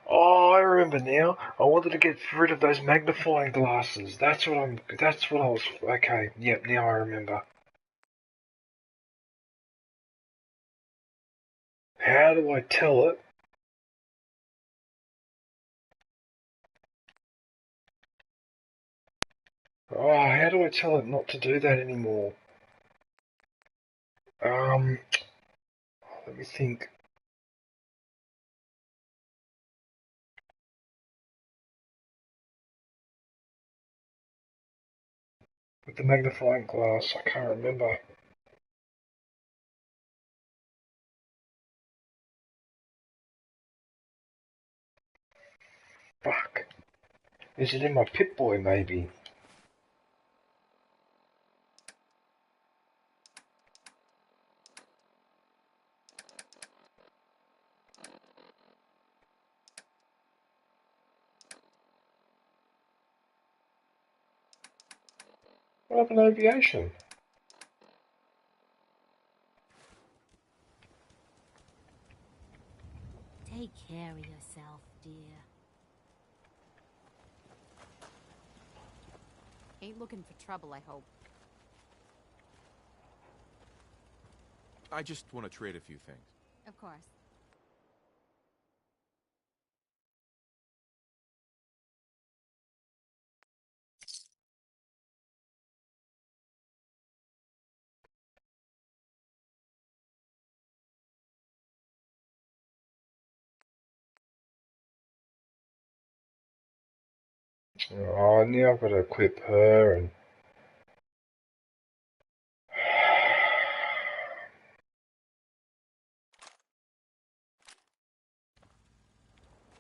Oh, I remember now. I wanted to get rid of those magnifying glasses. That's what I was. Okay. Yep. Now I remember. How do I tell it? Oh, how do I tell it not to do that anymore? Let me think. With the magnifying glass, I can't remember. Fuck. Is it in my Pip-Boy, maybe? What happened to aviation?
Take care of yourself, dear.
Ain't looking for trouble, I hope.
I just want to trade a few things.
Of course.
Oh, now I've got to equip her and...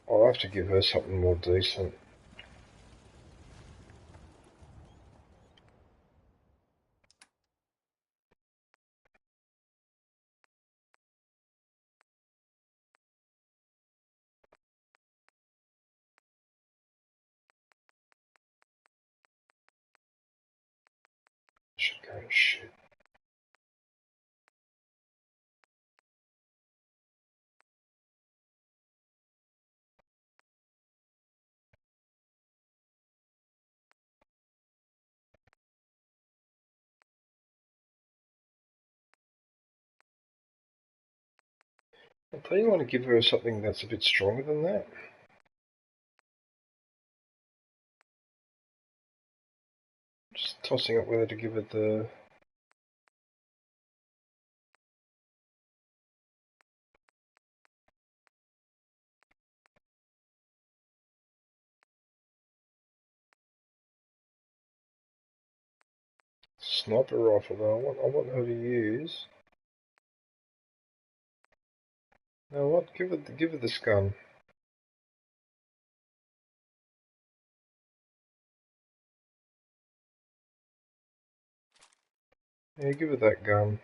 I'll have to give her something more decent. Should go and shit. I tell you, want to give her something that's a bit stronger than that. Just tossing up whether to give it the... Sniper rifle though. I want her to use... You know what? Give her this gun. Yeah, give her that gun.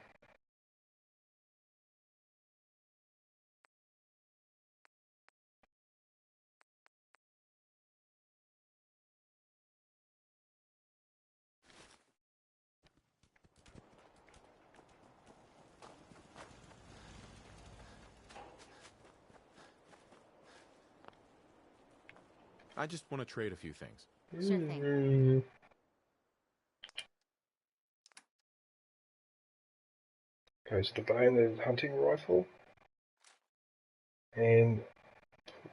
I just want to trade a few things.
Sure thing.
Okay, so the bayoneted hunting rifle. And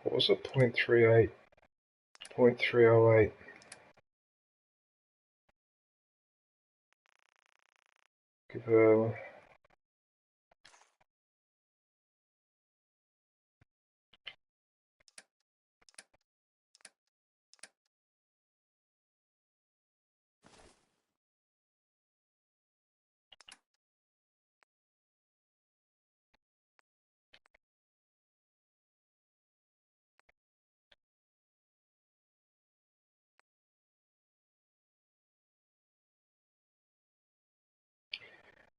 what was it? .38. .308. Give her...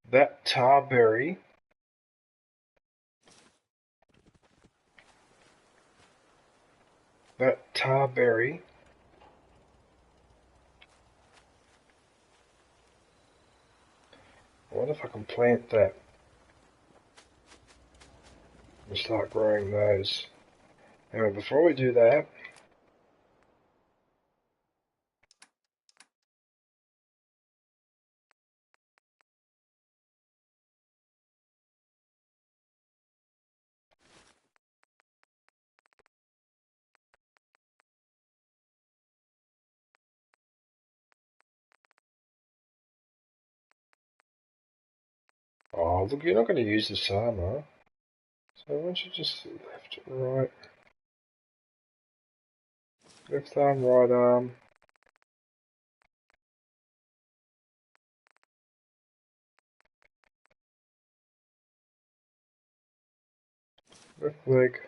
That tarberry. That tarberry. I wonder if I can plant that and start growing those. Anyway, before we do that, oh look, you're not going to use this armor, so why don't you just left, right, left arm, right arm, left leg,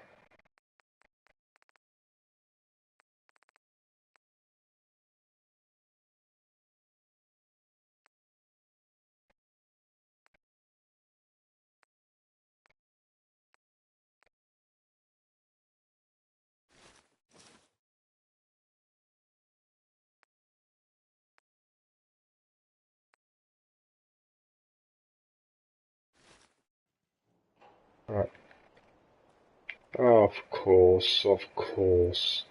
right. Oh, of course, of course,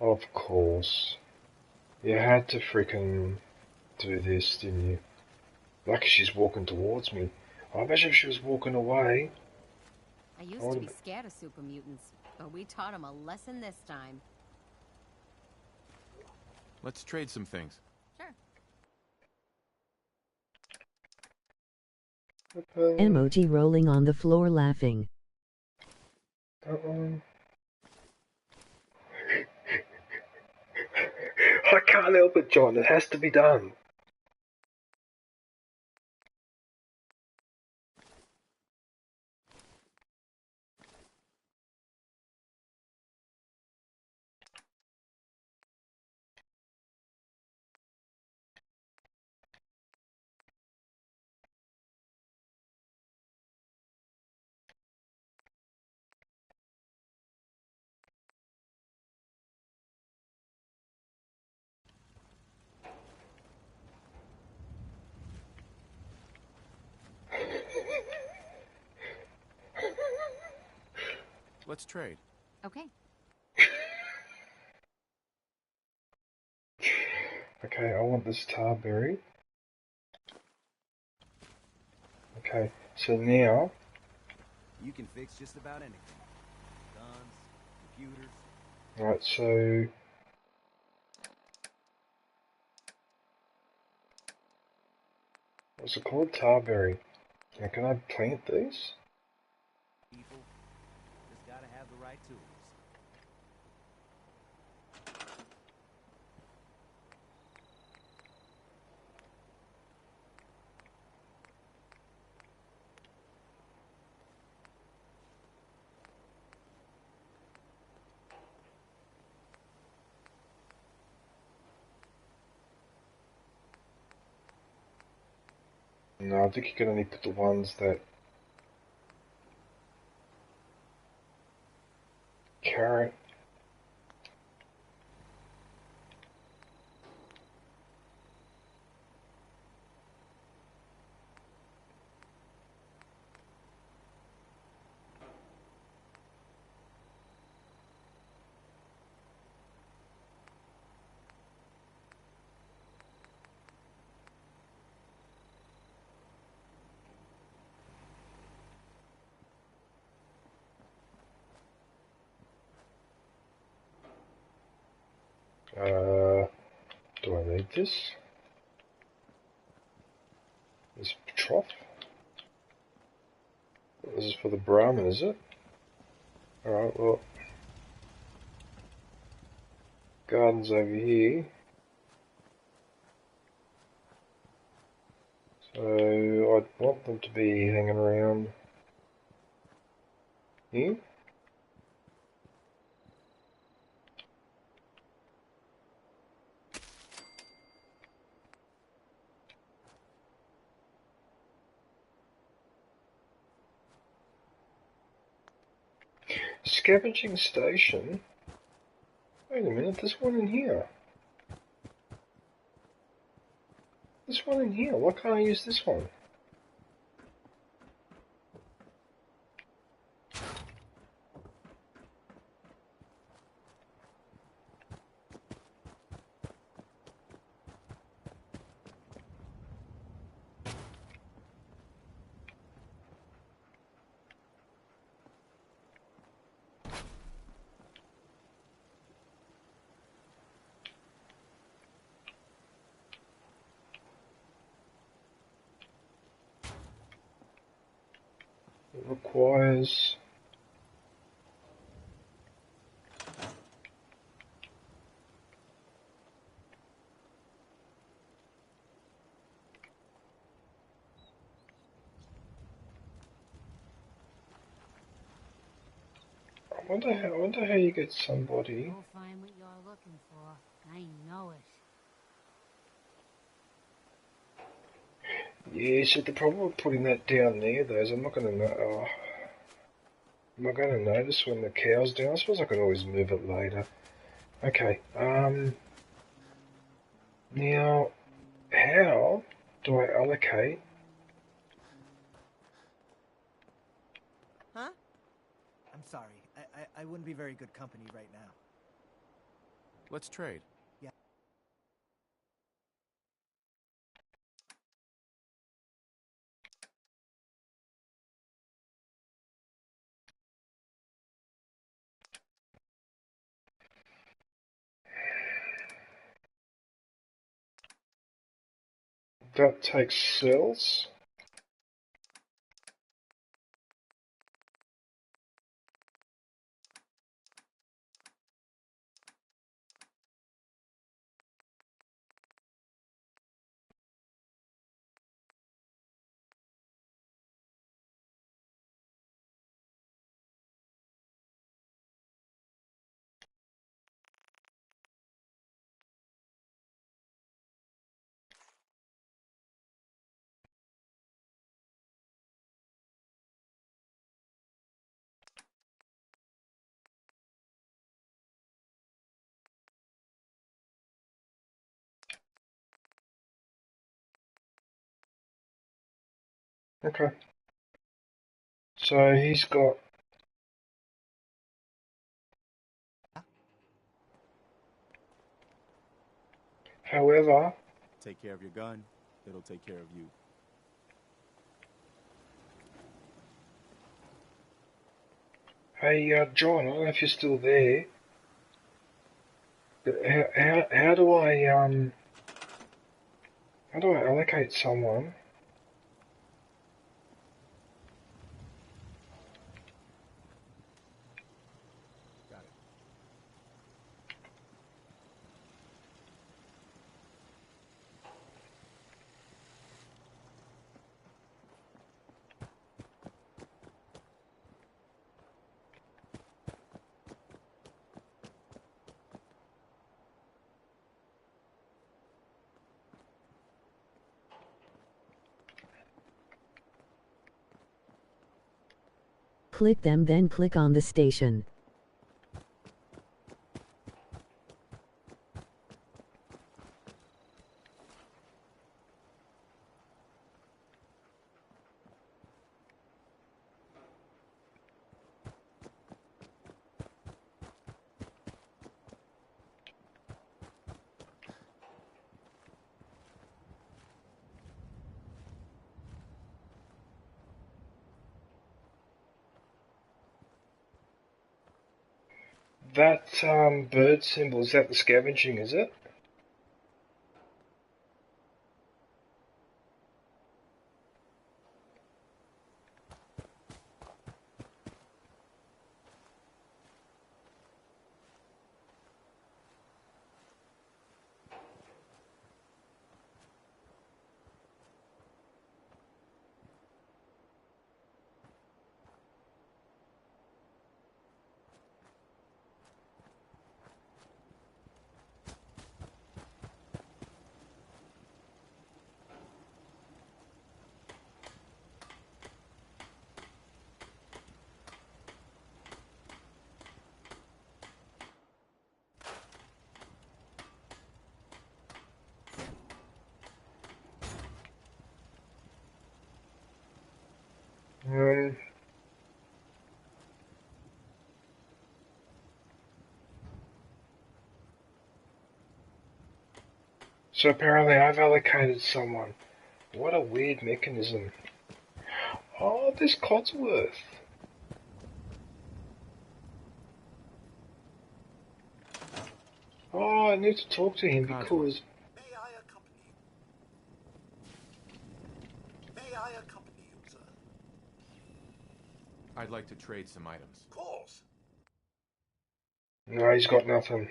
of course. You had to freaking do this, didn't you? Lucky she's walking towards me. I imagine if she was walking away.
I used to be scared of super mutants, but we taught them a lesson this time.
Let's trade some things.
Sure.
Emoji rolling on the floor laughing.
I can't help it, John. It has to be done.
Let's trade.
Okay.
Okay, I want this tarberry. Okay, so now
You can fix just about anything. Guns, computers.
right, so what's it called? Tarberry. Now, can I plant these?
People just gotta have the right tools.
No, I think you can only put the ones that carrot. Do I need this? This trough? This is for the Brahmin, is it? Alright, well. Garden's over here. So I'd want them to be hanging around here. Scavenging station? Wait a minute, there's one in here. There's one in here. Why can't I use this one? It requires... I wonder how you get somebody.
You'll find what you're looking for. I know it.
Yeah, so the problem with putting that down there, though, is I'm not going to know. Am I going to notice when the cow's down? I suppose I could always move it later. Okay. Now, how do I allocate?
Huh? I'm sorry. I wouldn't be very good company right now.
Let's trade.
Yeah.
That takes cells. Okay. So he's got... However...
Take care of your gun, it'll take care of you.
Hey, John, I don't know if you're still there. But how do I allocate someone?
Got it.
Click them, then click on the station.
That bird symbol, is that the scavenging, is it? So apparently I've allocated someone. What a weird mechanism. Oh, there's Codsworth. Oh, I need to talk to him because...
May I accompany you, sir? I'd like to trade some items.
Of course.
No, he's got nothing.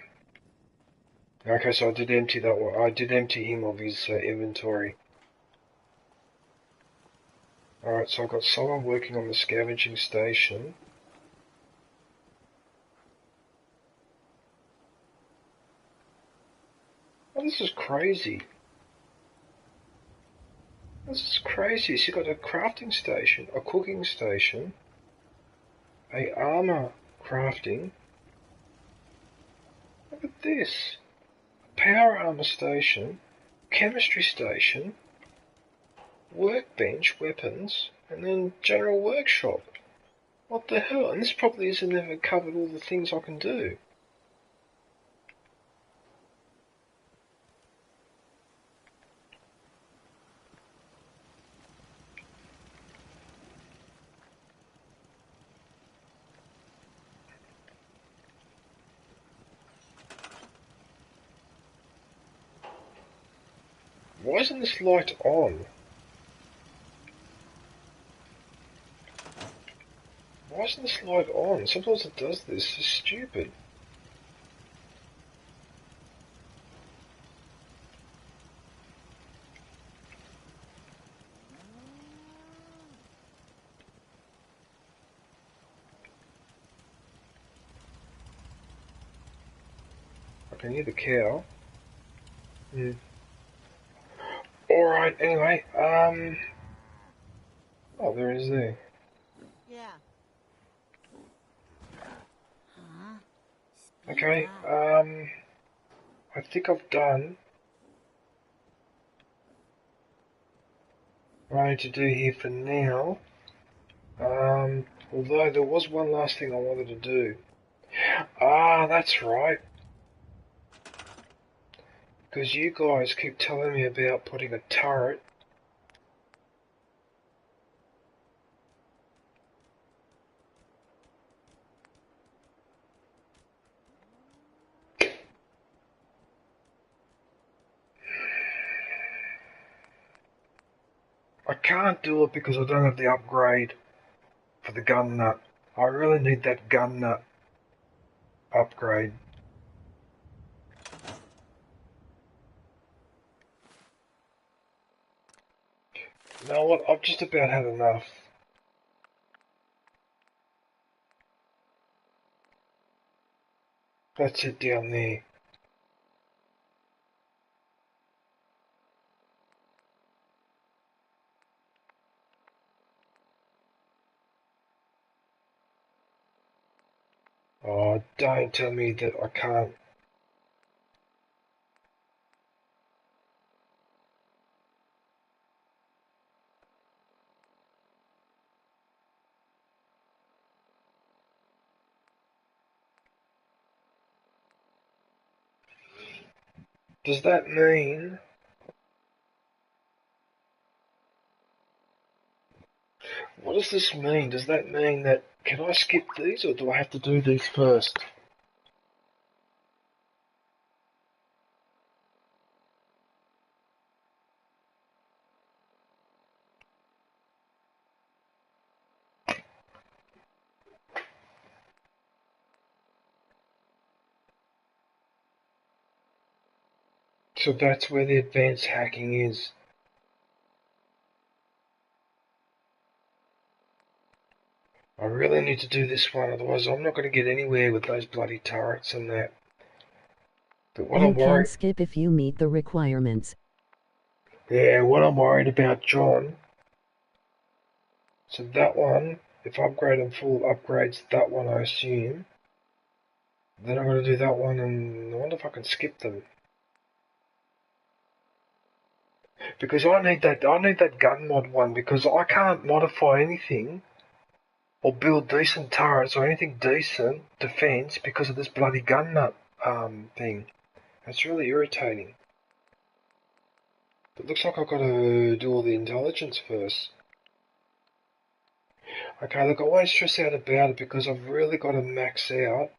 Okay, so I did empty that one. I did empty him of his inventory. Alright, so I've got someone working on the scavenging station. Oh, this is crazy. This is crazy. So you've got a crafting station, a cooking station, a armor crafting. Look at this. A power armor station, chemistry station, workbench, weapons, and then general workshop. What the hell? And this probably hasn't even covered all the things I can do. Why isn't this light on? Why isn't this light on? Sometimes it does this. It's stupid. I can hear the cow. Alright, anyway, oh, there it is there.
Yeah.
Okay, I think I've done what I need to do here for now. Although there was one last thing I wanted to do. Ah, that's right. Because you guys keep telling me about putting a turret. I can't do it because I don't have the upgrade for the gun nut. I really need that gun nut upgrade. You know what? I've just about had enough. That's it down there. Oh, don't tell me that I can't. Does that mean... What does this mean? Does that mean that... Can I skip these or do I have to do these first? So that's where the advanced hacking is. I really need to do this one, otherwise I'm not going to get anywhere with those bloody turrets and that. But what
You
I'm
can
worried...
skip if you meet the requirements.
Yeah, what I'm worried about, John... So that one, if I upgrade and full upgrades that one, I assume. Then I'm going to do that one, and I wonder if I can skip them. Because I need that gun mod one, because I can't modify anything or build decent turrets or anything decent defense because of this bloody gun nut thing. It's really irritating. It looks like I've got to do all the intelligence first. Okay, look, I won't stress out about it because I've really got to max out.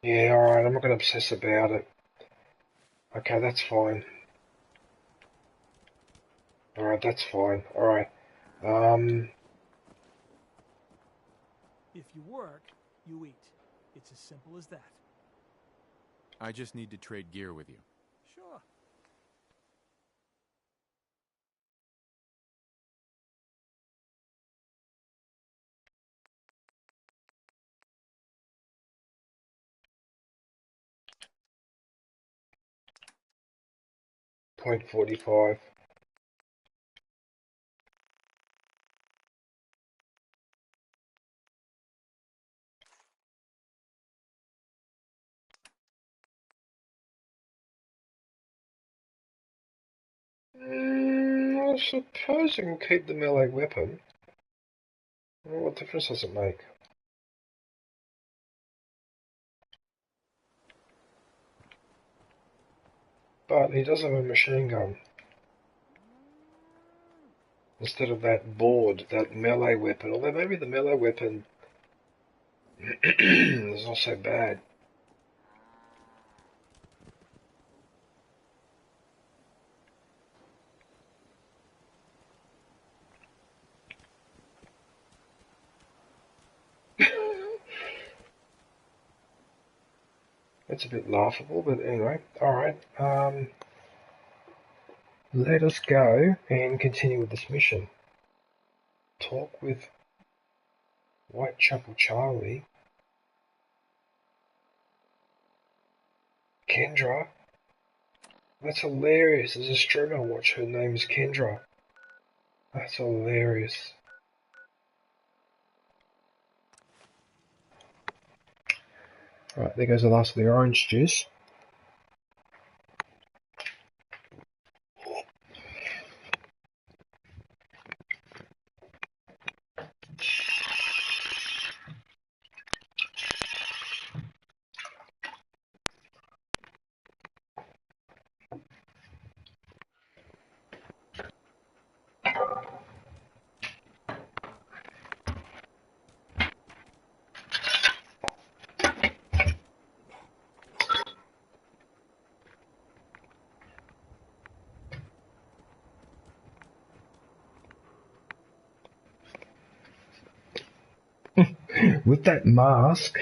Yeah, alright, I'm not going to obsess about it. Okay, that's fine. Alright, that's fine. Alright.
If you work, you eat. It's as simple as that.
I just need to trade gear with you.
Sure.
.45. I suppose I can keep the melee weapon. Well, what difference does it make? But he does have a machine gun. Instead of that board, that melee weapon. Although maybe the melee weapon is not so bad. It's a bit laughable, but anyway. Alright, let us go and continue with this mission. Talk with Whitechapel Charlie. Kendra? That's hilarious. There's a streamer I watch, her name is Kendra. That's hilarious. Right, there goes the last of the orange juice. With that mask.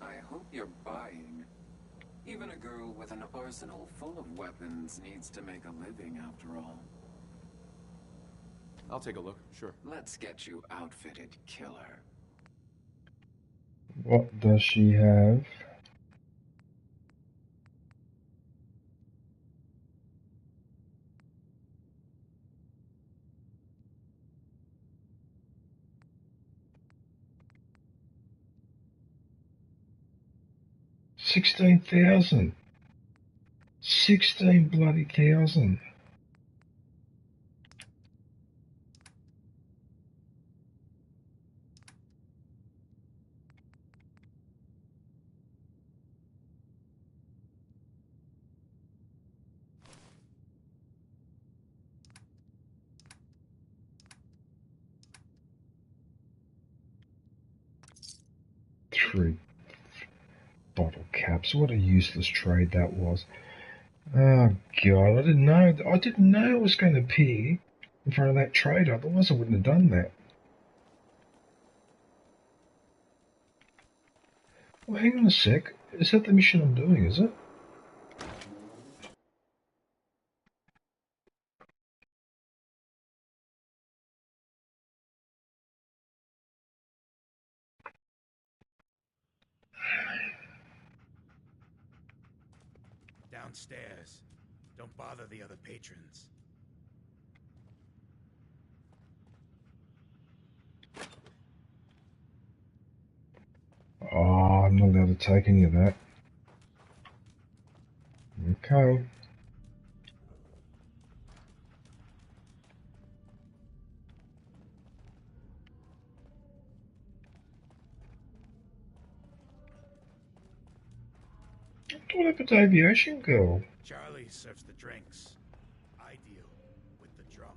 I hope you're buying. Even a girl with an arsenal full of weapons needs to make a living after all.
I'll take a look, sure.
Let's get you outfitted, killer.
What does she have? $16,000. 16 bloody thousand. Three bottle caps. What a useless trade that was. Oh god, I didn't know. I didn't know it was going to appear in front of that trader. Otherwise, I wouldn't have done that. Well, hang on a sec. Is that the mission I'm doing? Is it?
Downstairs. Don't bother the other patrons.
Oh, I'm not allowed to take any of that. Okay. What happened to Aviation Girl?
Charlie serves the drinks. I deal with the drunks.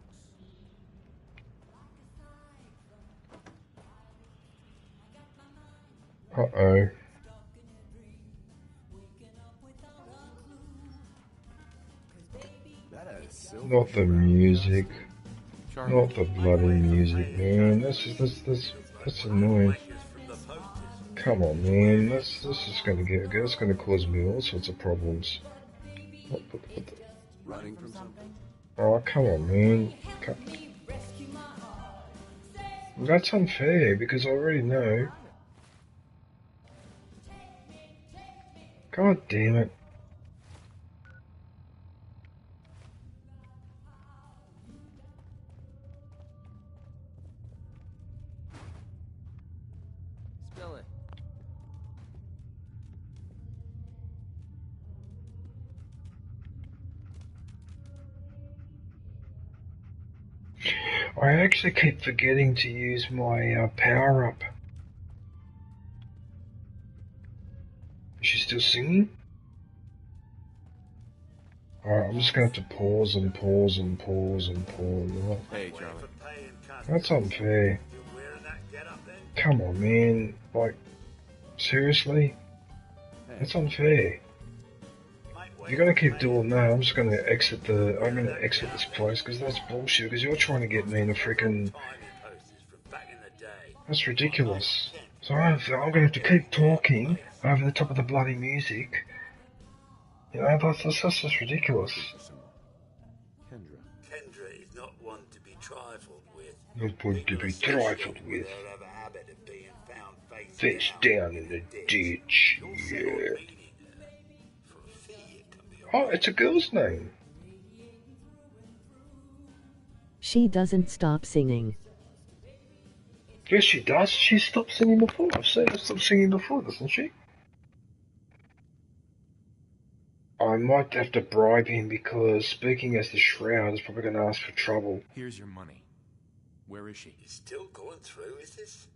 Uh-oh. Not the music. Not the bloody music, man. That's annoying. Come on, man. This is gonna cause me all sorts of problems. What
Running from something?
Oh, come on, man. That's unfair because I already know. God damn it.
Spill it.
I actually keep forgetting to use my power up. Is she still singing? Alright, I'm just going to have to pause and pause and pause and pause.
Hey, Charlie.
That's unfair. Come on, man. Like, seriously? That's unfair. If you're gonna keep doing that, I'm just gonna exit this place because that's bullshit. Because you're trying to get me in a freaking. That's ridiculous. So I'm gonna have to keep talking over the top of the bloody music. You know, that's just ridiculous.
Kendra is not one to be trifled with.
Not one to be trifled with. Face down in the ditch. Yeah. Oh, it's a girl's name.
She doesn't stop singing.
Yes, she does. She stopped singing before. I've seen her stop singing before, doesn't she? I might have to bribe him because speaking as the Shroud is probably going to ask for trouble.
Here's your money. Where is she?
It's still going through, is this?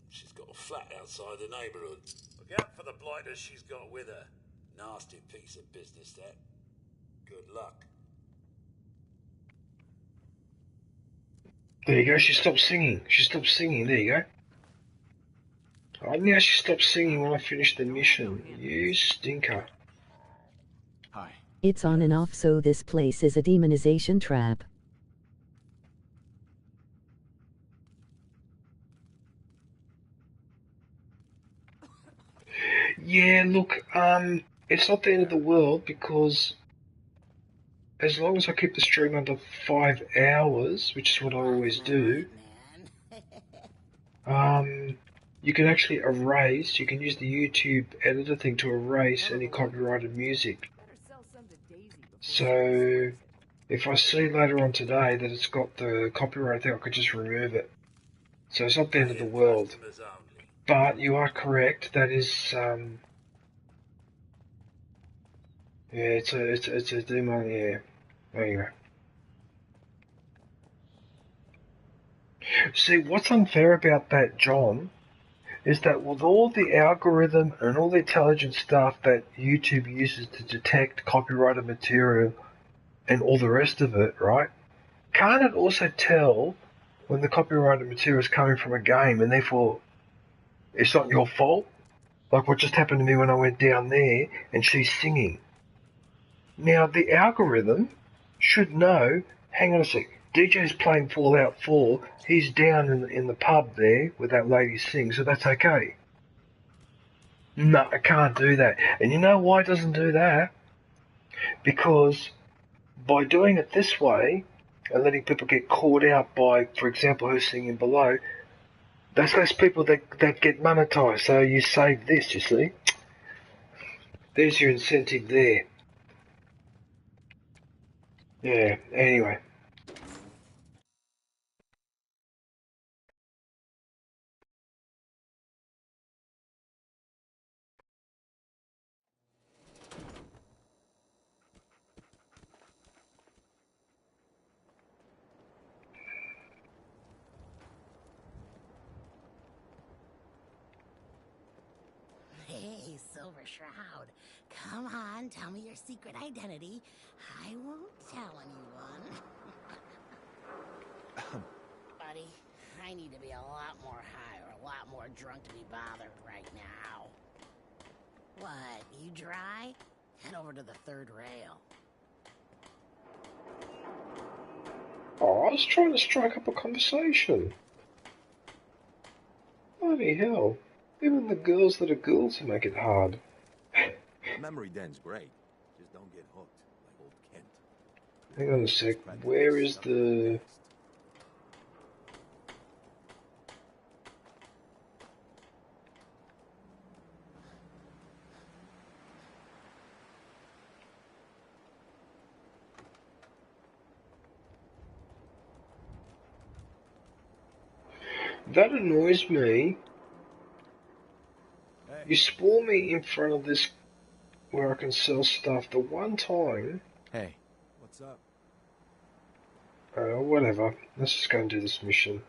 She's got a flat outside the neighbourhood. Look out for the blighters she's got with her. Nasty piece of business, that. Good luck.
There you go, she stopped singing. She stopped singing, there you go. Oh, now she stopped singing when I finished the mission. You stinker.
Hi.
It's on and off, so this place is a demonization trap.
Yeah, look, it's not the end of the world because as long as I keep the stream under 5 hours, which is what I always do, you can actually erase, you can use the YouTube editor thing to erase any copyrighted music. So, if I see later on today that it's got the copyright thing, I could just remove it. So it's not the end of the world. But you are correct, that is, yeah, it's a demon, yeah. There you go. See, what's unfair about that, John, is that with all the algorithm and all the intelligent stuff that YouTube uses to detect copyrighted material and all the rest of it, right? Can't it also tell when the copyrighted material is coming from a game and therefore it's not your fault? Like what just happened to me when I went down there and she's singing. Now, the algorithm should know, hang on a sec, DJ's playing Fallout 4, he's down in the pub there with that lady sing, so that's okay. No, it can't do that. And you know why it doesn't do that? Because by doing it this way, and letting people get caught out by, for example, her singing below, That's those people that get monetized, so you save this, you see. There's your incentive there. Yeah, anyway.
Hey, Silver Shroud. Come on, tell me your secret identity. I won't tell anyone. Buddy, I need to be a lot more high or a lot more drunk to be bothered right now. What, you dry? Head over to the third rail.
Oh, I was trying to strike up a conversation. Bloody hell. Even the girls that are girls make it hard.
Memory den's great. Just don't get hooked like old Kent.
Hang on a sec. Where is the... That annoys me. You spawn me in front of this where I can sell stuff the one time.
Hey, what's up?
Whatever. Let's just go and do this mission.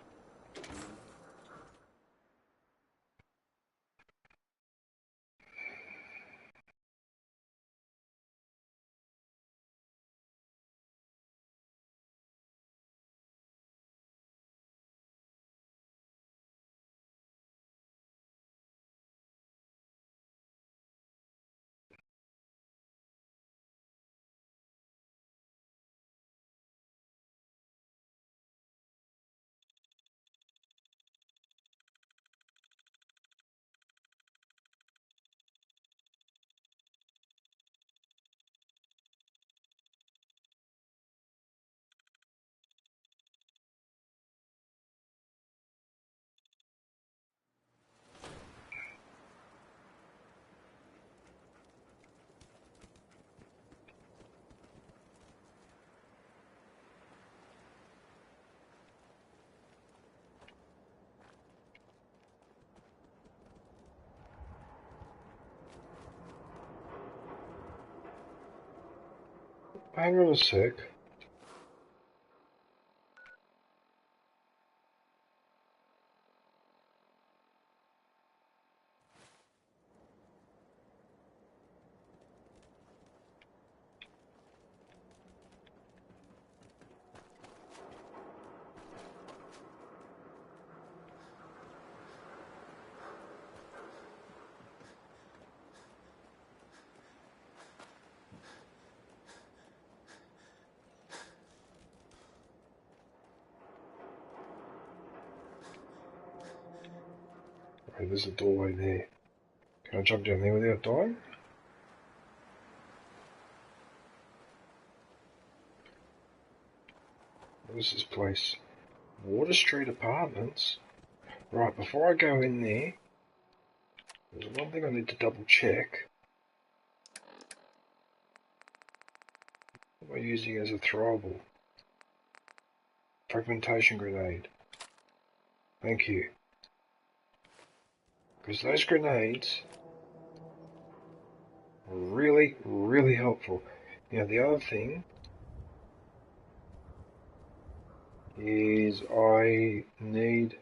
Hang on a sec. Okay, there's a doorway there. Can I jump down there without dying? What is this place? Water Street Apartments? Right, before I go in there, there's one thing I need to double check. What am I using as a throwable? Fragmentation grenade. Thank you. Because those grenades are really, really helpful. Now the other thing is I need...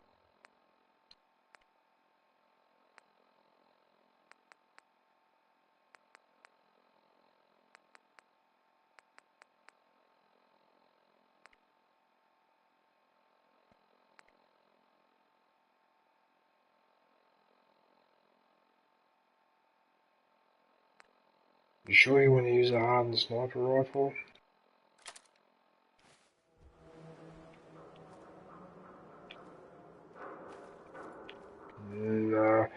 You sure you want to use a hardened sniper rifle? No,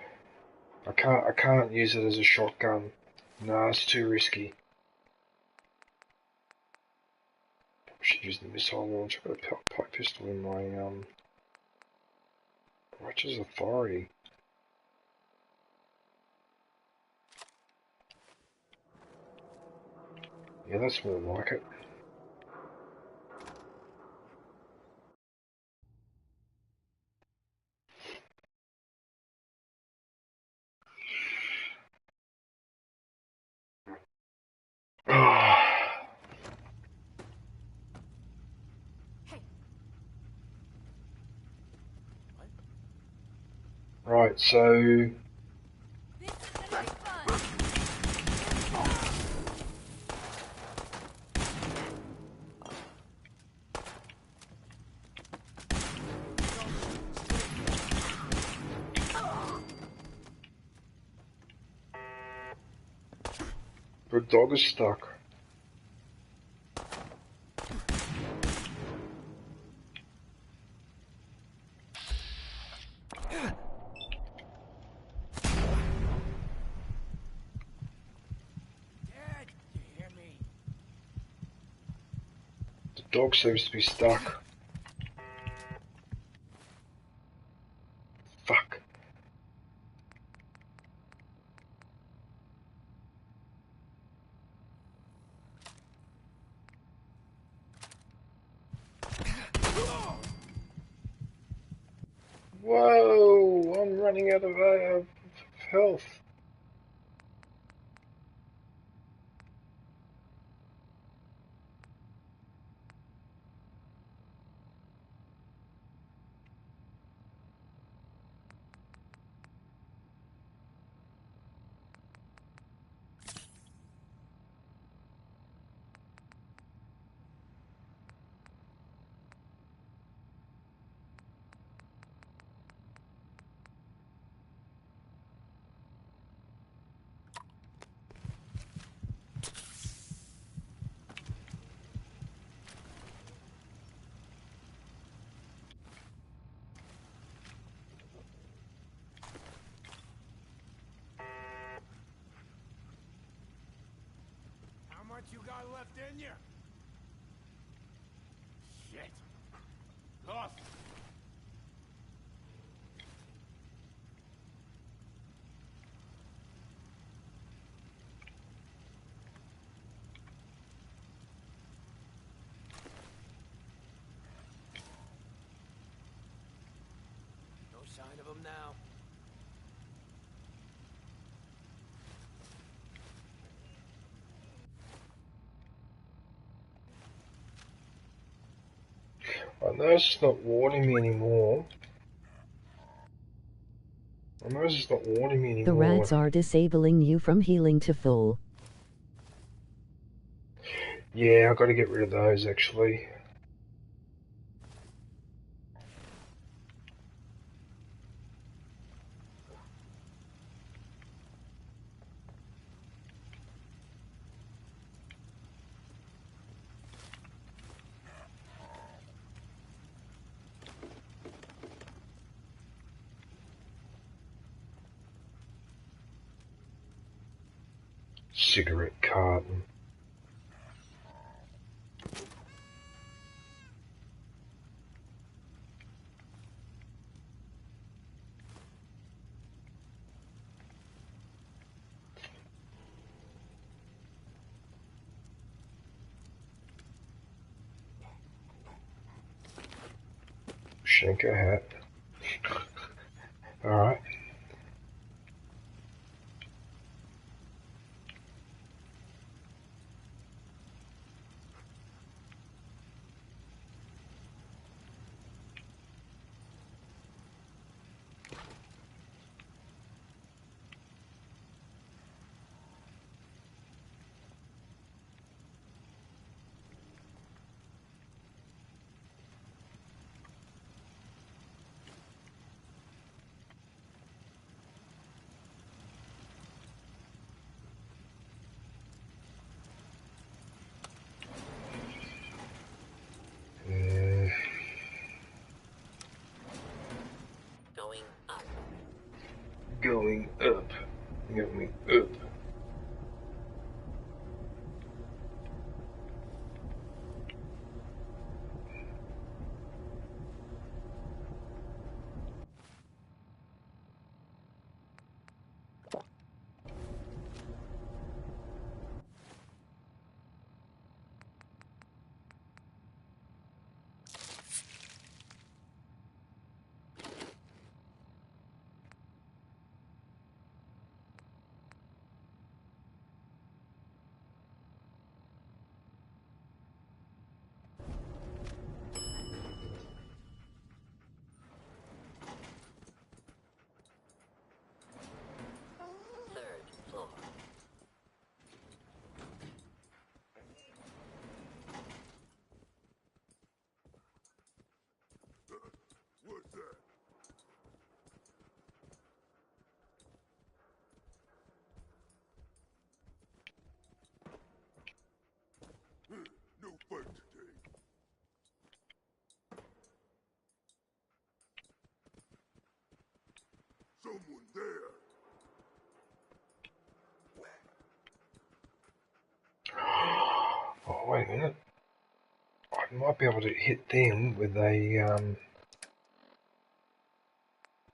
I can't use it as a shotgun. No, it's too risky. I should use the missile launcher. I've got a pipe pistol in my Righteous authority. Yeah, that's more like it. Right, so the dog is stuck. The dog seems to be stuck. Fuck. Whoa! I'm running out of health.
How much you got left in you? Shit. Toss.
No sign of him now.
I know it's not warning me anymore. I know it's not warning me anymore.
The rats are disabling you from healing to full.
Yeah, I gotta get rid of those actually. Cigarette carton. Schenker hat. Alright. Going up. Going up.
someone there.
Oh, wait a minute. I might be able to hit them with a,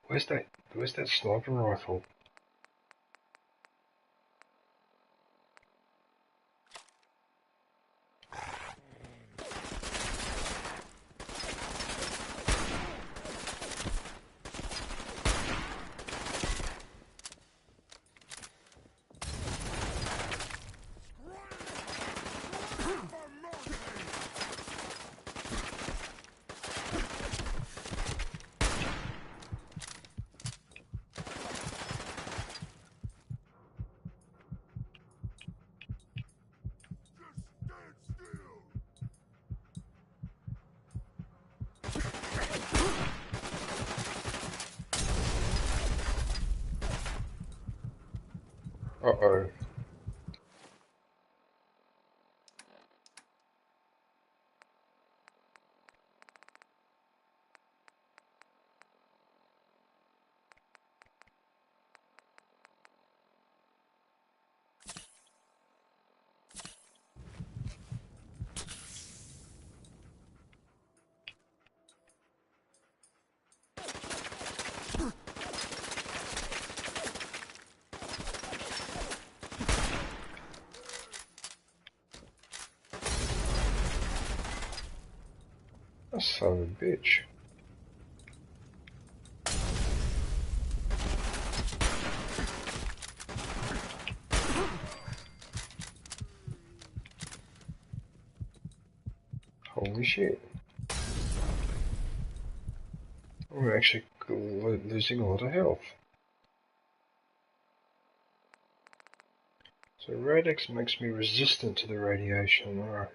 Where's that sniper rifle? Uh-oh. That son of a bitch. Holy shit. I'm actually losing a lot of health. So Radix makes me resistant to the radiation. Alright.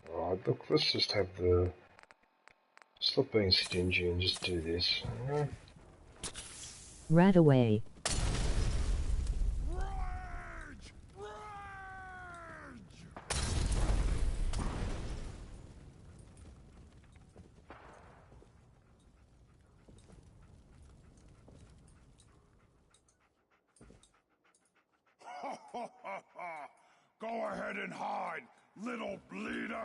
Alright, look, let's just have the... Stop being stingy and just do this. Alright.
Rat away.
Go ahead and hide, little bleeder!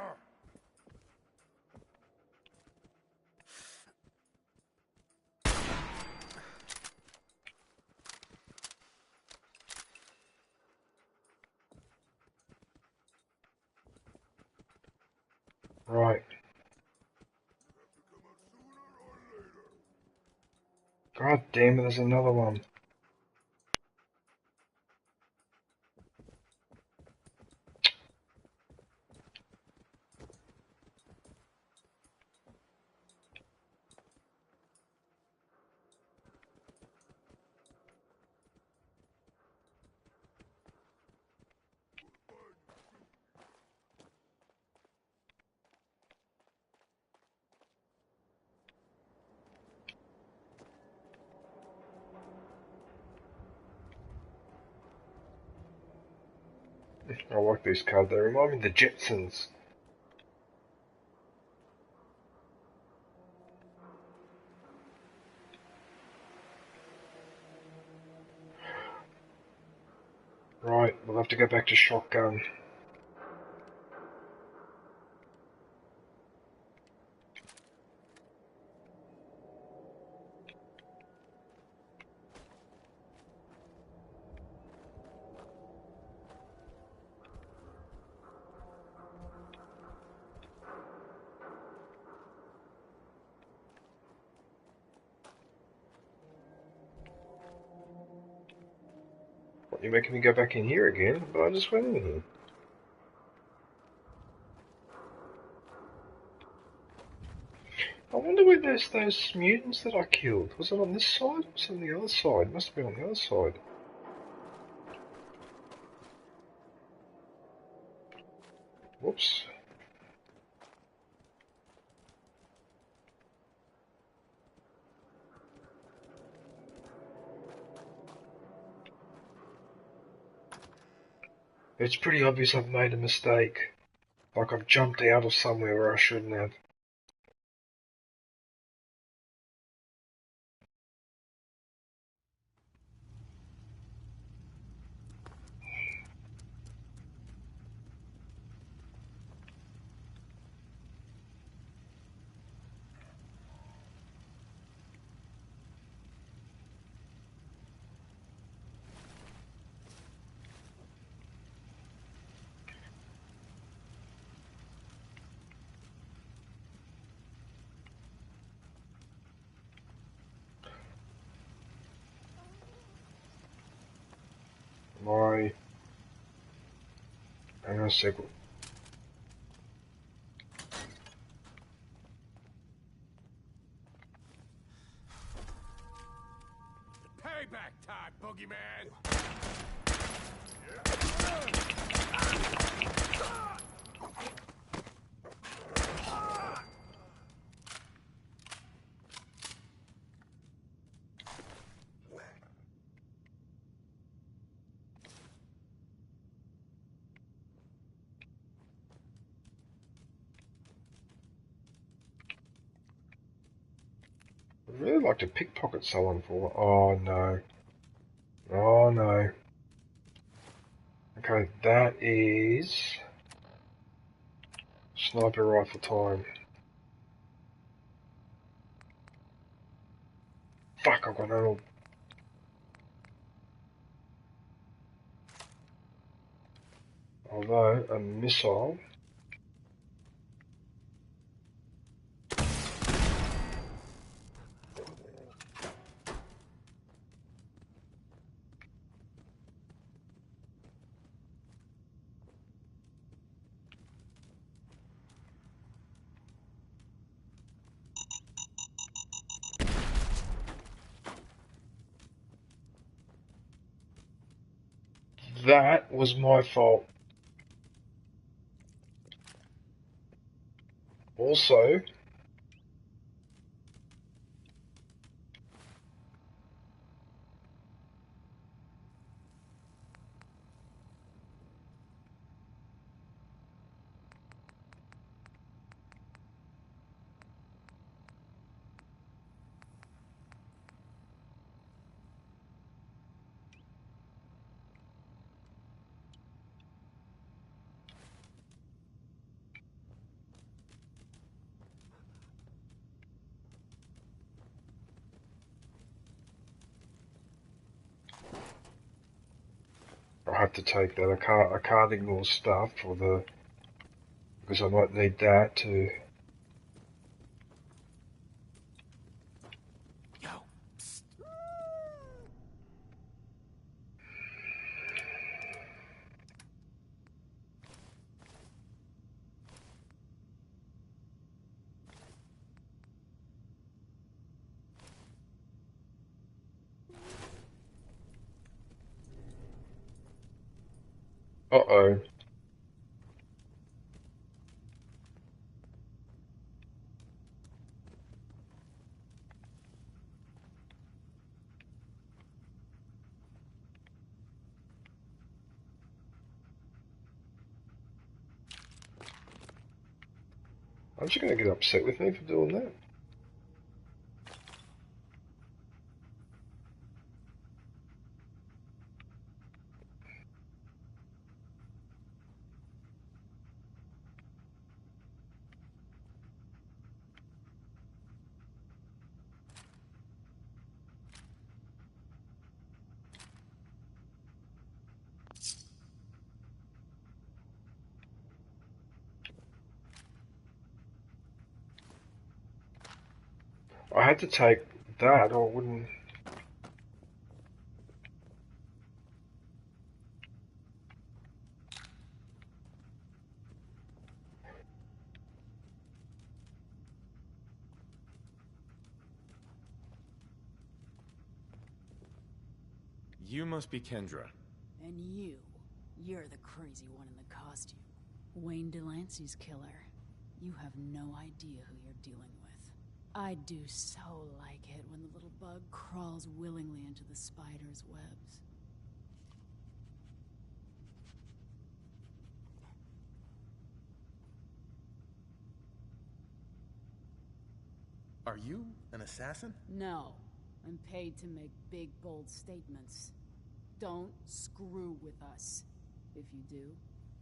Right. God damn it, there's another one. I like these cards, they remind me of the Jetsons. Right, we'll have to go back to shotgun. What, you're making me go back in here again? But I just went in here. I wonder where there's those mutants that I killed. Was it on this side or was it on the other side? It must have been on the other side. Whoops. It's pretty obvious I've made a mistake. Like I've jumped out of somewhere where I shouldn't have. My... Hang on a second.
Payback time, boogeyman!
I'd really like to pickpocket someone for... Oh no. Oh no. Okay, that is... Sniper rifle time. Fuck, I've got no... Although, a missile... That was my fault. Also, I have to take that. I can't ignore stuff for the... Because I might need that to... Uh-oh. Aren't you going to get upset with me for doing that? I had to take that or I wouldn't...
You must be Kendra.
And you're the crazy one in the costume. Wayne Delancey's killer. You have no idea who you're dealing with. I do so like it when the little bug crawls willingly into the spider's webs.
Are you an assassin?
No, I'm paid to make big, bold statements. Don't screw with us. If you do,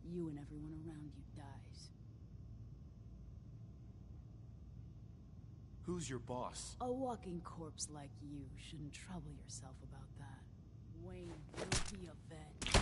you and everyone around you dies.
Who's your boss?
A walking corpse like you shouldn't trouble yourself about that. Wayne will be avenged.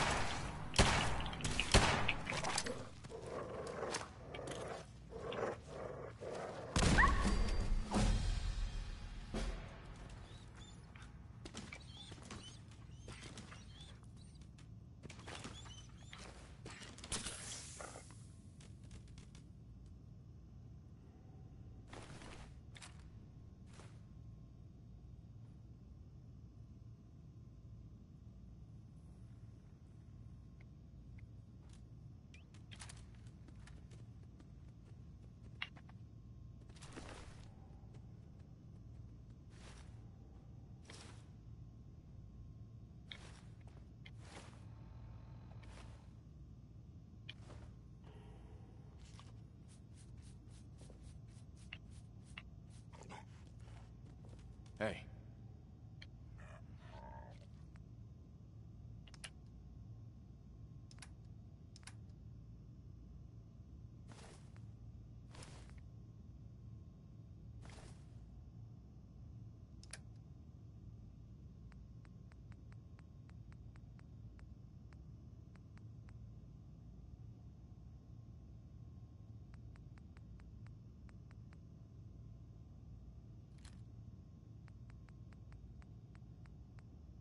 Hey.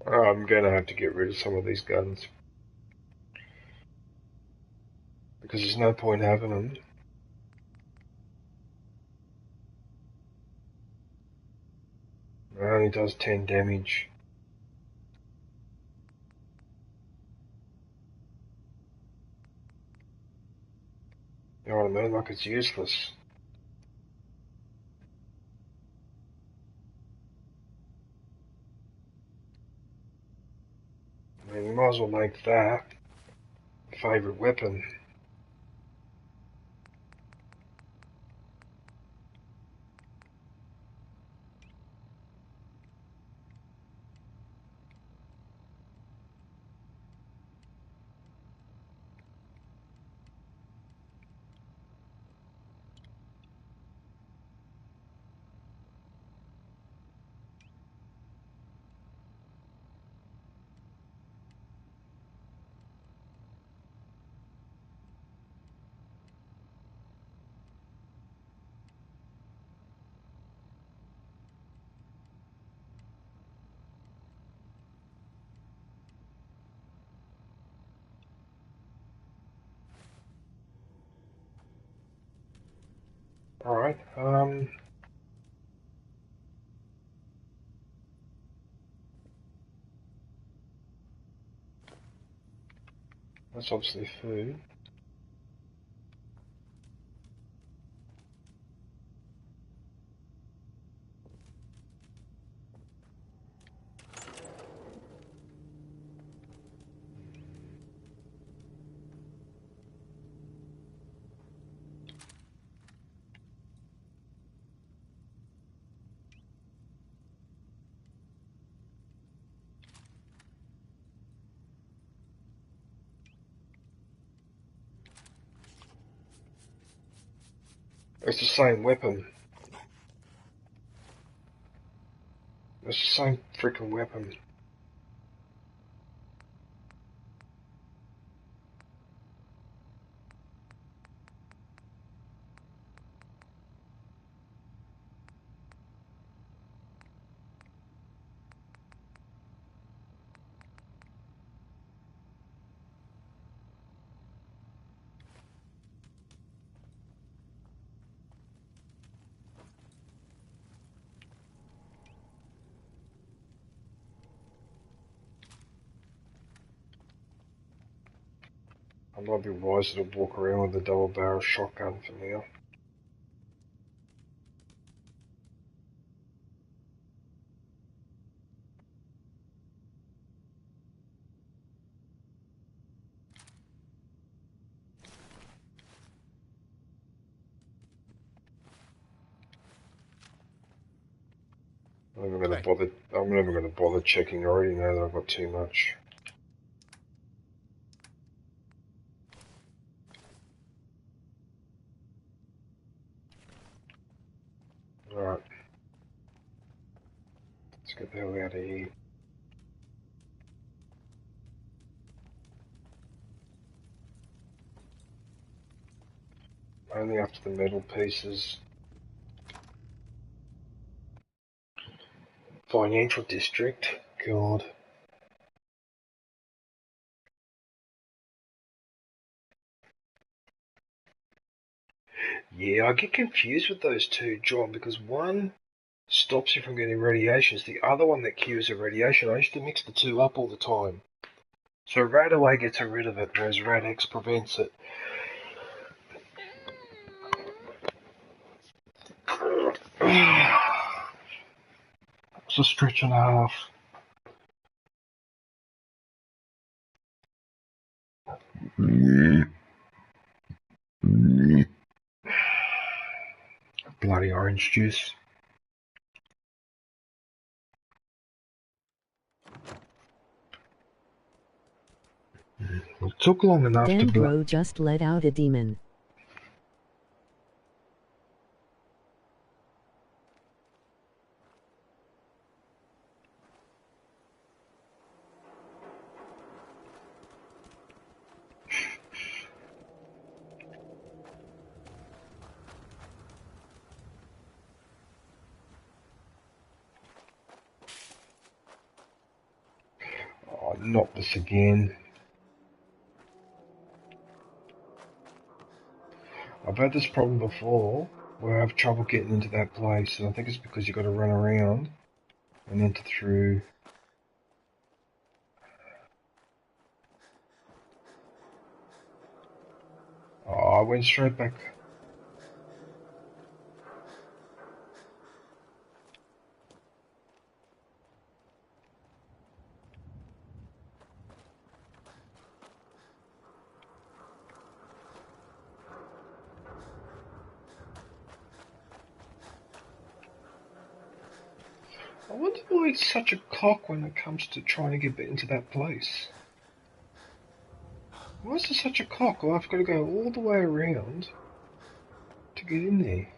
I'm gonna have to get rid of some of these guns. Because there's no point having them. It only does 10 damage. You know what I mean? Like, it's useless. I mean, you might as well make that a favourite weapon. Alright, that's obviously food. It's the same weapon. It's the same freaking weapon. I might be wiser to walk around with a double barrel shotgun for now. I'm never gonna bother checking. I already know that I've got too much. Alright. Let's get the hell out of here. Only after the metal pieces. Financial district. God. Yeah, I get confused with those two, John, because one stops you from getting radiations, the other one that cures a radiation. I used to mix the two up all the time. So Radaway gets rid of it, whereas Rad-X prevents it. It's a stretch and a half. Bloody orange juice. It took long enough
Damn
to
bro just let out a demon.
Oh, not this again. I've had this problem before, where I have trouble getting into that place, and I think it's because you've got to run around and enter through. Oh, I went straight back. I wonder why it's such a cock when it comes to trying to get into that place. Why is it such a cock? Well, I've got to go all the way around to get in there.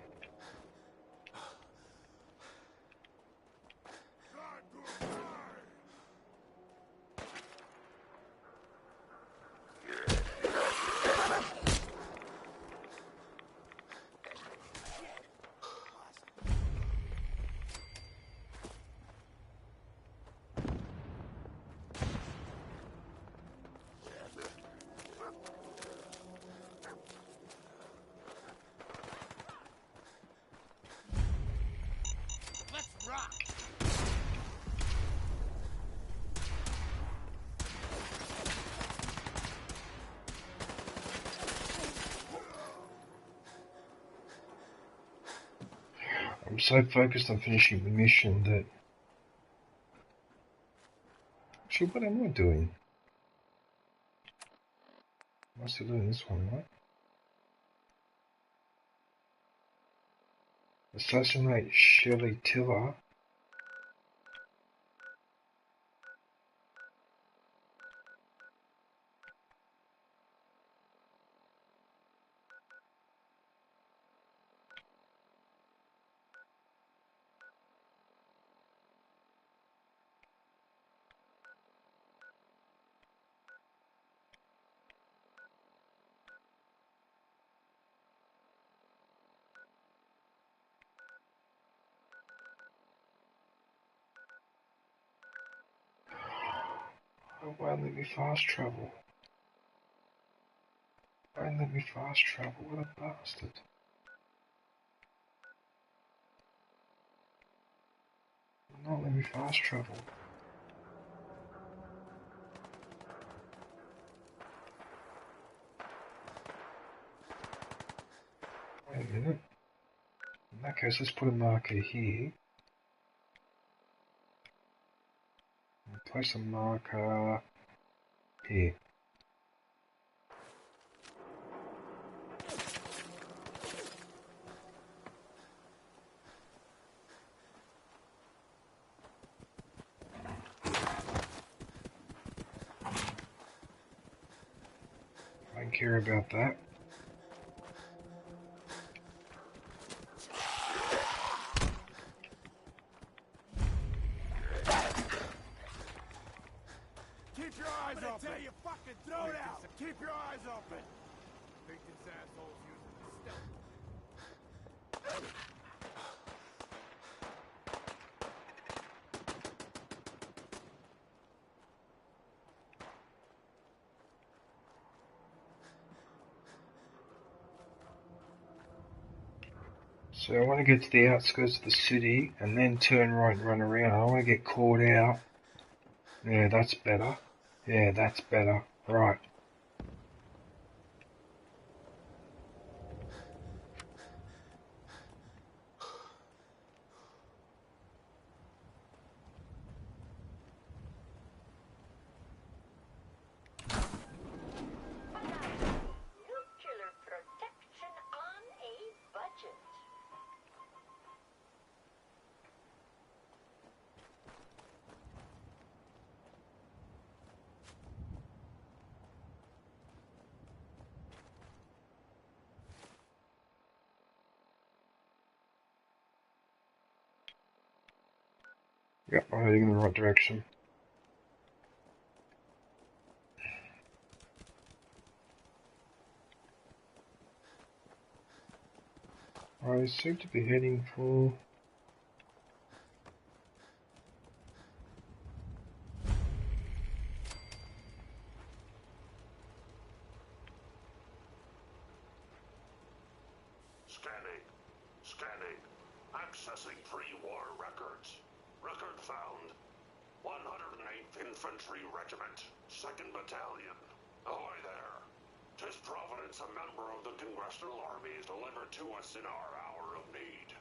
I'm so focused on finishing the mission that... Actually, what am I doing? I must be doing this one, right? Assassinate Shelley Tiller. Oh, why let me fast travel? Why let me fast travel? What a bastard. Not let me fast travel. Wait a minute. In that case, let's put a marker here. And place a marker here. I don't care about that.
Keep your eyes open. Tell you fucking throw it out. Keep your eyes open. Think this asshole's using the stealth.
So I want to get to the outskirts of the city and then turn right and run around. I don't want to get caught out. Yeah, that's better. Yeah, that's better. Right.
Nuclear protection on a budget.
Yep, I'm heading in the right direction. I seem to be heading for...
Scanning. Accessing pre-war records. Record found. 108th Infantry Regiment, 2nd Battalion. Ahoy there. 'Tis Providence, a member of the Congressional Army, is delivered to us in our hour of need.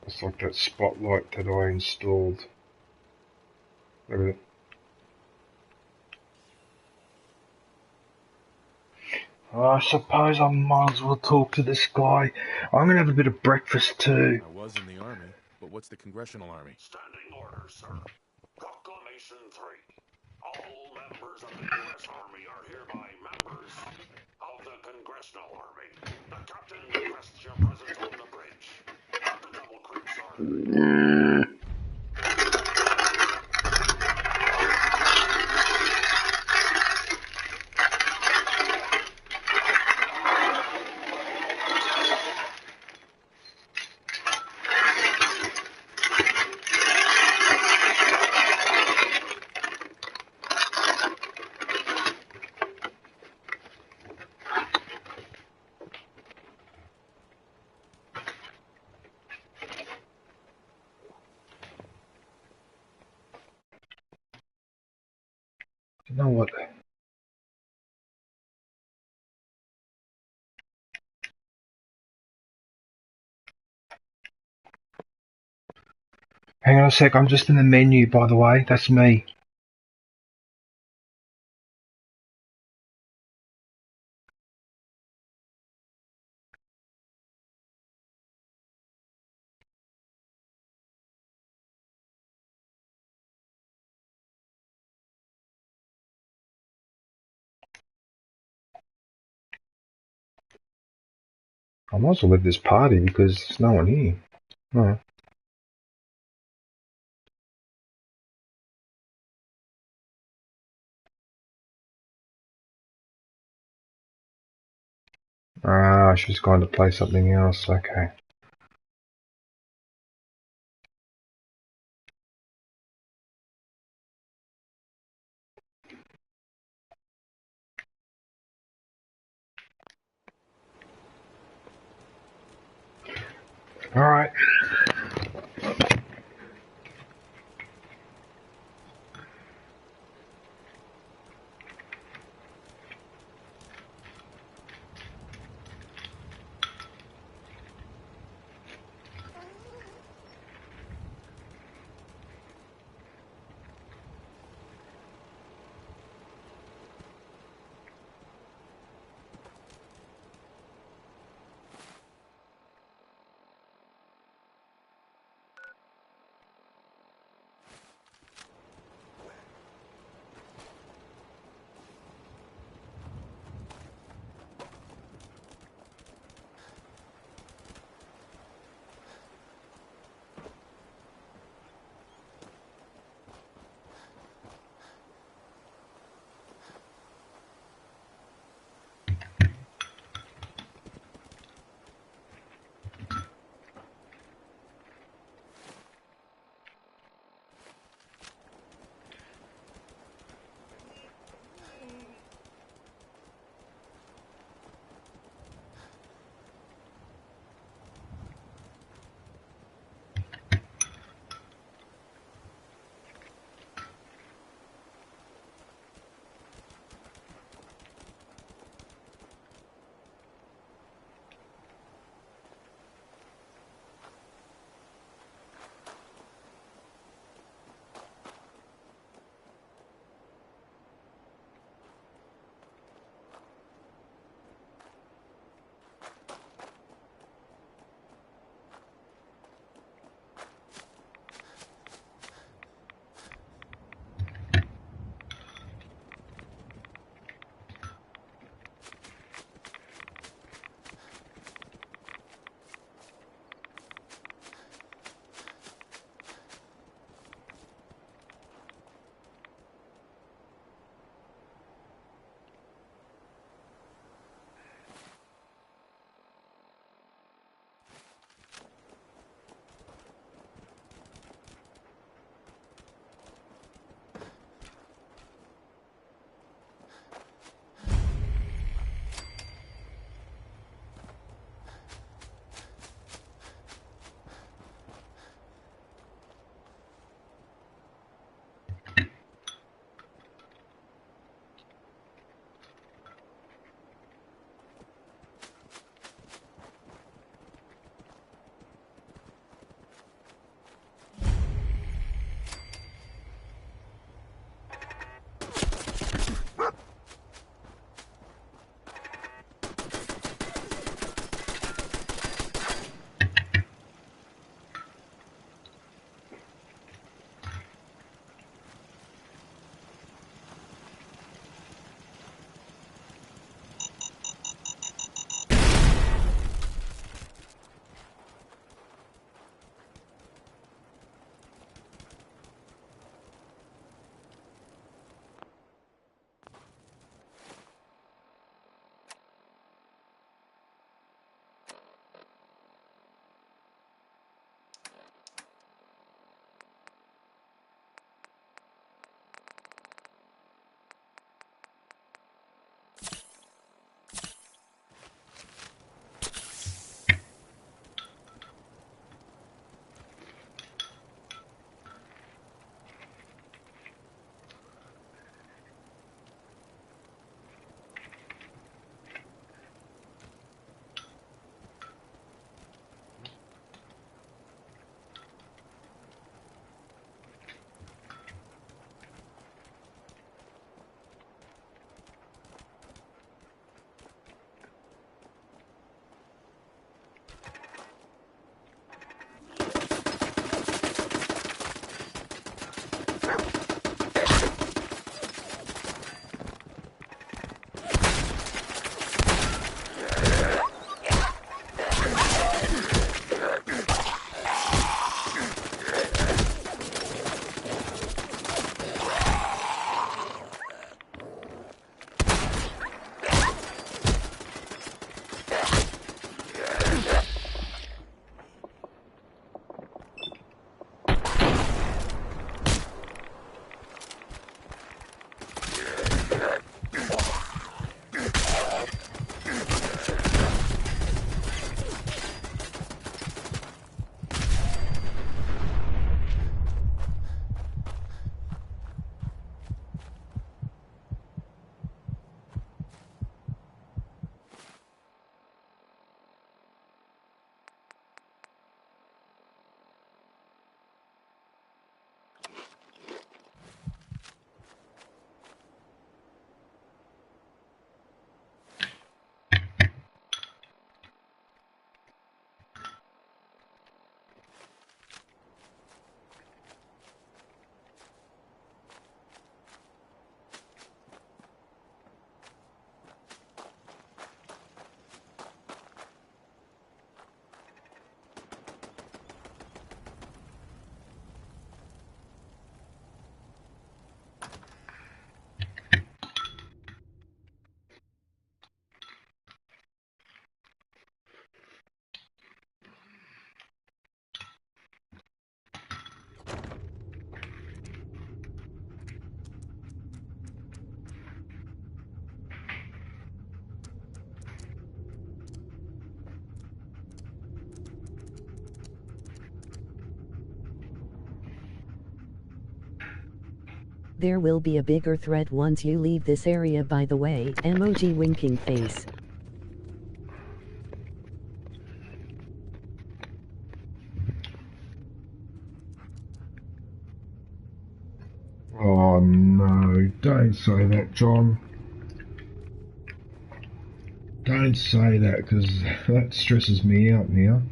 It's like that spotlight that I installed. Look at it. I suppose I might as well talk to this guy. I'm gonna have a bit of breakfast too.
I was in the army, but what's the Congressional Army?
Standing orders, sir. Proclamation 3. All members of the U.S. Army are hereby members of the Congressional Army. The captain requests your presence on the bridge. Not the double creep, sir.
You know what? Hang on a sec, I'm just in the menu, by the way. That's me. I might as well leave this party because there's no one here. No. Ah, she's going to play something else. Okay. Alright.
There will be a bigger threat once you leave this area, by the way. Emoji winking face.
Oh no, don't say that, John. Don't say that, because that stresses me out now.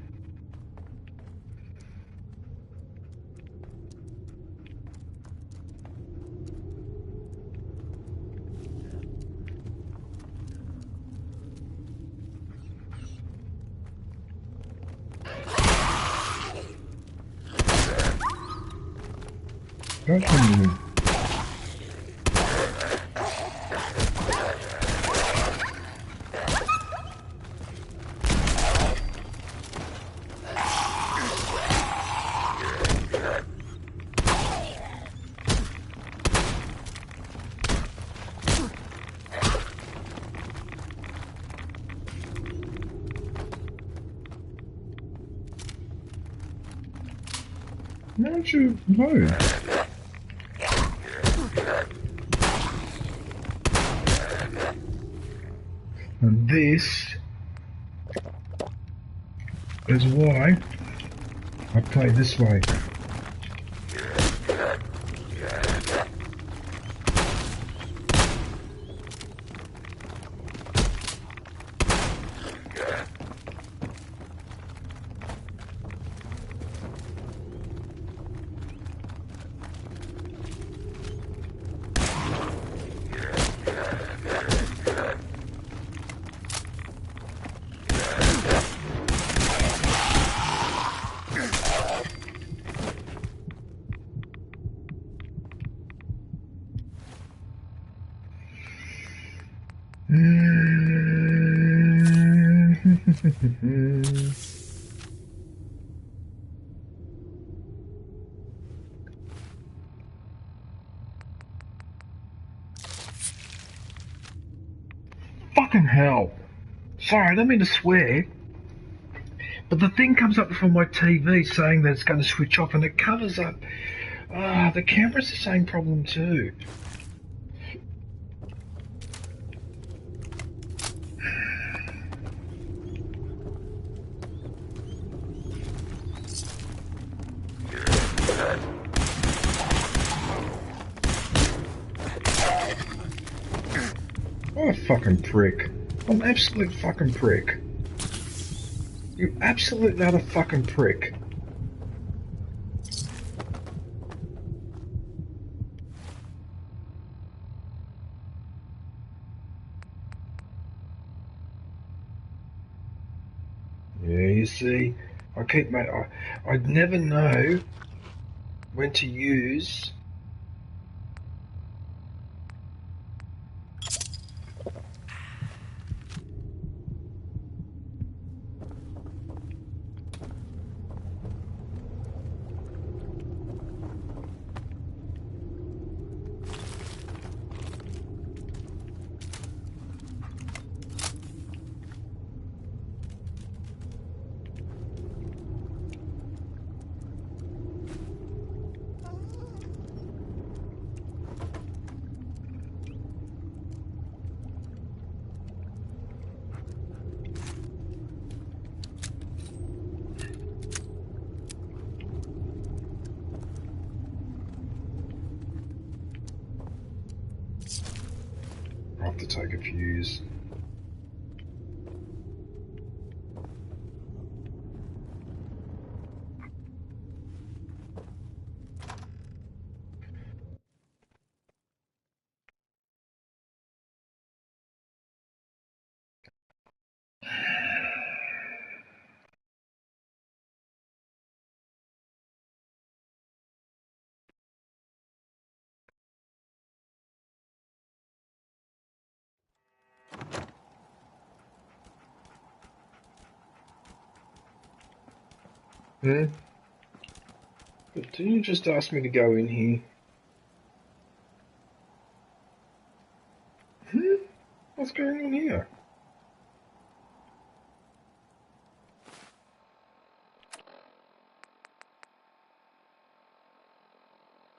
Don't come in. Why don't you move? And this is why I play this way. Fucking hell. Sorry, I don't mean to swear. But the thing comes up from my TV saying that it's going to switch off and it covers up. The camera's the same problem too. What a fucking prick. I'm an absolute fucking prick. You absolute utter fucking prick. Yeah, you see, I'd never know when to use. I have to take a fuse. But didn't you just ask me to go in here? What's going on here?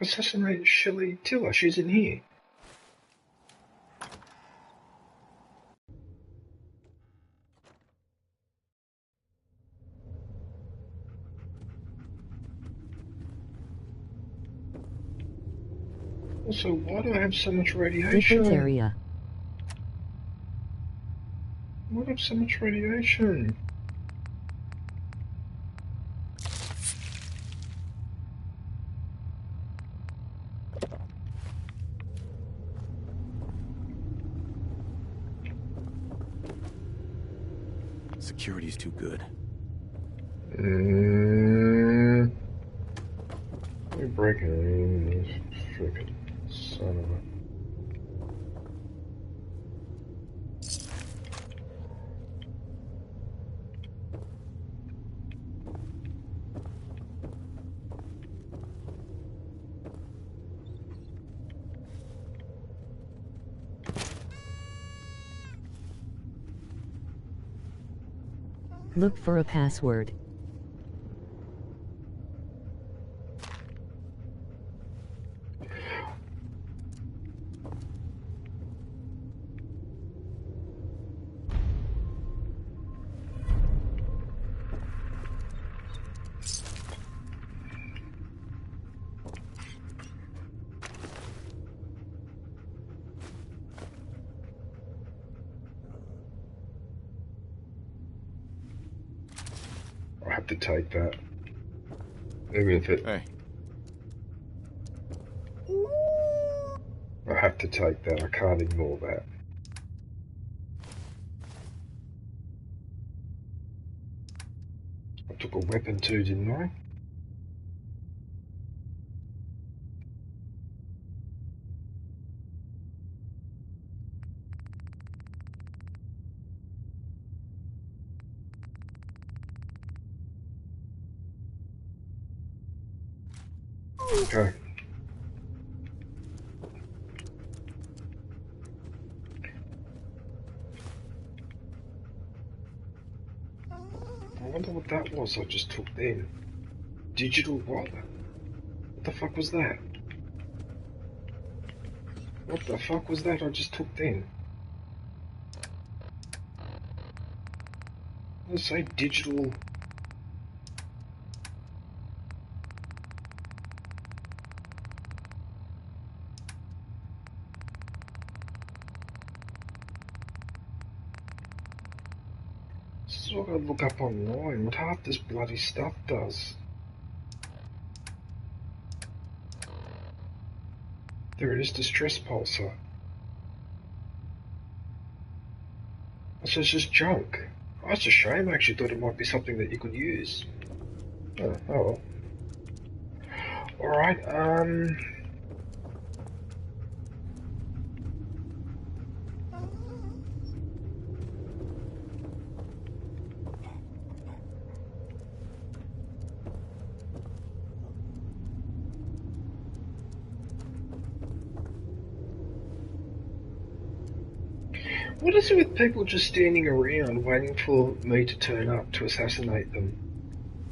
Assassinate Shelley Tiller. She's in here. Also, why do I have so much radiation?
Different area.
Why do I have so much radiation?
Security's too good.
Let me break it in this freaking son of a...
Look for a password.
I have to take that. Even if it...
Hey.
I have to take that. I can't ignore that. I took a weapon too, didn't I? Okay. I wonder what that was I just took then. Digital what? What the fuck was that? What the fuck was that I just took then? What did it say? Digital... This is what I look up online, what half this bloody stuff does. There it is, distress pulsar. So it's just junk. Oh, that's a shame, I actually thought it might be something that you could use. Oh well. Alright, what is it with people just standing around waiting for me to turn up to assassinate them?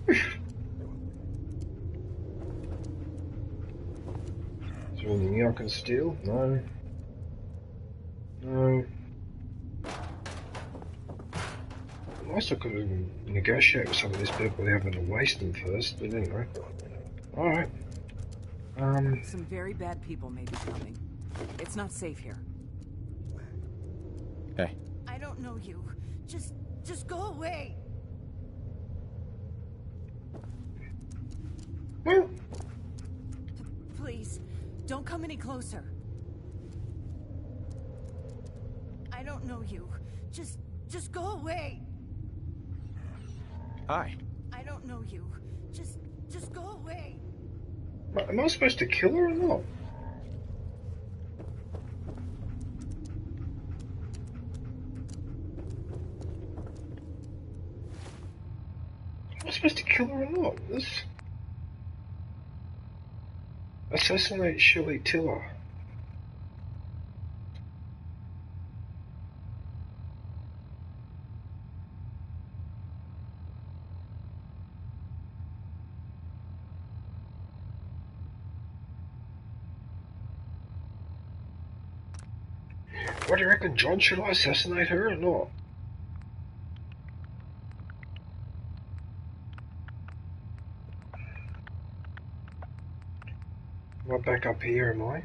Is there anything I can steal? No. No. At least I could negotiate with some of these people without having to waste them first, but anyway. Alright.
Some very bad people may be coming. It's not safe here.
Hey.
I don't know you. Just go away.
Well.
Please, don't come any closer. I don't know you. Just go away.
Hi.
I don't know you. Just go away.
Am I supposed to kill her or not? Am I supposed to kill her or not? This... Assassinate Shelley Tiller. What do you reckon, John? Should I assassinate her or not? Am I back up here, am I?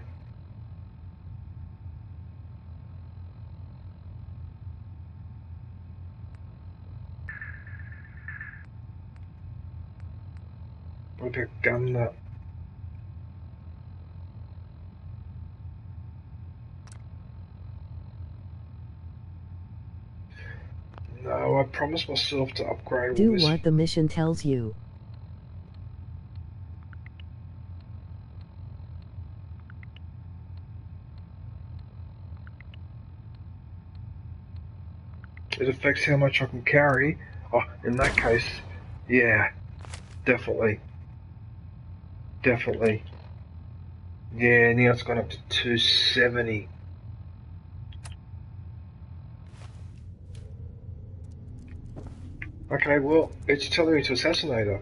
What about gun that? No, I promised myself to upgrade
Do
all this.
what the mission tells you.
It affects how much I can carry. Oh, in that case, yeah, definitely. Definitely. Yeah, now it's gone up to 270. Okay, well, it's telling me to assassinate her.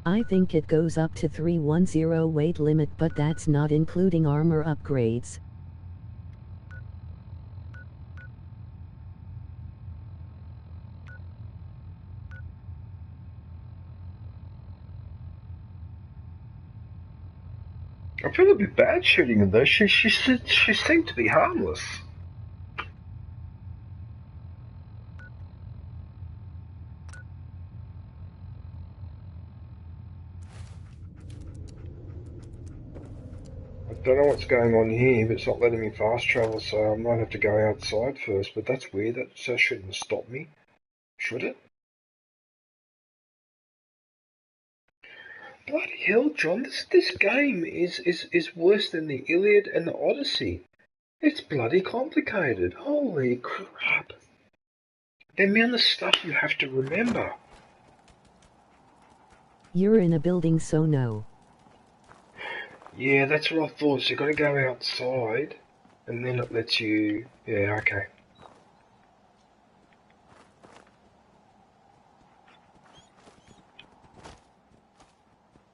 I think it goes up to 310 weight limit, but that's not including armor upgrades.
I feel a bit bad shooting her though. She seemed to be harmless. I don't know what's going on here, but it's not letting me fast travel, so I might have to go outside first. But that's weird. That shouldn't stop me, should it? Bloody hell, John! This game is worse than the Iliad and the Odyssey. It's bloody complicated. Holy crap! The amount of stuff you have to remember.
You're in a building, so no.
Yeah, that's what I thought. So you got to go outside, and then it lets you. Yeah, okay.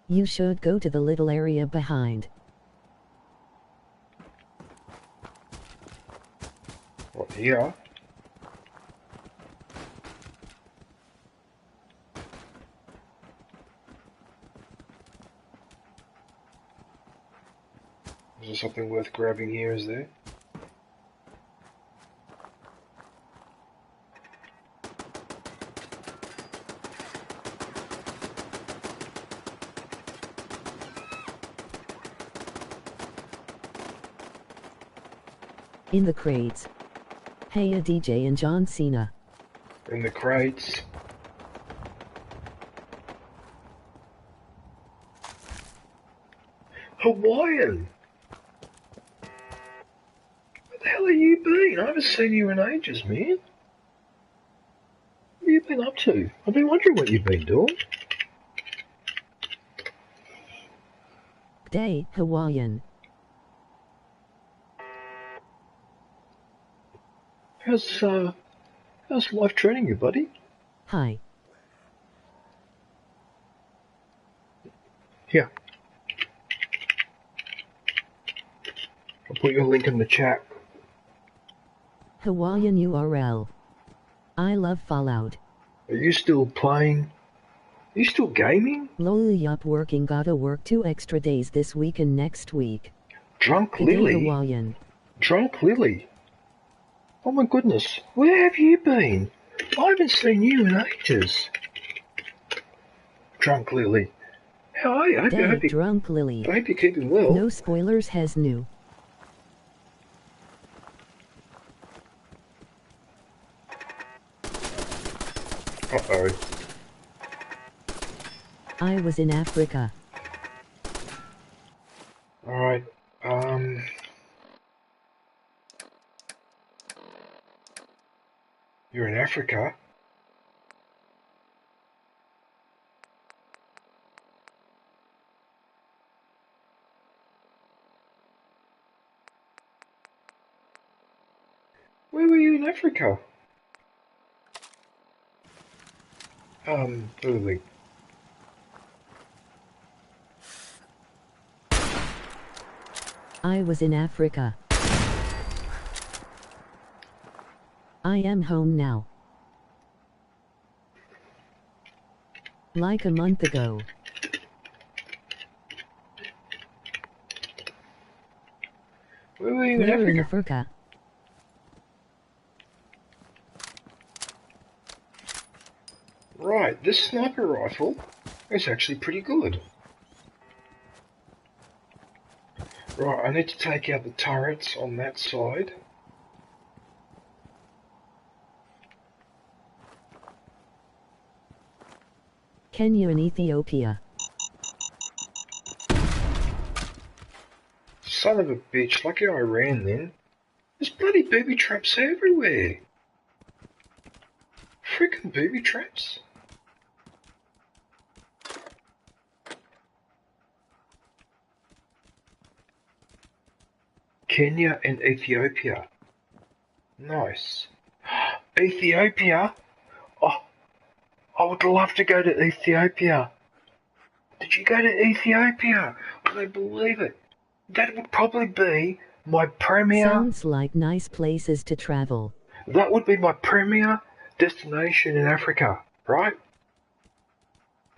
You should go to the little area behind.
What, here? Is there something worth grabbing here, is there?
In the crates. Hey, a DJ and John Cena.
In the crates. Hawaiian! Where the hell have you been? I haven't seen you in ages, man. What have you been up to? I've been wondering what you've been doing.
Day, Hawaiian.
How's life treating you, buddy?
Hi.
Here. I'll put your link in the chat.
Hawaiian URL. I love Fallout.
Are you still playing? Are you still gaming?
Lol, yup, working, gotta work 2 extra days this week and next week.
Drunk
Good day,
Lily?
Hawaiian.
Drunk Lily? Oh my goodness, where have you been? I haven't seen you in ages. Drunk Lily. How are you? I hope you,
Drunk Lily.
I hope you're keeping well.
No spoilers, has new.
Uh-oh.
I was in Africa.
Africa? Where were you in Africa? Lily.
I was in Africa. I am home now. Like a month ago.
Where were you in
Where
Africa?
in Africa?
Right, this sniper rifle is actually pretty good. Right, I need to take out the turrets on that side.
Kenya and Ethiopia.
Son of a bitch, lucky I ran then. There's bloody booby traps everywhere. Freaking booby traps. Kenya and Ethiopia. Nice. Ethiopia? Oh, I would love to go to Ethiopia. Did you go to Ethiopia? I don't believe it. That would probably be my premier...
Sounds like nice places to travel.
That would be my premier destination in Africa, right?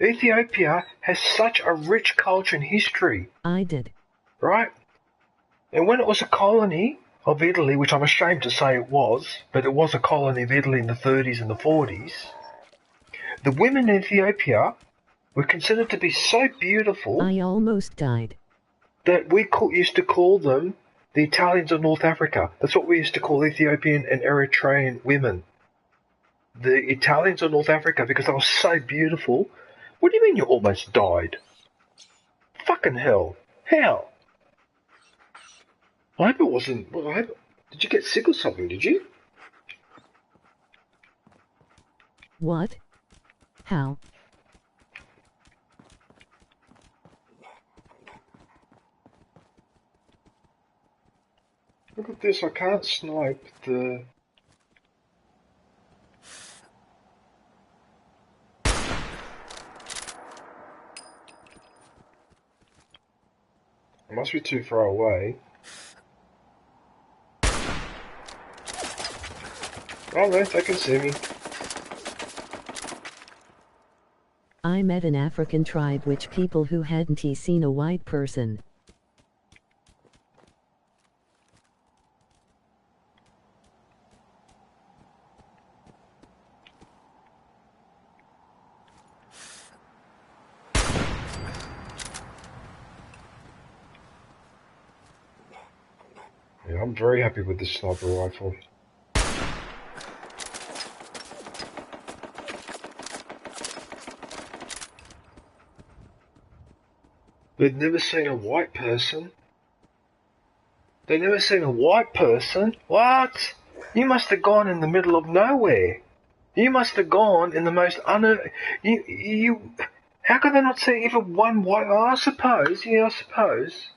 Ethiopia has such a rich culture and history.
I did.
Right? And when it was a colony of Italy, which I'm ashamed to say it was, but it was a colony of Italy in the 30s and the 40s, the women in Ethiopia were considered to be so beautiful...
I almost died.
...that we used to call them the Italians of North Africa. That's what we used to call Ethiopian and Eritrean women. The Italians of North Africa, because they were so beautiful. What do you mean you almost died? Fucking hell. How? I hope it wasn't... Well, did you get sick or something, did you?
What? How?
Look at this, I can't snipe the... I must be too far away. Oh no, they can see me.
I met an African tribe which people who hadn't seen a white person.
Yeah, I'm very happy with this sniper rifle. They've never seen a white person. They've never seen a white person? What? You must have gone in the middle of nowhere. You must have gone in the most how could they not see even one white? Oh, I suppose. Yeah, I suppose.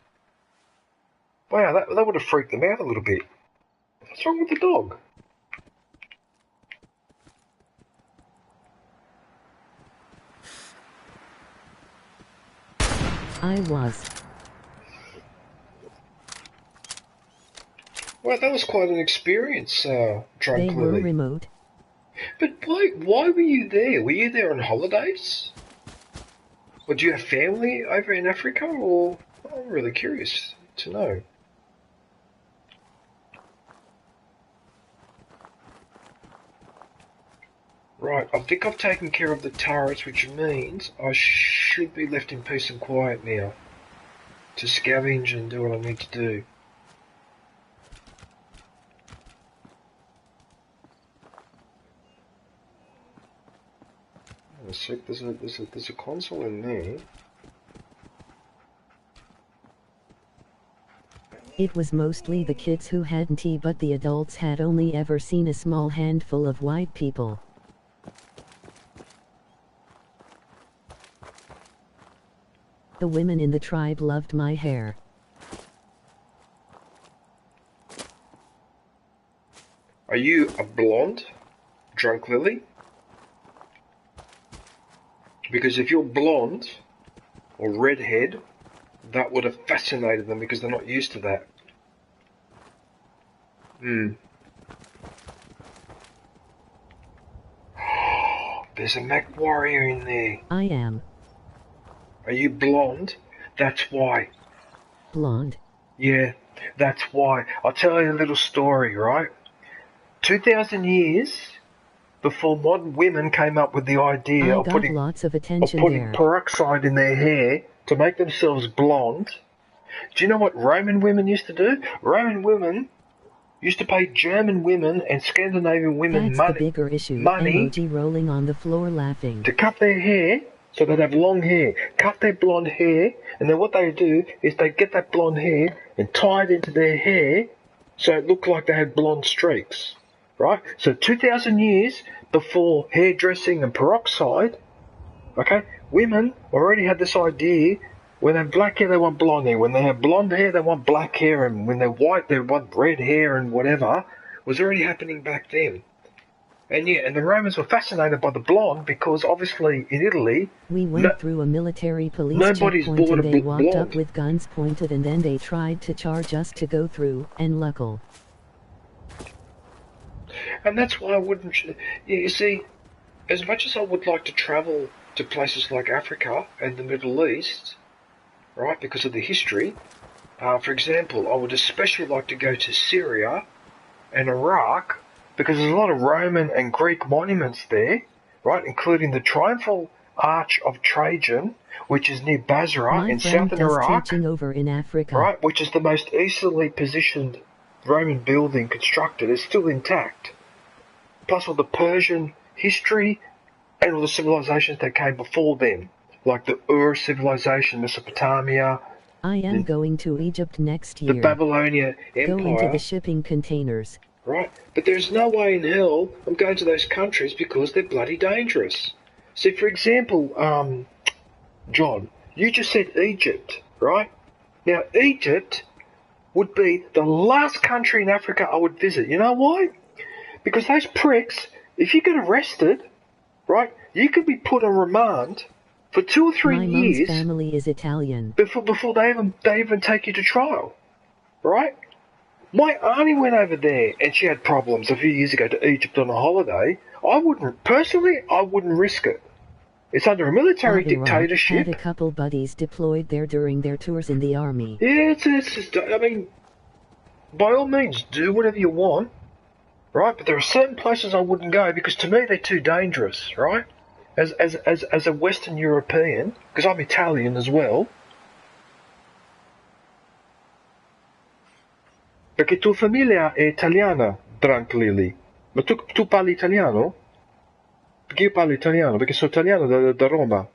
Wow, that would have freaked them out a little bit. What's wrong with the dog?
I was.
Well, that was quite an experience, Drunk
They were
Lily.
remote.
But why were you there? Were you there on holidays? Or do you have family over in Africa? Or I'm really curious to know. Right, I think I've taken care of the turrets, which means I should be left in peace and quiet now to scavenge and do what I need to do. There's a console in there.
It was mostly the kids who hadn't, but the adults had only ever seen a small handful of white people. The women in the tribe loved my hair.
Are you a blonde, Drunk Lily? Because if you're blonde or redhead, that would have fascinated them because they're not used to that. There's a mech warrior in there.
I am.
Are you blonde? That's why.
Blonde?
Yeah, that's why. I'll tell you a little story, right? 2,000 years before modern women came up with the idea of putting
lots of attention there.
peroxide in their hair to make themselves blonde. Do you know what Roman women used to do? Roman women used to pay German women and Scandinavian women
That's the bigger issue. Emoji rolling on the floor laughing.
To cut their hair so they'd have long hair. Cut their blonde hair, and then what they do is they get that blonde hair and tie it into their hair so it looked like they had blonde streaks. Right? So 2,000 years before hairdressing and peroxide, okay, women already had this idea. When they have black hair, they want blonde hair. When they have blonde hair, they want black hair. And when they're white, they want red hair and whatever. It was already happening back then. And yeah, and the Romans were fascinated by the blonde because obviously in Italy...
We went through a military police checkpoint and they walked up with guns pointed and then they tried to charge us to go through, and luckily.
And that's why I wouldn't... Yeah, you see, as much as I would like to travel to places like Africa and the Middle East, right, because of the history, for example, I would especially like to go to Syria and Iraq because there's a lot of Roman and Greek monuments there, right, including the Triumphal Arch of Trajan, which is near Basra in southern Iraq,
over in Africa.
Right, which is the most easily positioned Roman building constructed. It's still intact. Plus all the Persian history and all the civilizations that came before them, like the Ur civilization, Mesopotamia.
I am going to Egypt next year.
The Babylonian Empire.
Go into the shipping containers.
Right, but there's no way in hell I'm going to those countries because they're bloody dangerous. See, for example, John, you just said Egypt, right? Now, Egypt would be the last country in Africa I would visit. You know why? Because those pricks, if you get arrested, right, you could be put on remand for 2 or 3 years.
My mom's family is Italian.
Before they even take you to trial, right? My auntie went over there and she had problems a few years ago to Egypt on a holiday. I wouldn't risk it. It's under a military dictatorship.
Had a couple buddies deployed there during their tours in the army.
Yeah, it's just, I mean, by all means, do whatever you want, right? But there are certain places I wouldn't go because to me they're too dangerous, right? As a Western European, because I'm Italian as well. Perché tua famiglia è italiana, Drunk Lily. Ma tu parli italiano? Perché io parlo italiano, perché sono italiano da Roma.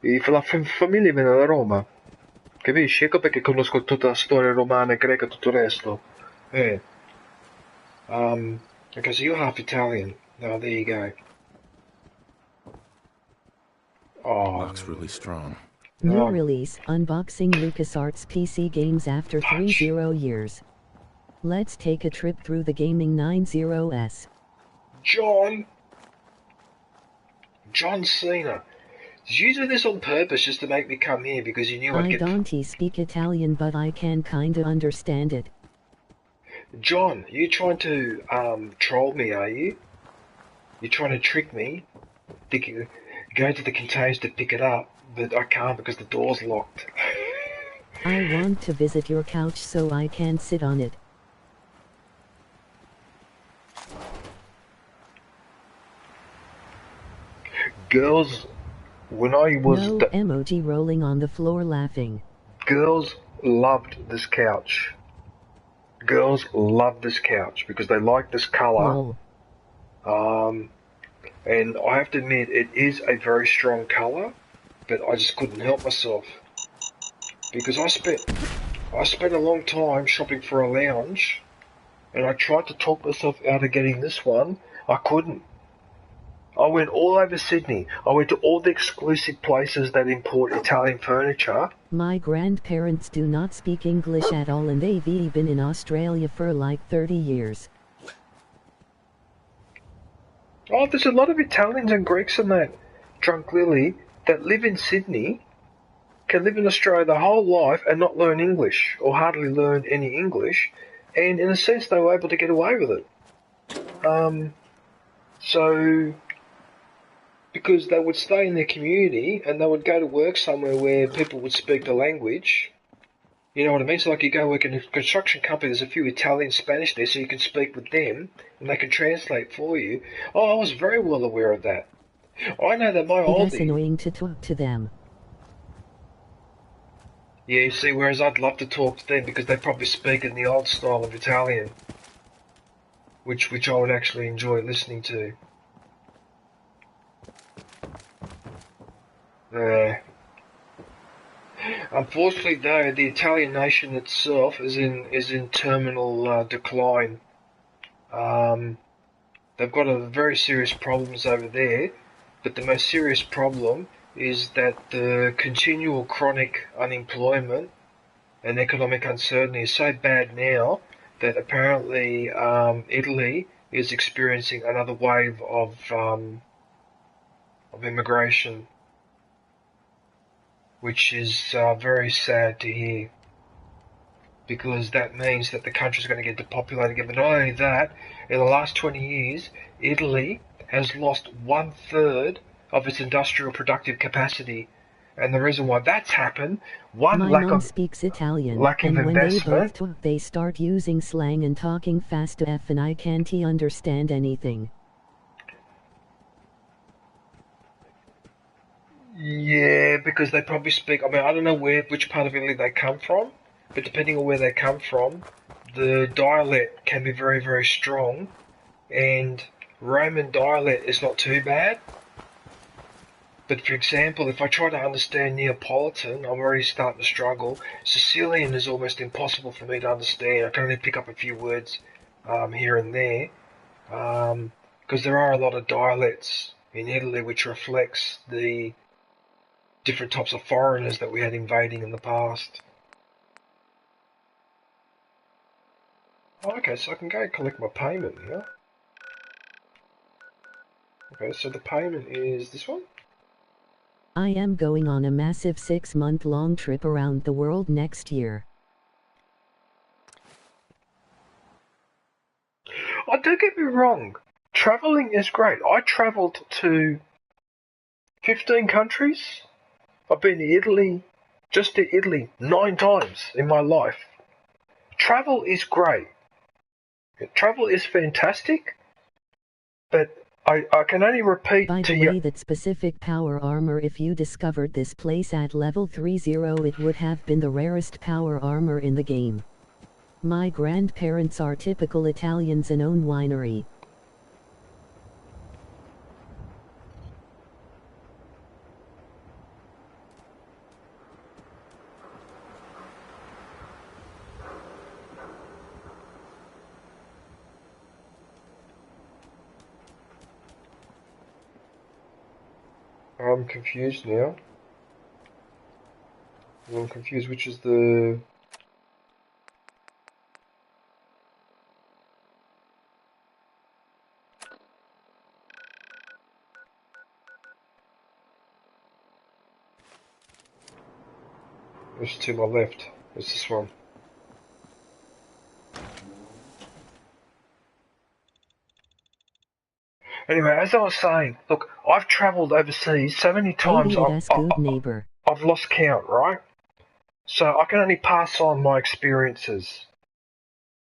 E la famiglia viene da Roma. Capisci? Ecco perché conosco tutta la storia romana, greca e tutto il resto. Okay, so you're half Italian. Oh, there you go. Oh,
looks really strong.
New release, unboxing LucasArts PC games after 30 years. Let's take a trip through the gaming 90s.
John Cena. Did you do this on purpose just to make me come here because you knew I'd get...
I don't speak Italian, but I can kinda understand it.
John, you trying to troll me, are you? You're trying to trick me? Go to the containers to pick it up, but I can't because the door's locked.
I want to visit your couch so I can sit on it.
Girls, when I was...
No emoji rolling on the floor laughing.
Girls loved this couch. Girls love this couch because they like this colour.
Oh.
And I have to admit, it is a very strong colour, but I just couldn't help myself. Because I spent I spent a long time shopping for a lounge, and I tried to talk myself out of getting this one. I couldn't. I went all over Sydney. I went to all the exclusive places that import Italian furniture.
My grandparents do not speak English at all, and they've been in Australia for like 30 years.
Oh, there's a lot of Italians and Greeks in that, Drunk Lily, that live in Sydney, can live in Australia their whole life and not learn English, or hardly learn any English, and in a sense they were able to get away with it. So, because they would stay in their community and they would go to work somewhere where people would speak the language. You know what I mean? So like you go work in a construction company, there's a few Italian, Spanish there, so you can speak with them and they can translate for you. Oh, I was very well aware of that. I know that my oldie...
It's annoying to talk to them.
Yeah, see, whereas I'd love to talk to them because they probably speak in the old style of Italian, which I would actually enjoy listening to. Unfortunately, though, the Italian nation itself is in terminal decline. They've got a very serious problems over there, but the most serious problem is that the continual chronic unemployment and economic uncertainty is so bad now that apparently Italy is experiencing another wave of immigration, which is very sad to hear, because that means that the country's going to get depopulated again. But not only that, in the last 20 years, Italy has lost 1/3 of its industrial productive capacity. And the reason why that's happened,
My mom speaks Italian, and when they both talk, they start using slang and talking fast F, and I can't understand anything.
Yeah, because they probably speak, I mean, I don't know which part of Italy they come from, but depending on where they come from, the dialect can be very, very strong, and Roman dialect is not too bad. But for example, if I try to understand Neapolitan, I'm already starting to struggle. Sicilian is almost impossible for me to understand. I can only pick up a few words here and there, because there are a lot of dialects in Italy which reflects the different types of foreigners that we had invading in the past. Oh, okay, so I can go collect my payment here. Okay, so the payment is this one?
I am going on a massive 6-month-long trip around the world next year.
Oh, don't get me wrong. Traveling is great. I travelled to 15 countries. I've been to Italy, just to Italy, 9 times in my life. Travel is great. Travel is fantastic, but I can only repeat
By
to
the
you...
way, that specific power armor, if you discovered this place at level 30, it would have been the rarest power armor in the game. My grandparents are typical Italians and own winery.
I'm confused now. I'm confused which is the... It's to my left. It's this one. Anyway, as I was saying, look, I've travelled overseas so many times I've lost count, right? So I can only pass on my experiences.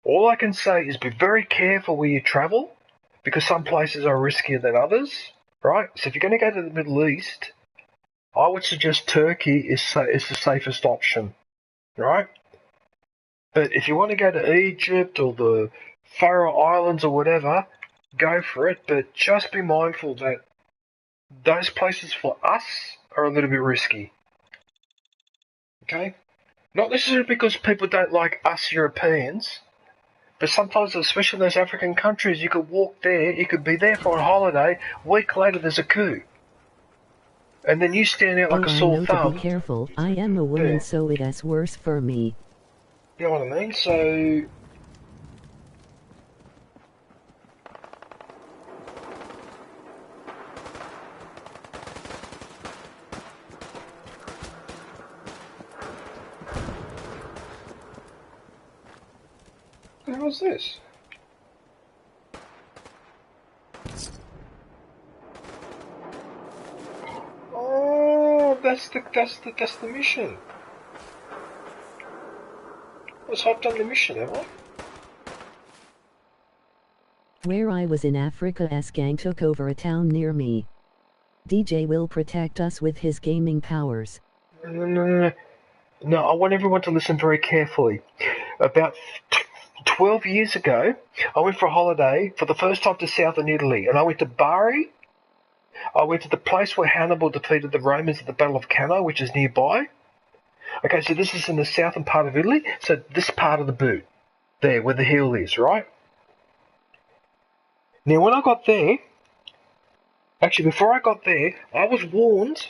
All I can say is be very careful where you travel, because some places are riskier than others, right? So if you're going to go to the Middle East, I would suggest Turkey is the safest option, right? But if you want to go to Egypt or the Faroe Islands or whatever, go for it, but just be mindful that those places for us are a little bit risky. Okay? Not necessarily because people don't like us Europeans, but sometimes, especially in those African countries, you could walk there, you could be there for a holiday, a week later there's a coup. And then you stand out like a sore thumb.
To be careful, I am a woman, so it's worse for me.
You know what I mean? So... What the hell is this? Oh, that's the mission. So I've done the mission, have I?
Where I was in Africa, a gang took over a town near me. DJ will protect us with his gaming powers.
No, I want everyone to listen very carefully. About 12 years ago, I went for a holiday for the first time to southern Italy, and I went to Bari. I went to the place where Hannibal defeated the Romans at the Battle of Cannae, which is nearby. Okay, so this is in the southern part of Italy, so this part of the boot, there, where the hill is, right? Now, when I got there, actually, before I got there, I was warned,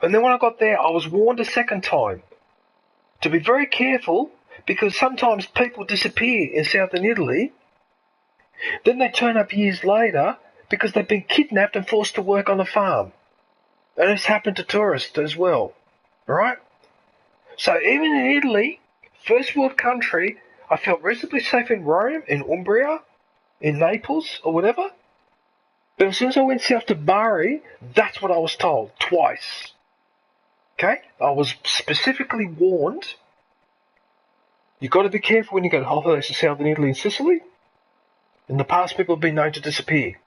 and then when I got there, I was warned a second time to be very careful, because sometimes people disappear in southern Italy, then they turn up years later because they've been kidnapped and forced to work on a farm. And it's happened to tourists as well, right? So even in Italy, first world country, I felt reasonably safe in Rome, in Umbria, in Naples, or whatever. But as soon as I went south to Bari, that's what I was told, twice. Okay? I was specifically warned, you've got to be careful when you go to holidays to southern Italy and Sicily. In the past, people have been known to disappear.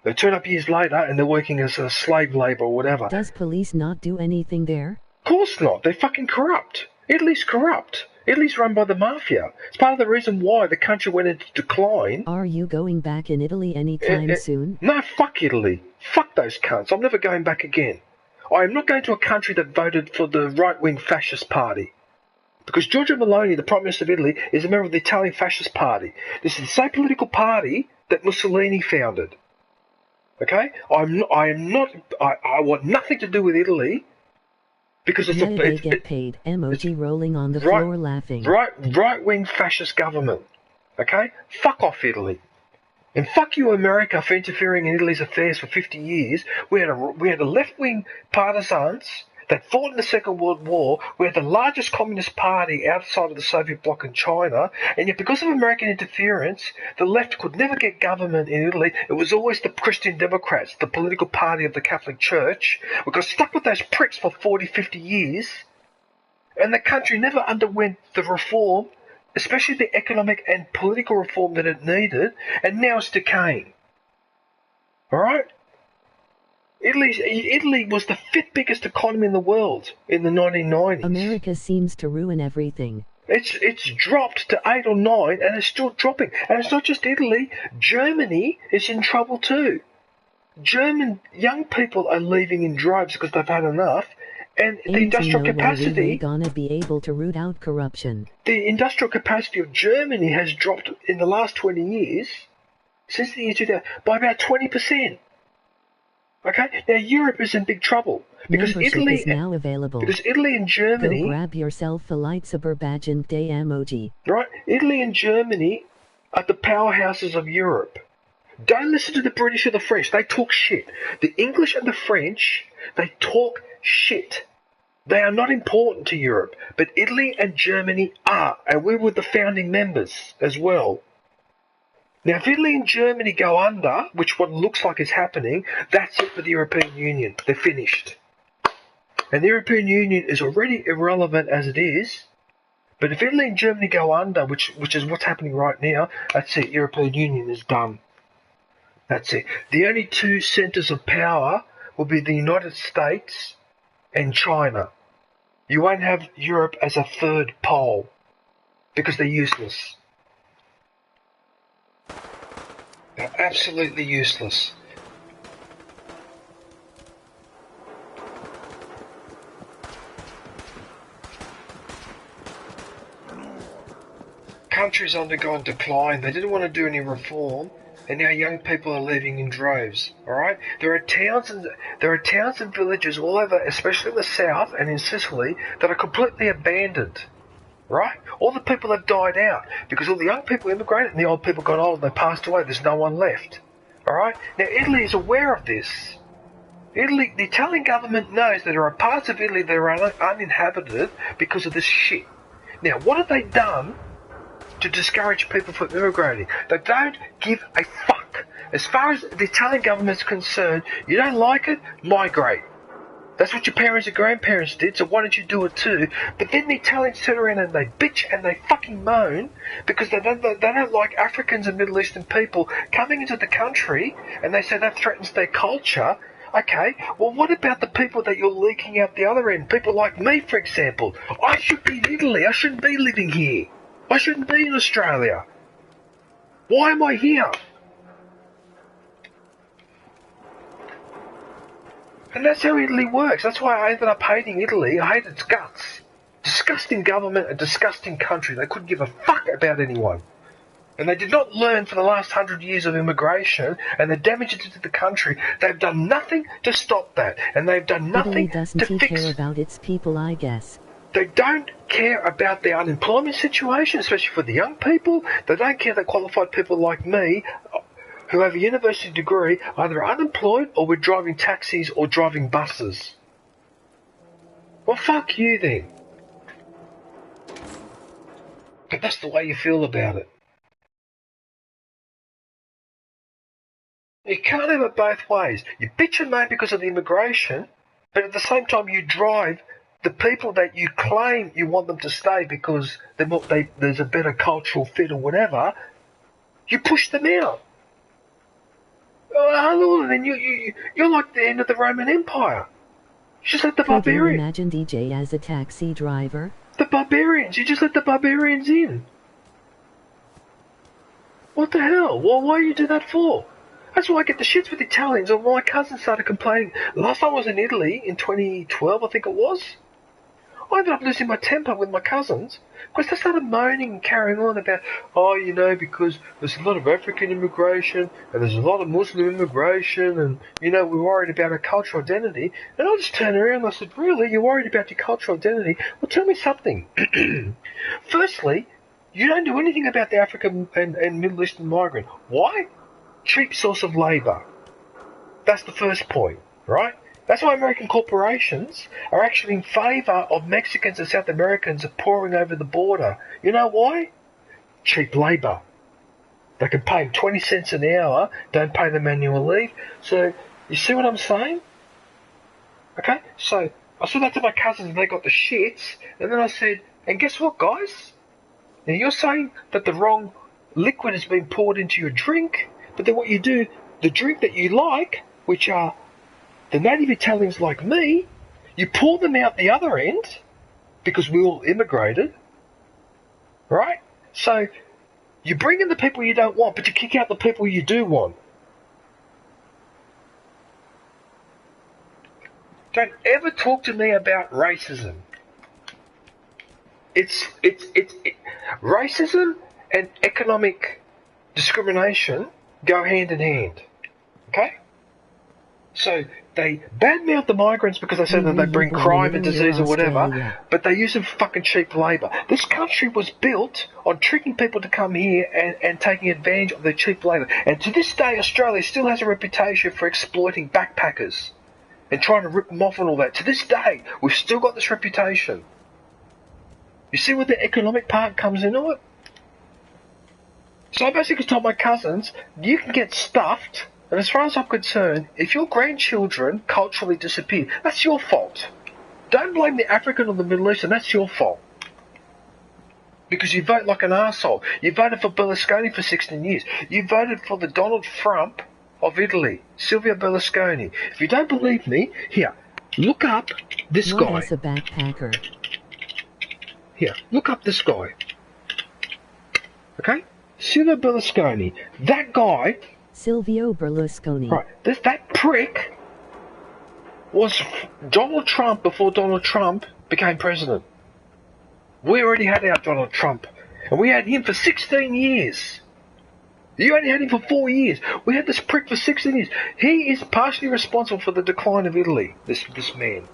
They turn up years later and they're working as a slave labour or whatever.
Does police not do anything there?
Of course not. They're fucking corrupt. Italy's corrupt. Italy's run by the mafia. It's part of the reason why the country went into decline.
Are you going back in Italy anytime soon?
No, fuck Italy. Fuck those cunts. I'm never going back again. I am not going to a country that voted for the right-wing fascist party. Because Giorgia Meloni, the Prime Minister of Italy, is a member of the Italian Fascist Party. This is the same political party that Mussolini founded. Okay? I want nothing to do with Italy because it's
they get paid. Emoji rolling on the floor laughing.
Right-wing fascist government. Okay? Fuck off Italy. And fuck you America for interfering in Italy's affairs for 50 years. We had a left-wing partisans that fought in the Second World War. We had the largest communist party outside of the Soviet bloc in China, and yet because of American interference, the left could never get government in Italy. It was always the Christian Democrats, the political party of the Catholic Church. We got stuck with those pricks for 40, 50 years, and the country never underwent the reform, especially the economic and political reform that it needed, and now it's decaying. Alright? Italy was the 5th biggest economy in the world in the 1990s.
America seems to ruin everything.
It's dropped to 8 or 9, and it's still dropping. And it's not just Italy. Germany is in trouble too. German young people are leaving in droves because they've had enough. And the industrial capacity...
We're gonna be able to root out corruption.
The industrial capacity of Germany has dropped in the last 20 years, since the year 2000, by about 20%. Okay, now Europe is in big trouble because
Membership is now available.
Because Italy and Germany.
Go grab yourself a lightsaber badge and day emoji.
Right, Italy and Germany are the powerhouses of Europe. Don't listen to the British or the French. They talk shit. The English and the French, they talk shit. They are not important to Europe, but Italy and Germany are, and we were the founding members as well. Now, if Italy and Germany go under, which what looks like is happening, that's it for the European Union. They're finished. And the European Union is already irrelevant as it is. But if Italy and Germany go under, which is what's happening right now, that's it. European Union is done. That's it. The only two centres of power will be the United States and China. You won't have Europe as a third pole because they're useless. They're absolutely useless. country's undergone decline. They didn't want to do any reform, and now young people are leaving in droves. All right, there are towns and villages all over, especially in the south and in Sicily, that are completely abandoned. Right, all the people have died out because all the young people immigrated and the old people got old and they passed away. There's no one left. All right, now Italy is aware of this. The Italian government knows that there are parts of Italy that are uninhabited because of this shit. Now, what have they done to discourage people from immigrating? They don't give a fuck. As far as the Italian government's concerned, you don't like it, migrate. That's what your parents and grandparents did, so why don't you do it too? But then the Italians turn around and they bitch and they fucking moan because they don't like Africans and Middle Eastern people coming into the country, and they say that threatens their culture. Okay, well what about the people that you're leaking out the other end? People like me, for example. I should be in Italy. I shouldn't be living here. I shouldn't be in Australia. Why am I here? And that's how Italy works. That's why I ended up hating Italy. I hate its guts. Disgusting government, a disgusting country. They couldn't give a fuck about anyone. And they did not learn for the last 100 years of immigration and the damage it did to the country. They've done nothing to stop that. And they've done nothing to fix...
Italy doesn't care about its people, I guess.
They don't care about the unemployment situation, especially for the young people. They don't care that qualified people like me, who have a university degree, either unemployed or we're driving taxis or driving buses. Well, fuck you then. But that's the way you feel about it. You can't have it both ways. You bitch and moan because of the immigration, but at the same time you drive the people that you claim you want them to stay because there's a better cultural fit or whatever, you push them out. Oh, then you're like the end of the Roman Empire. You just let the barbarians...
Could you imagine DJ as a taxi driver?
The barbarians. You just let the barbarians in. What the hell? Why do you do that for? That's why I get the shits with Italians. Or my cousin started complaining. Last time I was in Italy, in 2012 I think it was, I ended up losing my temper with my cousins because they started moaning and carrying on about, because there's a lot of African immigration and there's a lot of Muslim immigration and, we're worried about our cultural identity. And I just turned around and I said, really? You're worried about your cultural identity? Well, tell me something. Firstly, you don't do anything about the African and Middle Eastern migrant. Why? Cheap source of labour. That's the first point, right? That's why American corporations are actually in favour of Mexicans and South Americans pouring over the border. You know why? Cheap labour. They can pay them 20 cents an hour, don't pay them annual leave. So, you see what I'm saying? Okay, so I said that to my cousins and they got the shits, and then I said, and guess what, guys? Now you're saying that the wrong liquid has been poured into your drink, but then what you do, the drink that you like, which are the native Italians like me, you pour them out the other end, because we all immigrated, right? So, you bring in the people you don't want, but you kick out the people you do want. Don't ever talk to me about racism. Racism and economic discrimination go hand in hand. Okay? So they badmouth the migrants because they say that they bring crime and disease or whatever, but they use them for fucking cheap labour. This country was built on tricking people to come here and taking advantage of their cheap labour. And to this day, Australia still has a reputation for exploiting backpackers and trying to rip them off and all that. To this day, we've still got this reputation. You see where the economic part comes into it? So I basically told my cousins, you can get stuffed, and as far as I'm concerned, if your grandchildren culturally disappear, that's your fault. Don't blame the African or the Middle Eastern, that's your fault. Because you vote like an arsehole. You voted for Berlusconi for 16 years. You voted for the Donald Trump of Italy, Silvio Berlusconi. If you don't believe me, here, look up this guy.
Not as a backpacker.
Here, look up this guy. Okay? Silvio Berlusconi. That guy...
Silvio Berlusconi.
Right. That prick was Donald Trump before Donald Trump became president. We already had our Donald Trump. And we had him for 16 years. You only had him for 4 years. We had this prick for 16 years. He is partially responsible for the decline of Italy, this man.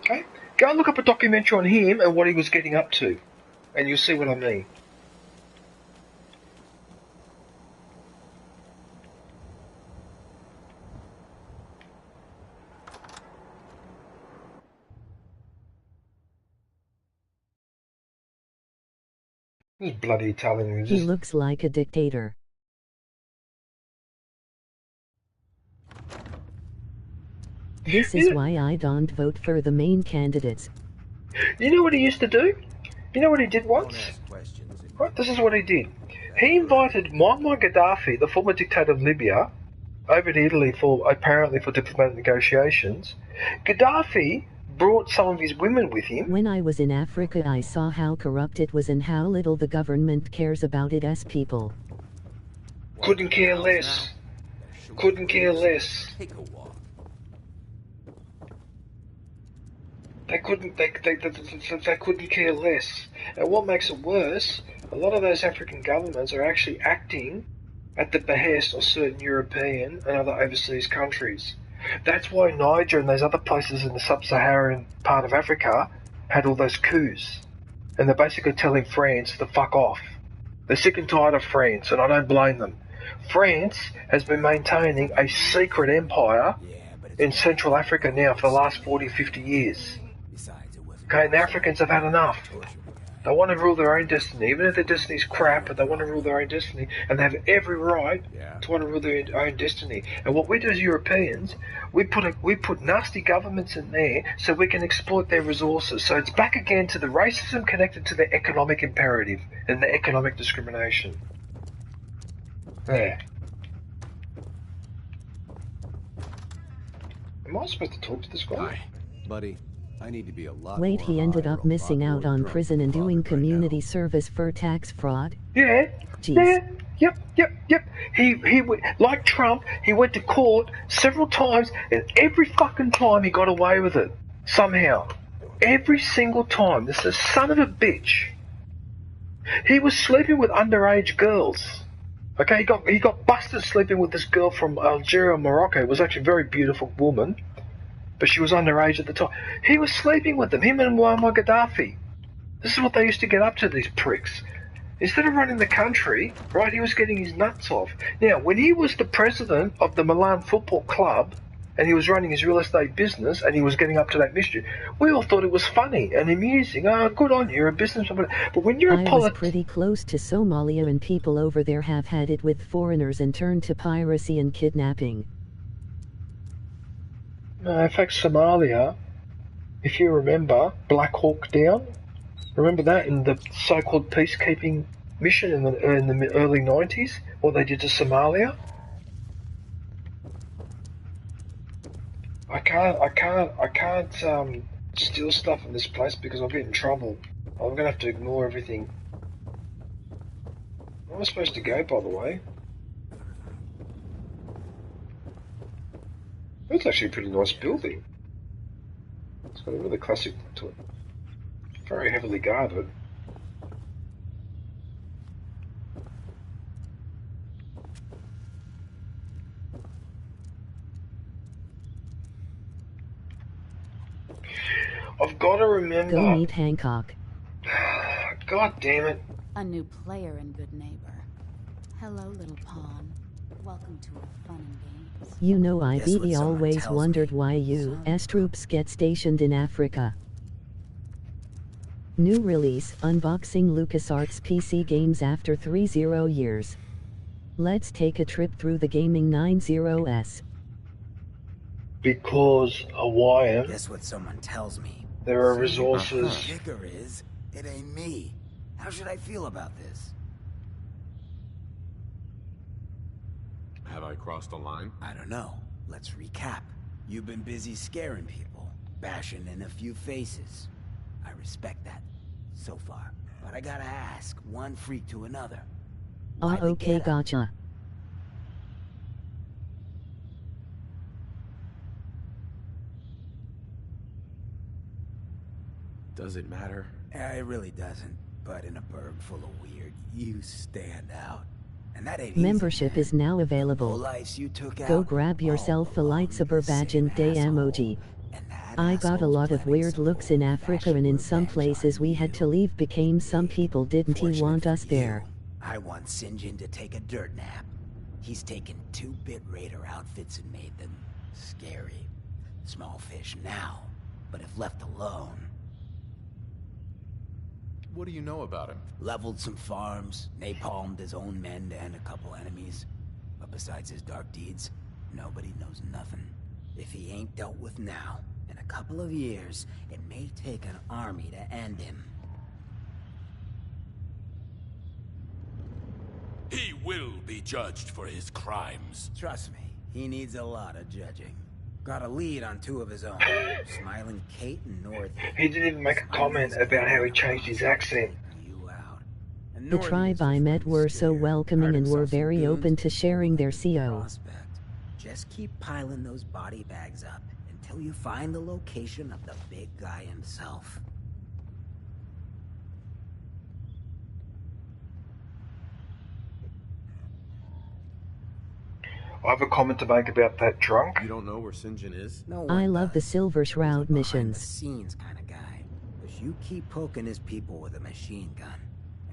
Okay? Go and look up a documentary on him and what he was getting up to. And you'll see what I mean. This bloody Italian.
He looks like a dictator. This is why I don't vote for the main candidates.
You know what he used to do? You know what he did once? Right, this is what he did. He invited Muammar Gaddafi, the former dictator of Libya, over to Italy apparently for diplomatic negotiations. Gaddafi brought some of his women with him.
When I was in Africa, I saw how corrupt it was and how little the government cares about it as people.
Couldn't care less. Couldn't care less. They couldn't care less. And what makes it worse, a lot of those African governments are actually acting at the behest of certain European and other overseas countries. That's why Niger and those other places in the sub-Saharan part of Africa had all those coups. And they're basically telling France to fuck off. They're sick and tired of France, and I don't blame them. France has been maintaining a secret empire in Central Africa now for the last 40, 50 years. Okay, and the Africans have had enough. They want to rule their own destiny, even if their destiny's crap, but they want to rule their own destiny, and they have every right to want to rule their own destiny. And what we do as Europeans, we put nasty governments in there so we can exploit their resources. So it's back again to the racism connected to the economic imperative and the economic discrimination. There. Am I supposed to talk to this guy?
Hi, buddy. I need to be a lot
Wait,
more
he ended
high
up
or I'll
missing out on
drunk
prison and doing
right
community service for tax fraud?
Yeah.
Jeez.
Yeah. Yep. He like Trump, he went to court several times, and every fucking time he got away with it. Somehow. Every single time. This is a son of a bitch. He was sleeping with underage girls. Okay, he got busted sleeping with this girl from Algeria, Morocco. It was actually a very beautiful woman, but she was underage at the time. He was sleeping with them, him and Muammar Gaddafi. This is what they used to get up to, these pricks. Instead of running the country, right, he was getting his nuts off. Now, when he was the president of the Milan Football Club, and he was running his real estate business, and he was getting up to that mission, we all thought it was funny and amusing. Oh, good on you, you're a businessman. But when you're a
I was pretty close to Somalia, and people over there have had it with foreigners and turned to piracy and kidnapping.
No, in fact, Somalia, if you remember, Black Hawk Down, remember that in the so-called peacekeeping mission in the early 90s, what they did to Somalia? I can't steal stuff in this place because I'll get in trouble. I'm gonna have to ignore everything. Where am I supposed to go, by the way? It's actually a pretty nice building. It's got a really classic look to it. Very heavily guarded. I've got to remember.
Go meet Hancock.
God damn it.
A new player and good neighbor. Hello, little pawn. Welcome to our fun and games.
You know, I always wondered why U.S. troops get stationed in Africa. New release, unboxing LucasArts PC games after 30 years. Let's take a trip through the gaming 90s.
Because Hawaiian.
Guess what someone tells me?
There are resources.
The kicker is, it ain't me. How should I feel about this?
Have I crossed a line?
I don't know. Let's recap. You've been busy scaring people, bashing in a few faces. I respect that, so far. But I gotta ask, one freak to another.
Okay, gotcha.
Does it matter?
It really doesn't.
But in a burg full of weird, you stand out. And that ain't
Membership
easy,
is now available.
lives you took
Go
out
grab yourself a lightsaber badge and day emoji.
that
I got a
asshole's
lot of weird looks in Africa, and in some places we had to leave became some people didn't want us there.
I want St. John to take a dirt nap. He's taken 2-bit raider outfits and made them scary. Small fish now, but if left alone...
What do you know about him?
Leveled some farms, napalmed his own men and a couple enemies. But besides his dark deeds, nobody knows nothing. If he ain't dealt with now, in a couple of years, it may take an army to end him.
He will be judged for his crimes.
Trust me, he needs a lot of judging. Got a lead on 2 of his own, Smiling Kate and North.
He didn't even make a comment about how he changed his accent.
The tribe I met were so welcoming and were very open to sharing their CO.
Just keep piling those body bags up until you find the location of the big guy himself.
I have a comment to make about that drunk.
You don't know where St. John is?
No
I love the Silver Shroud missions.
Scenes kind of guy. Because you keep poking his people with a machine gun,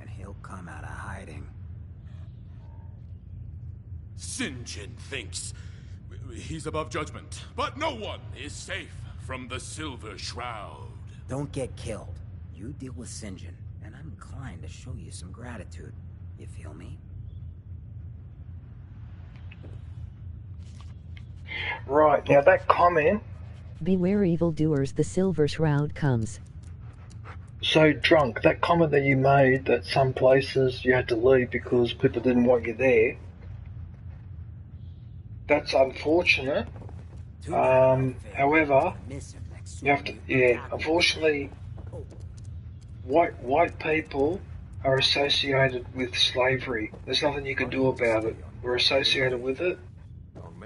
and he'll come out of hiding.
St. John thinks he's above judgment, but no one is safe from the Silver Shroud.
Don't get killed. You deal with St. John, and I'm inclined to show you some gratitude. You feel me?
Right, now that comment...
Beware evildoers, the Silver Shroud comes.
So, drunk, that comment that you made that some places you had to leave because people didn't want you there, that's unfortunate. However, you have to, unfortunately, white people are associated with slavery. There's nothing you can do about it. We're associated with it.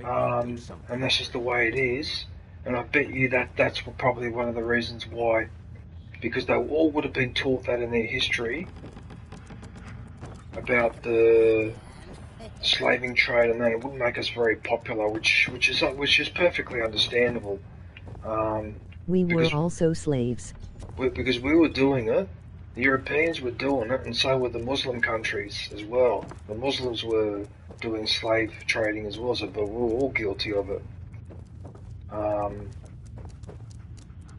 And that's just the way it is, and I bet you that's probably one of the reasons why, because they all would have been taught that in their history about the slaving trade, and then it wouldn't make us very popular, which is perfectly understandable.
We were also slaves.
Because we were doing it, the Europeans were doing it, and so were the Muslim countries as well. The Muslims were doing slave trading as well, but we were all guilty of it.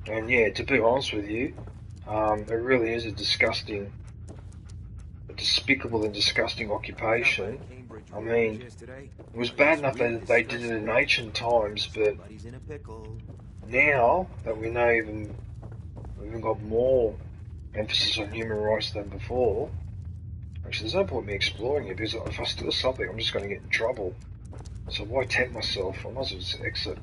And yeah, to be honest with you, it really is a despicable and disgusting occupation. I mean, it was bad enough that they did it in ancient times, but now that we know we've even got more emphasis on human rights than before. Actually, there's no point in me exploring it, because if I steal something, I'm just going to get in trouble. So why tempt myself? I might as well just exit.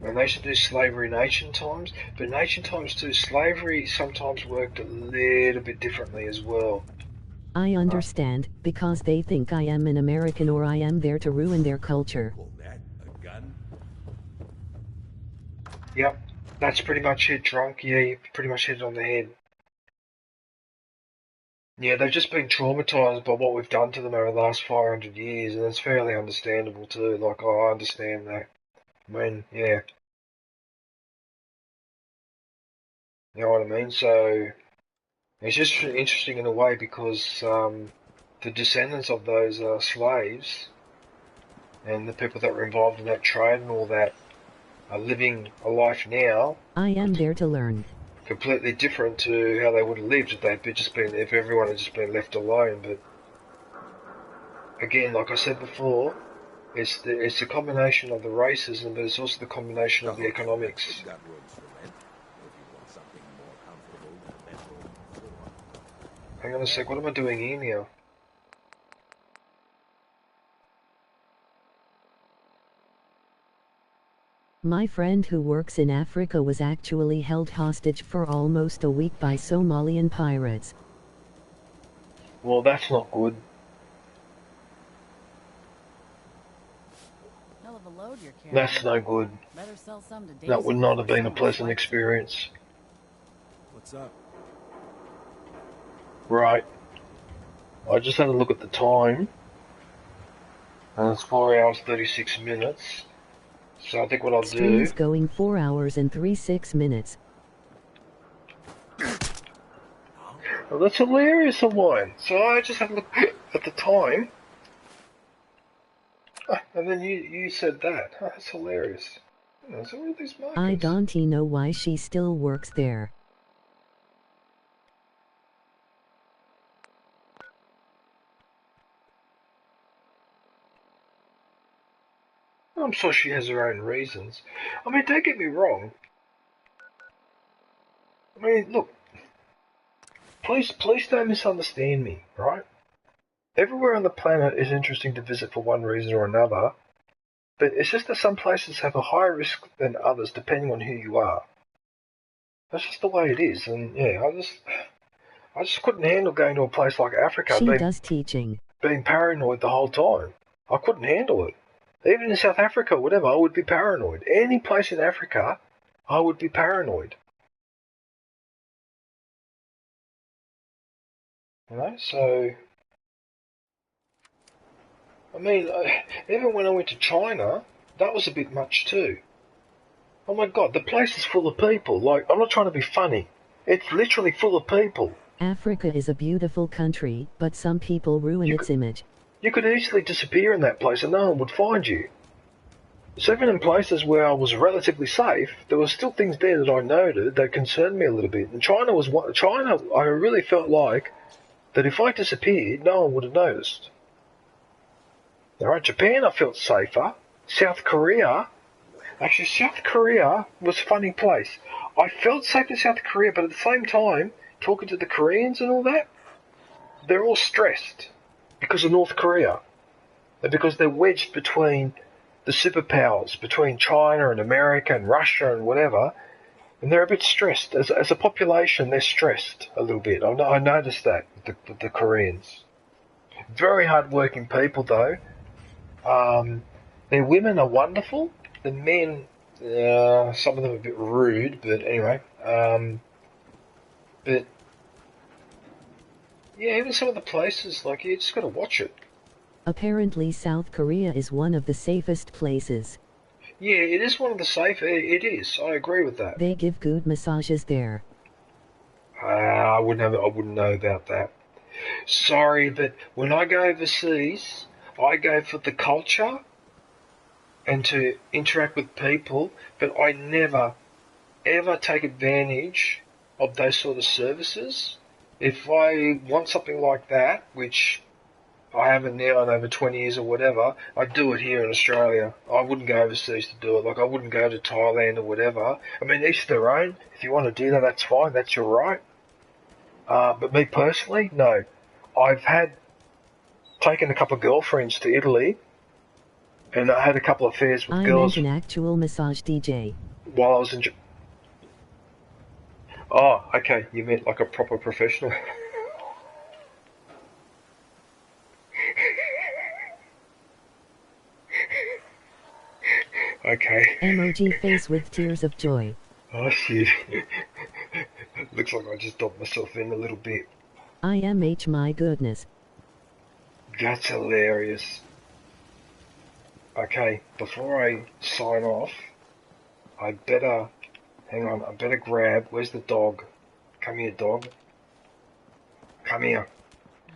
And they should do slavery in ancient times, but in ancient times too, slavery sometimes worked a little bit differently as well.
I understand, because they think I am an American or I am there to ruin their culture.
Yep, that's pretty much it, drunk. Yeah, you pretty much hit it on the head. Yeah, they've just been traumatised by what we've done to them over the last 500 years, and it's fairly understandable too. Like, I understand that. Yeah. You know what I mean? So, it's just interesting in a way because the descendants of those slaves and the people that were involved in that trade and all that are living a life now.
I am there to learn.
Completely different to how they would have lived if everyone had just been left alone. But again, like I said before, it's the combination of the racism, but it's also the combination of the economics. Hang on a sec, what am I doing here now?
My friend who works in Africa was actually held hostage for almost a week by Somalian pirates.
Well, that's not good.
Hell of a load you're carrying.
That's no good.
Better sell some to
That would not have been a pleasant experience.
What's up?
Right. I just had a look at the time. And it's 4 hours 36 minutes. So I think what I'll
Stream's
do...
going 4 hours and 36 minutes.
Well, that's hilarious of mine. So I just had a look at the time. And then you said that. Oh, that's hilarious. So what are these markers?
I don't know why she still works there.
I'm sure she has her own reasons. I mean, don't get me wrong. I mean, look. Please don't misunderstand me, right? Everywhere on the planet is interesting to visit for one reason or another. But it's just that some places have a higher risk than others depending on who you are. That's just the way it is. And yeah, I just couldn't handle going to a place like Africa
She does teaching.
Being paranoid the whole time. I couldn't handle it. Even in South Africa, whatever, I would be paranoid. Any place in Africa, I would be paranoid. You know, so... I mean, even when I went to China, that was a bit much too. Oh my god, the place is full of people. Like, I'm not trying to be funny. It's literally full of people.
Africa is a beautiful country, but some people ruin its image.
You could easily disappear in that place and no one would find you. So even in places where I was relatively safe, there were still things there that I noted that concerned me a little bit. And China, I really felt like that if I disappeared, no one would have noticed. Alright, Japan I felt safer. South Korea was a funny place. I felt safe in South Korea, but at the same time, talking to the Koreans and all that, they're all stressed because of North Korea. And because they're wedged between the superpowers, between China and America and Russia and whatever, and they're a bit stressed. As a population, they're stressed a little bit. I noticed that with the Koreans. Very hard-working people, though. Their women are wonderful. The men, some of them are a bit rude, but anyway. But, yeah, even some of the places, like, you just got to watch it.
Apparently South Korea is one of the safest places.
Yeah, it is one of the safe. It is. I agree with that.
They give good massages there.
I wouldn't know about that. Sorry, but when I go overseas, I go for the culture and to interact with people, but I never, ever take advantage of those sort of services. If I want something like that, which I haven't now in over 20 years or whatever, I do it here in Australia. I wouldn't go overseas to do it. Like, I wouldn't go to Thailand or whatever. I mean, each their own. If you want to do that, that's fine. That's your right. But me personally, no. I've taken a couple of girlfriends to Italy, and I had a couple of affairs with girls.
I meant an actual massage DJ.
While I was in... Oh, okay. You meant like a proper professional? Okay.
Emoji face with tears of joy.
Oh shit. Looks like I just dumped myself in a little bit.
IMH, my goodness.
That's hilarious. Okay, before I sign off, I better grab, where's the dog? Come here, dog. Come here.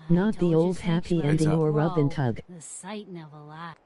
Not the old happy ending or rub and tug.
The sight never lies.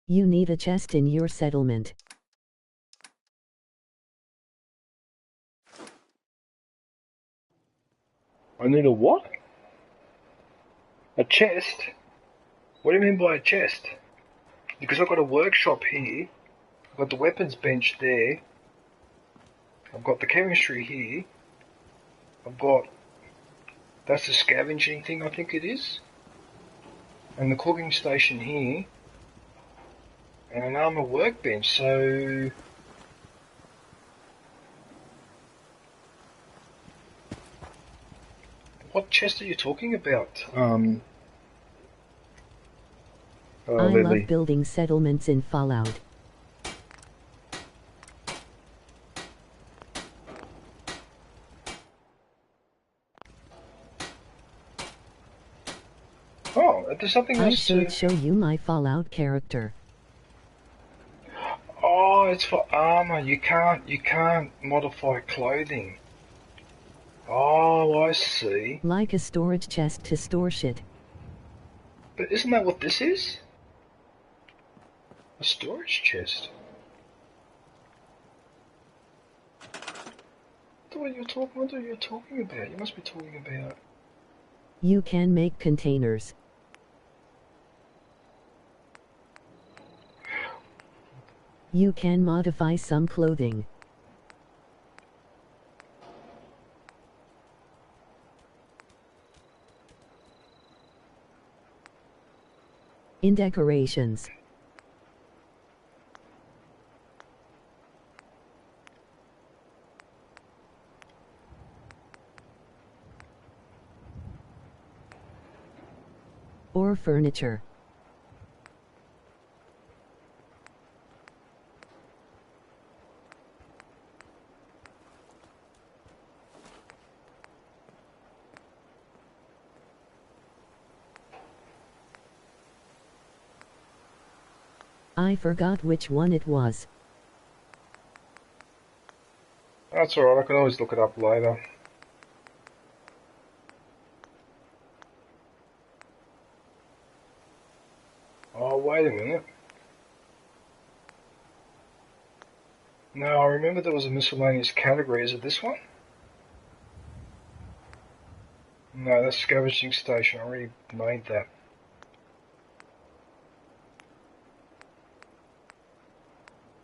You need a chest in your settlement.
I need a what? A chest? What do you mean by a chest? Because I've got a workshop here. I've got the weapons bench there. I've got the chemistry here. I've got... That's the scavenging thing, I think it is. And the cooking station here. And an armor workbench, so... What chest are you talking about?
I
Lily.
love building settlements in Fallout.
Oh, there's something
I
else
should show you my Fallout character.
Oh, it's for armor. You can't modify clothing. Oh, I see.
Like a storage chest to store shit.
But isn't that what this is? A storage chest. What are you talking about? You must be talking about...
You can make containers. You can modify some clothing. In decorations. Or furniture. I forgot which one it was.
That's alright, I can always look it up later. Oh, wait a minute. No, I remember there was a miscellaneous category. Is it this one? No, that's scavenging station. I already made that.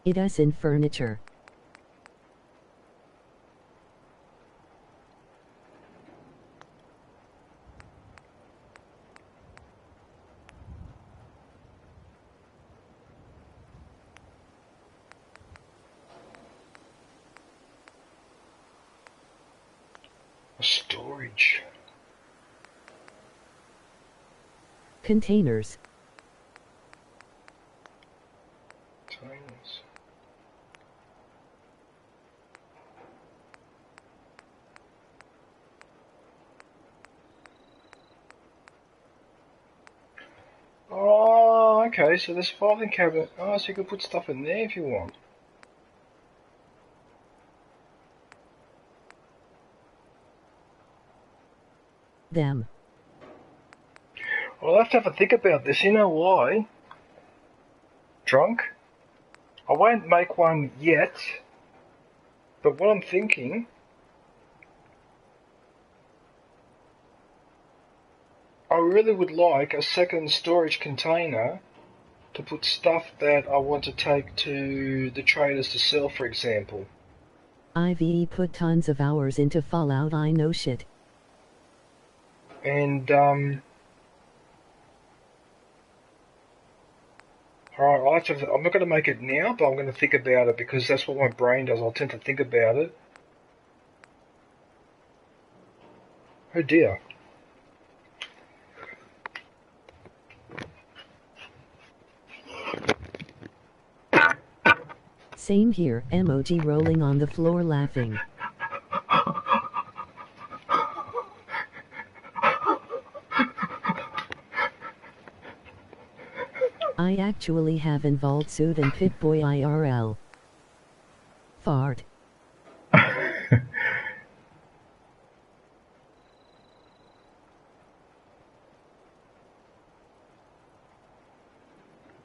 It is in furniture.
Storage.
Containers.
Containers. Oh, okay, so there's a filing cabinet. Oh, so you can put stuff in there if you want.
Them.
I'll have to have a think about this. You know why? Drunk? I won't make one yet, but what I'm thinking... I really would like a second storage container to put stuff that I want to take to the traders to sell, for example.
I've put tons of hours into Fallout, I know shit.
And, alright, I'm not going to make it now, but I'm going to think about it because that's what my brain does. I'll tend to think about it. Oh dear.
Same here, emoji rolling on the floor laughing. I actually have involved Suit and Pip-Boy IRL. Fart.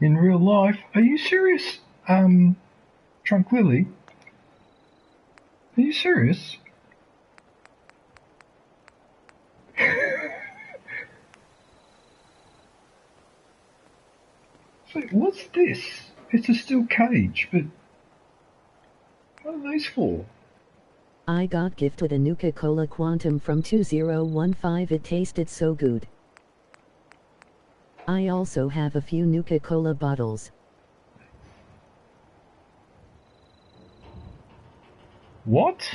in real life. Are you serious? Drunk Lily? Are you serious? So, what's this? It's a steel cage, but what are these for?
I got gifted a Nuka-Cola Quantum from 2015. It tasted so good. I also have a few Nuka-Cola bottles.
What?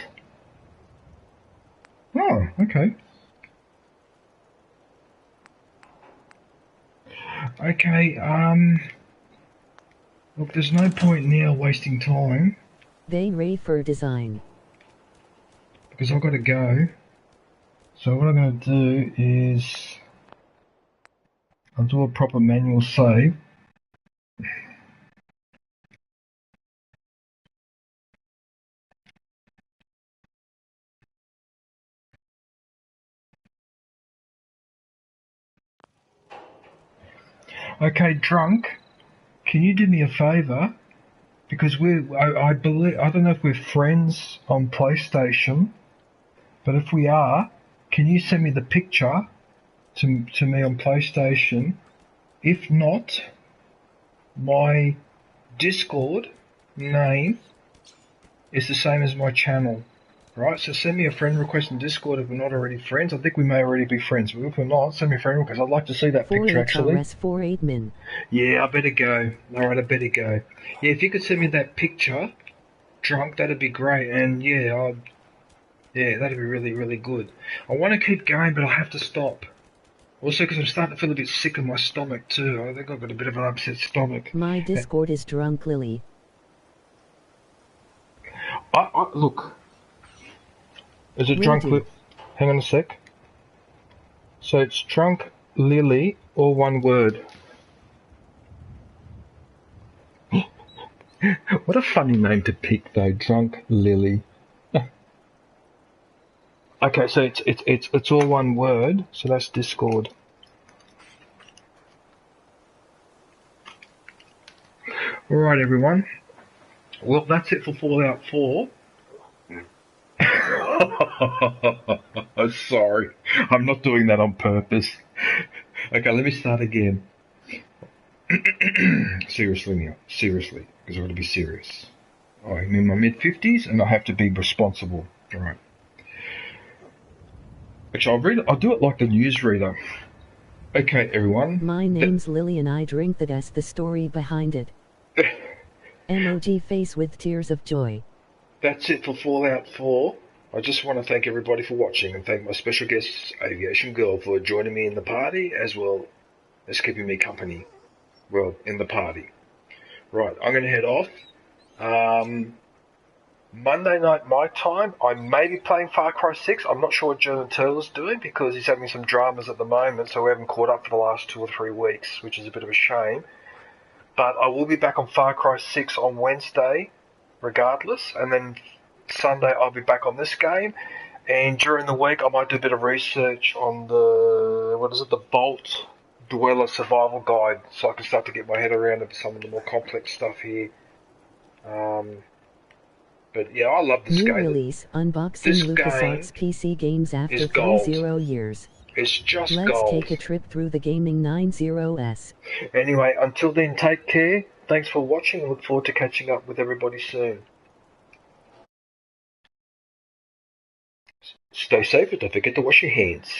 Oh, okay. Okay, look, there's no point now wasting time.
They refer design.
Because I've got to go. So what I'm going to do is I'll do a proper manual save. Okay, Drunk, can you do me a favour? Because I believe, I don't know if we're friends on PlayStation, but if we are, can you send me the picture to me on PlayStation? If not, my Discord name is the same as my channel, right? So send me a friend request in Discord if we're not already friends. I think we may already be friends, but if we're not, send me a friend request. I'd like to see that picture actually.
4 min.
Yeah, I better go. Alright, I better go. Yeah, if you could send me that picture, Drunk, that'd be great. And yeah, that'd be really, really good. I want to keep going, but I'll have to stop. Also, because I'm starting to feel a bit sick in my stomach too. I think I've got a bit of an upset stomach.
My Discord is Drunk Lily.
Look. Is it Drunk Lily? Hang on a sec. So it's Drunk Lily, all one word. What a funny name to pick though, Drunk Lily. Okay, so it's all one word, so that's Discord. Alright everyone. Well, that's it for Fallout 4. Sorry, I'm not doing that on purpose. Okay, let me start again. Seriously now, seriously, because I've got to be serious. I'm in my mid-50s and I have to be responsible. Alright. Actually, I'll do it like the newsreader. Okay, everyone.
My name's Lily and I drink that as the story behind it. Emoji face with tears of joy.
That's it for Fallout 4. I just want to thank everybody for watching and thank my special guest, Aviation Girl, for joining me in the party as well as keeping me company. Well, in the party. Right, I'm going to head off. Monday night my time, I may be playing Far Cry 6. I'm not sure what German Turtle's doing because he's having some dramas at the moment, so we haven't caught up for the last 2 or 3 weeks, which is a bit of a shame. But I will be back on Far Cry 6 on Wednesday, regardless, and then Sunday I'll be back on this game. And during the week I might do a bit of research on the Bolt Dweller Survival Guide, so I can start to get my head around some of the more complex stuff here. But yeah, I love this game.
New release, unboxing LucasArts PC games after 30 years.
It's just
Let's
gold.
take a trip through the gaming 90s.
Anyway, until then, take care. Thanks for watching and look forward to catching up with everybody soon. Stay safe and don't forget to wash your hands.